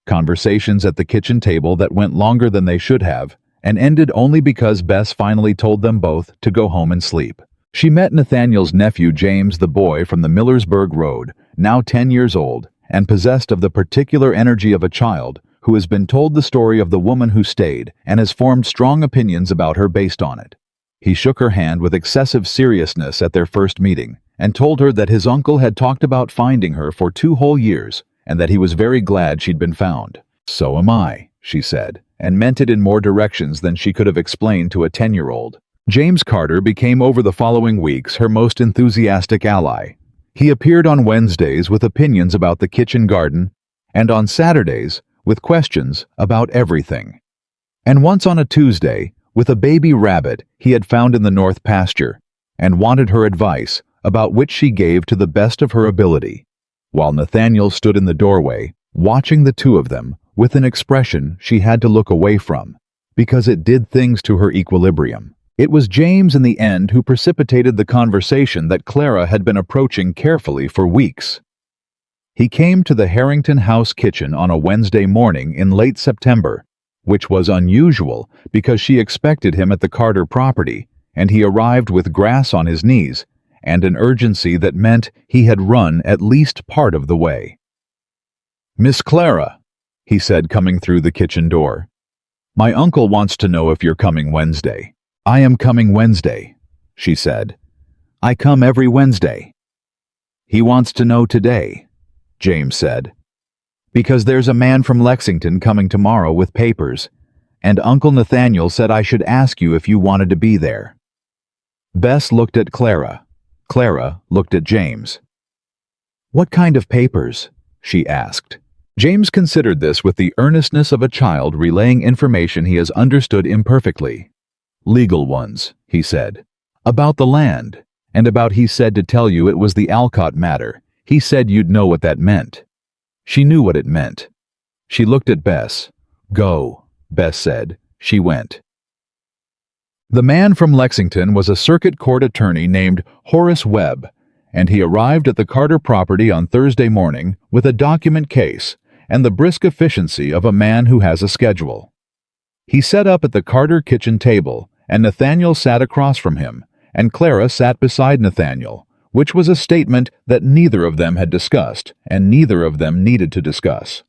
Conversations at the kitchen table that went longer than they should have, and ended only because Bess finally told them both to go home and sleep. She met Nathaniel's nephew James, the boy from the Millersburg Road, now 10 years old, and possessed of the particular energy of a child who has been told the story of the woman who stayed and has formed strong opinions about her based on it. He shook her hand with excessive seriousness at their first meeting, and told her that his uncle had talked about finding her for 2 whole years, and that he was very glad she'd been found. "So am I," she said, and meant it in more directions than she could have explained to a 10-year-old. James Carter became over the following weeks her most enthusiastic ally. He appeared on Wednesdays with opinions about the kitchen garden, and on Saturdays with questions about everything. And once on a Tuesday, with a baby rabbit he had found in the north pasture, and wanted her advice, about which she gave to the best of her ability, while Nathaniel stood in the doorway, watching the two of them with an expression she had to look away from, because it did things to her equilibrium. It was James in the end who precipitated the conversation that Clara had been approaching carefully for weeks. He came to the Harrington House kitchen on a Wednesday morning in late September, which was unusual because she expected him at the Carter property, and he arrived with grass on his knees and an urgency that meant he had run at least part of the way. "Miss Clara," he said, coming through the kitchen door. "My uncle wants to know if you're coming Wednesday." "I am coming Wednesday," she said. "I come every Wednesday." "He wants to know today," James said. "Because there's a man from Lexington coming tomorrow with papers, and Uncle Nathaniel said I should ask you if you wanted to be there." Bess looked at Clara. Clara looked at James. "What kind of papers?" she asked. James considered this with the earnestness of a child relaying information he has understood imperfectly. "Legal ones," he said. "About the land, and about he said to tell you it was the Alcott matter. He said you'd know what that meant." She knew what it meant. She looked at Bess. "Go," Bess said. She went. The man from Lexington was a circuit court attorney named Horace Webb, and he arrived at the Carter property on Thursday morning with a document case and the brisk efficiency of a man who has a schedule. He sat up at the Carter kitchen table, and Nathaniel sat across from him, and Clara sat beside Nathaniel, which was a statement that neither of them had discussed, and neither of them needed to discuss.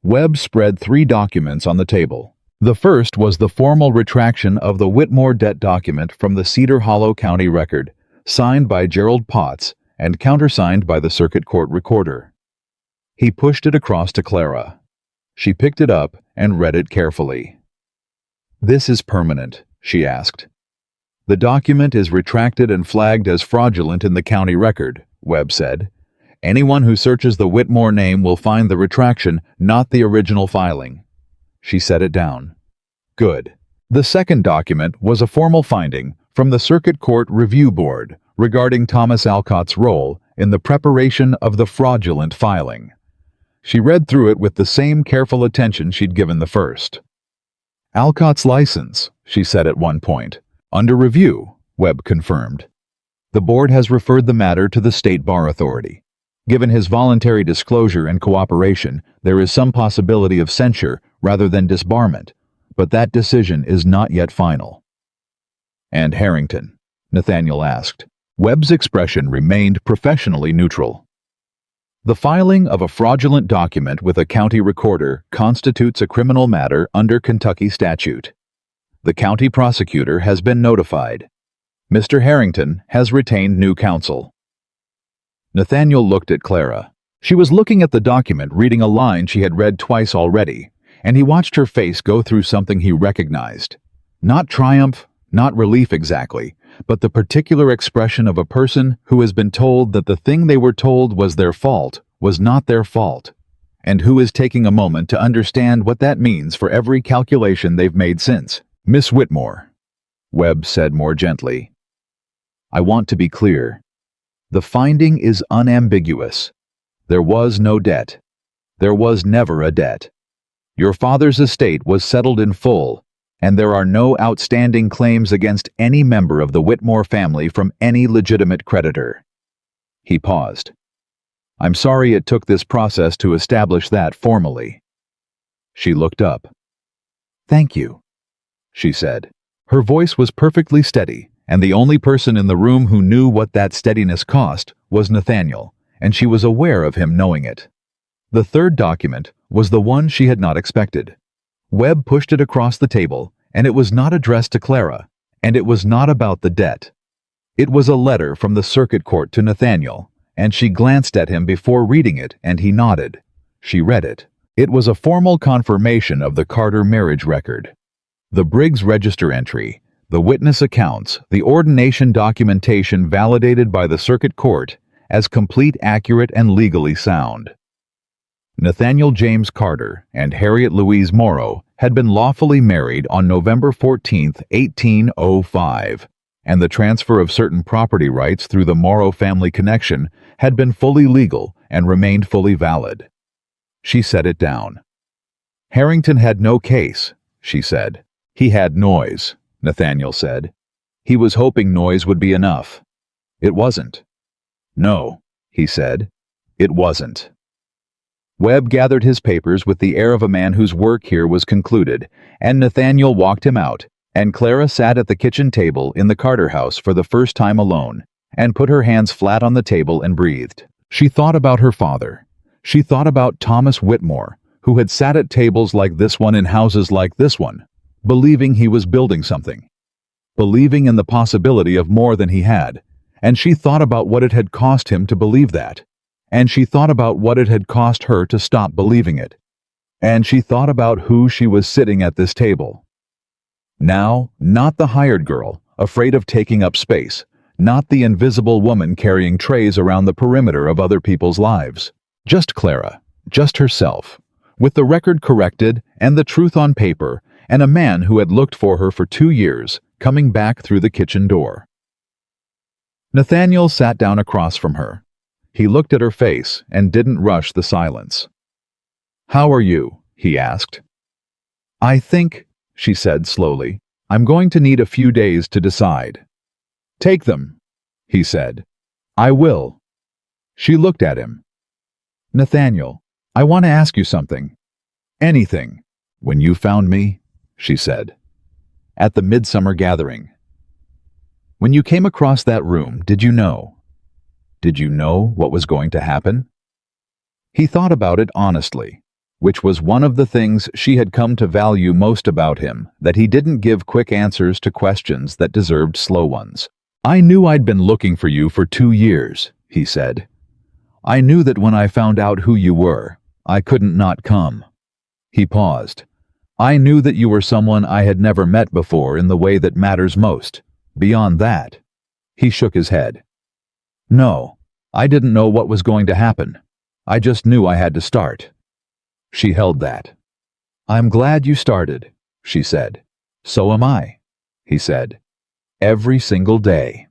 Webb spread 3 documents on the table. The first was the formal retraction of the Whitmore debt document from the Cedar Hollow County Record, signed by Gerald Potts and countersigned by the circuit court recorder. He pushed it across to Clara. She picked it up and read it carefully. "This is permanent?" she asked. "The document is retracted and flagged as fraudulent in the county record," Webb said. "Anyone who searches the Whitmore name will find the retraction, not the original filing." She set it down. "Good." The second document was a formal finding from the Circuit Court Review Board regarding Thomas Alcott's role in the preparation of the fraudulent filing. She read through it with the same careful attention she'd given the first. "Alcott's license," she said at one point. "Under review," Webb confirmed. "The board has referred the matter to the State Bar Authority. Given his voluntary disclosure and cooperation, there is some possibility of censure rather than disbarment, but that decision is not yet final." "And Harrington?" Nathaniel asked. Webb's expression remained professionally neutral. "The filing of a fraudulent document with a county recorder constitutes a criminal matter under Kentucky statute. The county prosecutor has been notified. Mr. Harrington has retained new counsel." Nathaniel looked at Clara. She was looking at the document, reading a line she had read twice already, and he watched her face go through something he recognized. Not triumph, not relief exactly, but the particular expression of a person who has been told that the thing they were told was their fault was not their fault, and who is taking a moment to understand what that means for every calculation they've made since. "Miss Whitmore," Webb said more gently, "I want to be clear. The finding is unambiguous. There was no debt. There was never a debt. Your father's estate was settled in full, and there are no outstanding claims against any member of the Whitmore family from any legitimate creditor." He paused. "I'm sorry it took this process to establish that formally." She looked up. "Thank you," she said. Her voice was perfectly steady, and the only person in the room who knew what that steadiness cost was Nathaniel, and she was aware of him knowing it. The third document was the one she had not expected. Webb pushed it across the table, and it was not addressed to Clara, and it was not about the debt. It was a letter from the circuit court to Nathaniel, and she glanced at him before reading it, and he nodded. She read it. It was a formal confirmation of the Carter marriage record. The Briggs Register entry, the witness accounts, the ordination documentation validated by the circuit court as complete, accurate, and legally sound. Nathaniel James Carter and Harriet Louise Morrow had been lawfully married on November 14, 1805, and the transfer of certain property rights through the Morrow family connection had been fully legal and remained fully valid. She set it down. "Harrington had no case," she said. "He had noise," Nathaniel said. "He was hoping noise would be enough. It wasn't." "No," he said. "It wasn't." Webb gathered his papers with the air of a man whose work here was concluded, and Nathaniel walked him out, and Clara sat at the kitchen table in the Carter house for the first time alone, and put her hands flat on the table and breathed. She thought about her father. She thought about Thomas Whitmore, who had sat at tables like this one in houses like this one, believing he was building something, believing in the possibility of more than he had, and she thought about what it had cost him to believe that, and she thought about what it had cost her to stop believing it, and she thought about who she was sitting at this table. Now, not the hired girl, afraid of taking up space, not the invisible woman carrying trays around the perimeter of other people's lives. Just Clara, just herself, with the record corrected and the truth on paper, and a man who had looked for her for 2 years, coming back through the kitchen door. Nathaniel sat down across from her. He looked at her face and didn't rush the silence. "How are you?" he asked. "I think," she said slowly, "I'm going to need a few days to decide." "Take them," he said. "I will." She looked at him. "Nathaniel, I want to ask you something." "Anything." "When you found me," she said, "at the midsummer gathering. When you came across that room, did you know? Did you know what was going to happen?" He thought about it honestly, which was one of the things she had come to value most about him, that he didn't give quick answers to questions that deserved slow ones. "I knew I'd been looking for you for 2 years, he said. "I knew that when I found out who you were, I couldn't not come." He paused. "I knew that you were someone I had never met before in the way that matters most. Beyond that." He shook his head. "No, I didn't know what was going to happen. I just knew I had to start." She held that. "I'm glad you started," she said. "So am I," he said. "Every single day."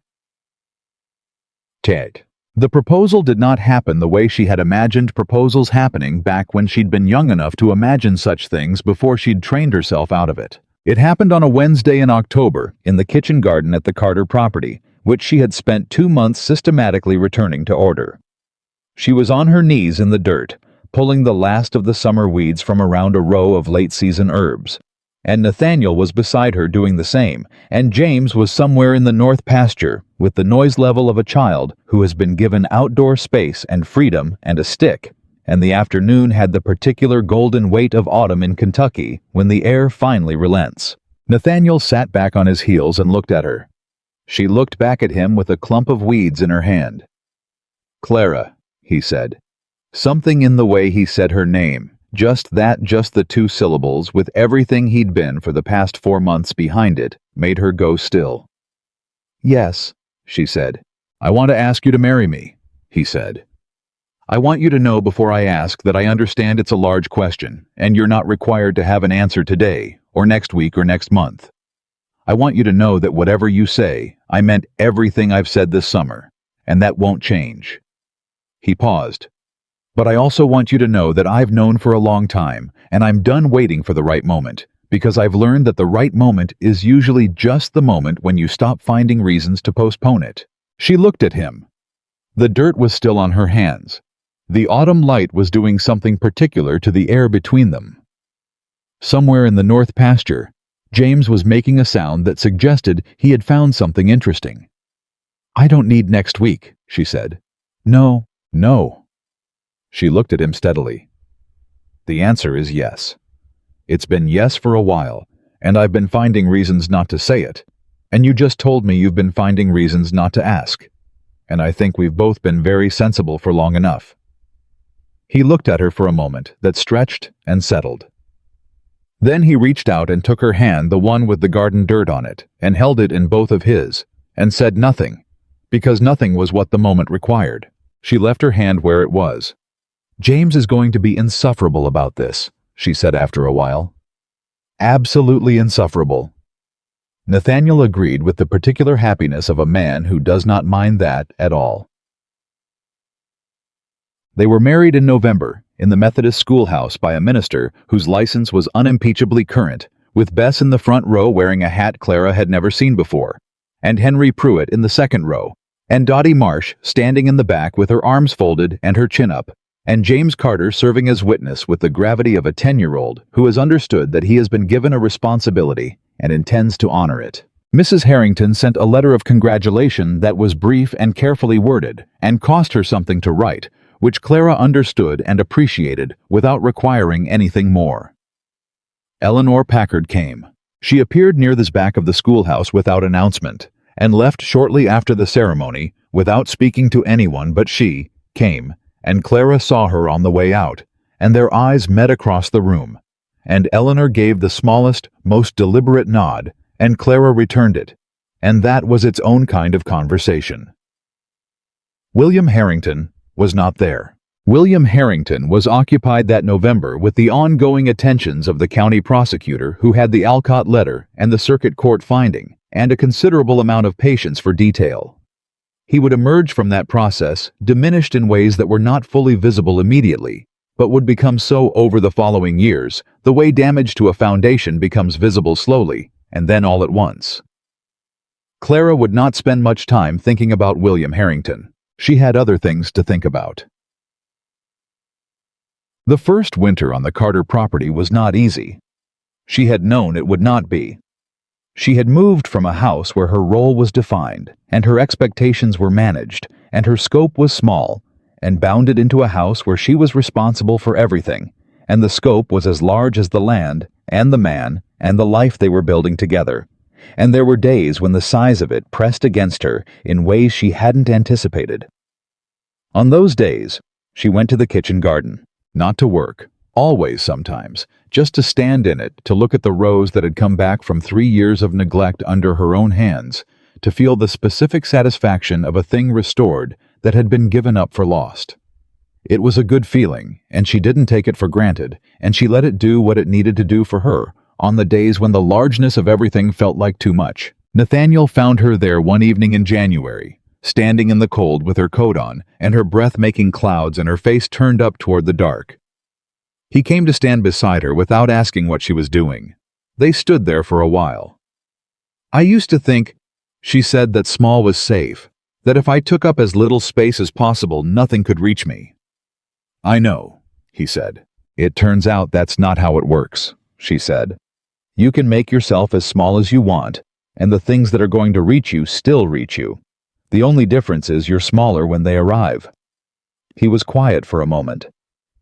Ted. The proposal did not happen the way she had imagined proposals happening back when she'd been young enough to imagine such things before she'd trained herself out of it. It happened on a Wednesday in October in the kitchen garden at the Carter property, which she had spent 2 months systematically returning to order. She was on her knees in the dirt, pulling the last of the summer weeds from around a row of late-season herbs, and Nathaniel was beside her doing the same, and James was somewhere in the north pasture with the noise level of a child who has been given outdoor space and freedom and a stick, and the afternoon had the particular golden weight of autumn in Kentucky when the air finally relents. Nathaniel sat back on his heels and looked at her. She looked back at him with a clump of weeds in her hand. "Clara," he said. Something in the way he said her name, just the 2 syllables with everything he'd been for the past 4 months behind it, made her go still. "Yes," she said. "I want to ask you to marry me," he said. "I want you to know before I ask that I understand it's a large question, and you're not required to have an answer today, or next week, or next month. I want you to know that whatever you say, I meant everything I've said this summer, and that won't change." He paused. "But I also want you to know that I've known for a long time, and I'm done waiting for the right moment, because I've learned that the right moment is usually just the moment when you stop finding reasons to postpone it." She looked at him. The dirt was still on her hands. The autumn light was doing something particular to the air between them. Somewhere in the north pasture, James was making a sound that suggested he had found something interesting. "I don't need next week," she said. "No, no." She looked at him steadily. "The answer is yes. It's been yes for a while, and I've been finding reasons not to say it, and you just told me you've been finding reasons not to ask, and I think we've both been very sensible for long enough." He looked at her for a moment that stretched and settled. Then he reached out and took her hand, the one with the garden dirt on it, and held it in both of his, and said nothing, because nothing was what the moment required. She left her hand where it was. "James is going to be insufferable about this," she said after a while. "Absolutely insufferable." Nathaniel agreed with the particular happiness of a man who does not mind that at all. They were married in November, in the Methodist schoolhouse by a minister whose license was unimpeachably current, with Bess in the front row wearing a hat Clara had never seen before, and Henry Pruitt in the second row, and Dottie Marsh standing in the back with her arms folded and her chin up, and James Carter serving as witness with the gravity of a 10-year-old who has understood that he has been given a responsibility and intends to honor it. Mrs. Harrington sent a letter of congratulation that was brief and carefully worded, and cost her something to write, which Clara understood and appreciated without requiring anything more. Eleanor Packard came. She appeared near the back of the schoolhouse without announcement, and left shortly after the ceremony without speaking to anyone but she came, and Clara saw her on the way out, and their eyes met across the room, and Eleanor gave the smallest, most deliberate nod, and Clara returned it, and that was its own kind of conversation. William Harrington was not there. William Harrington was occupied that November with the ongoing attentions of the county prosecutor who had the Alcott letter and the circuit court finding, and a considerable amount of patience for detail. He would emerge from that process diminished in ways that were not fully visible immediately, but would become so over the following years, the way damage to a foundation becomes visible slowly, and then all at once. Clara would not spend much time thinking about William Harrington. She had other things to think about. The first winter on the Carter property was not easy. She had known it would not be. She had moved from a house where her role was defined, and her expectations were managed, and her scope was small, and bounded into a house where she was responsible for everything, and the scope was as large as the land, and the man, and the life they were building together. And there were days when the size of it pressed against her in ways she hadn't anticipated. On those days, she went to the kitchen garden. Not to work, always sometimes, just to stand in it, to look at the rows that had come back from 3 years of neglect under her own hands, to feel the specific satisfaction of a thing restored that had been given up for lost. It was a good feeling, and she didn't take it for granted, and she let it do what it needed to do for her, on the days when the largeness of everything felt like too much. Nathaniel found her there one evening in January, standing in the cold with her coat on and her breath making clouds and her face turned up toward the dark. He came to stand beside her without asking what she was doing. They stood there for a while. "I used to think," she said, "that small was safe, that if I took up as little space as possible, nothing could reach me." "I know," he said. "It turns out that's not how it works," she said. "You can make yourself as small as you want, and the things that are going to reach you still reach you. The only difference is you're smaller when they arrive." He was quiet for a moment.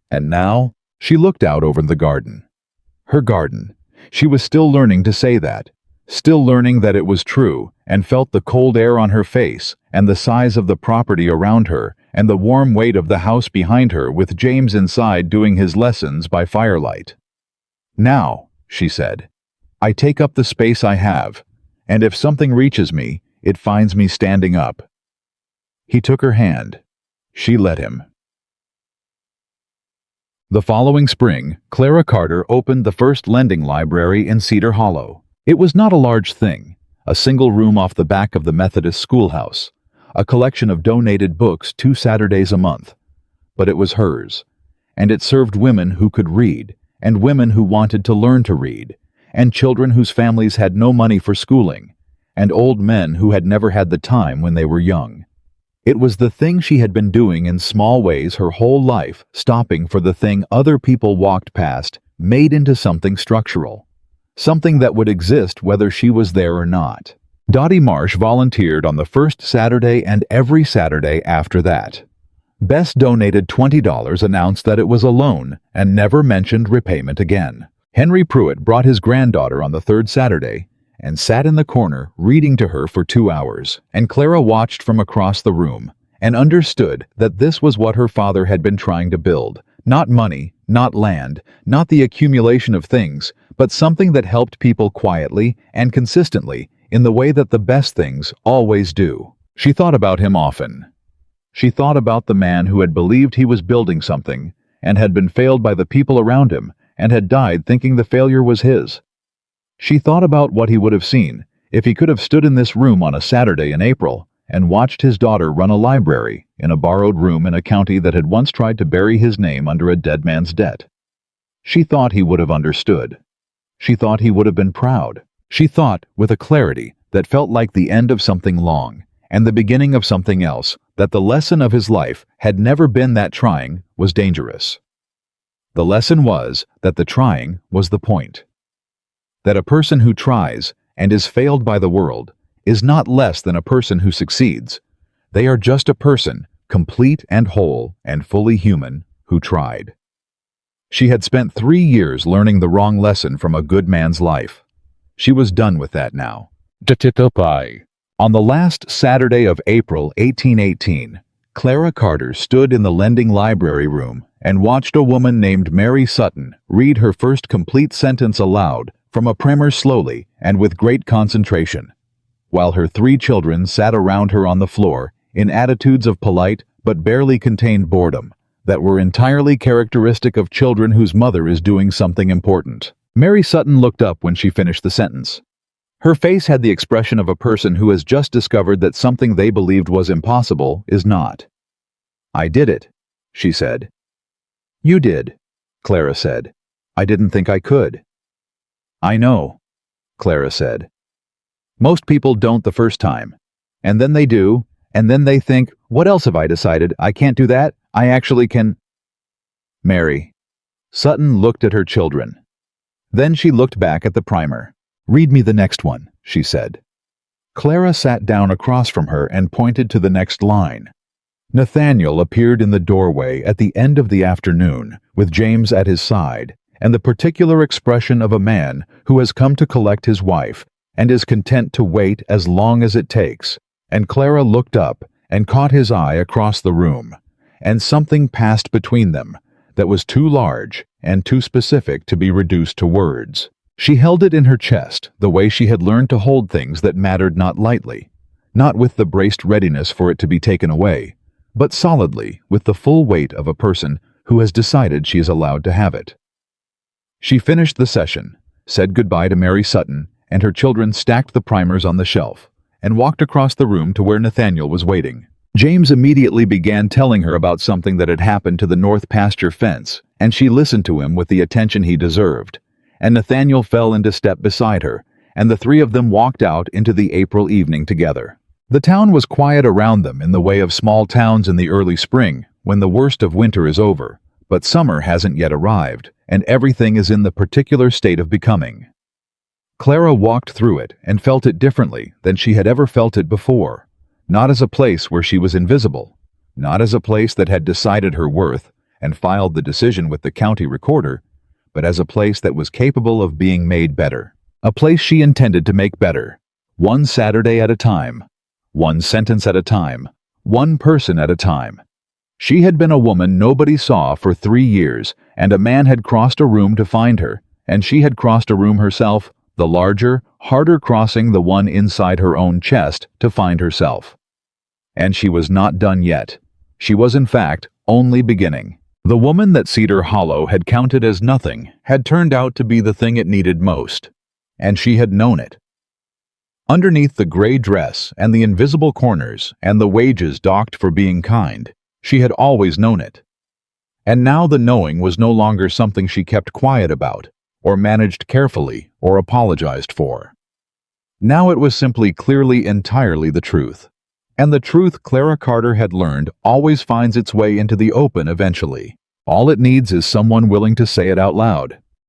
And now, she looked out over the garden. Her garden. She was still learning to say that, still learning that it was true, and felt the cold air on her face, and the size of the property around her, and the warm weight of the house behind her with James inside doing his lessons by firelight. "Now," she said, "I take up the space I have, and if something reaches me, it finds me standing up." He took her hand. She let him. The following spring, Clara Carter opened the first lending library in Cedar Hollow. It was not a large thing, a single room off the back of the Methodist schoolhouse, a collection of donated books 2 Saturdays a month. But it was hers, and it served women who could read, and women who wanted to learn to read, and children whose families had no money for schooling, and old men who had never had the time when they were young. It was the thing she had been doing in small ways her whole life, stopping for the thing other people walked past, made into something structural, something that would exist whether she was there or not. Dottie Marsh volunteered on the first Saturday and every Saturday after that. Bess donated $20, announced that it was a loan, and never mentioned repayment again. Henry Pruitt brought his granddaughter on the third Saturday, and sat in the corner reading to her for 2 hours, and Clara watched from across the room, and understood that this was what her father had been trying to build. Not money, not land, not the accumulation of things, but something that helped people quietly and consistently in the way that the best things always do. She thought about him often. She thought about the man who had believed he was building something, and had been failed by the people around him, and had died thinking the failure was his. She thought about what he would have seen if he could have stood in this room on a Saturday in April and watched his daughter run a library in a borrowed room in a county that had once tried to bury his name under a dead man's debt. She thought he would have understood. She thought he would have been proud. She thought, with a clarity that felt like the end of something long and the beginning of something else, that the lesson of his life had never been that trying was dangerous. The lesson was that the trying was the point. That a person who tries and is failed by the world is not less than a person who succeeds. They are just a person, complete and whole and fully human, who tried. She had spent 3 years learning the wrong lesson from a good man's life. She was done with that now. On the last Saturday of April 1818, Clara Carter stood in the lending library room and watched a woman named Mary Sutton read her first complete sentence aloud from a primer slowly and with great concentration, while her 3 children sat around her on the floor in attitudes of polite but barely contained boredom that were entirely characteristic of children whose mother is doing something important. Mary Sutton looked up when she finished the sentence. Her face had the expression of a person who has just discovered that something they believed was impossible is not. "I did it," she said. "You did," Clara said. "I didn't think I could." "I know," Clara said. "Most people don't the first time. And then they do, and then they think, what else have I decided? I can't do that. I actually can." Mary. Sutton looked at her children. Then she looked back at the primer. "Read me the next one," she said. Clara sat down across from her and pointed to the next line. Nathaniel appeared in the doorway at the end of the afternoon, with James at his side, and the particular expression of a man who has come to collect his wife and is content to wait as long as it takes. And Clara looked up and caught his eye across the room, and something passed between them that was too large and too specific to be reduced to words. She held it in her chest the way she had learned to hold things that mattered, not lightly, not with the braced readiness for it to be taken away, but solidly with the full weight of a person who has decided she is allowed to have it. She finished the session, said goodbye to Mary Sutton, and her children stacked the primers on the shelf, and walked across the room to where Nathaniel was waiting. James immediately began telling her about something that had happened to the north pasture fence, and she listened to him with the attention he deserved. And Nathaniel fell into step beside her, and the 3 of them walked out into the April evening together. The town was quiet around them in the way of small towns in the early spring, when the worst of winter is over, but summer hasn't yet arrived, and everything is in the particular state of becoming. Clara walked through it and felt it differently than she had ever felt it before, not as a place where she was invisible, not as a place that had decided her worth and filed the decision with the county recorder, but as a place that was capable of being made better, a place she intended to make better, one Saturday at a time, one sentence at a time, one person at a time. She had been a woman nobody saw for 3 years, and a man had crossed a room to find her, and she had crossed a room herself, the larger, harder crossing, the one inside her own chest, to find herself. And she was not done yet. She was, in fact, only beginning. The woman that Cedar Hollow had counted as nothing had turned out to be the thing it needed most, and she had known it. Underneath the gray dress and the invisible corners and the wages docked for being kind, she had always known it. And now the knowing was no longer something she kept quiet about, or managed carefully, or apologized for. Now it was simply, clearly, entirely the truth. And the truth, Clara Carter had learned, always finds its way into the open eventually. All it needs is someone willing to say it out loud.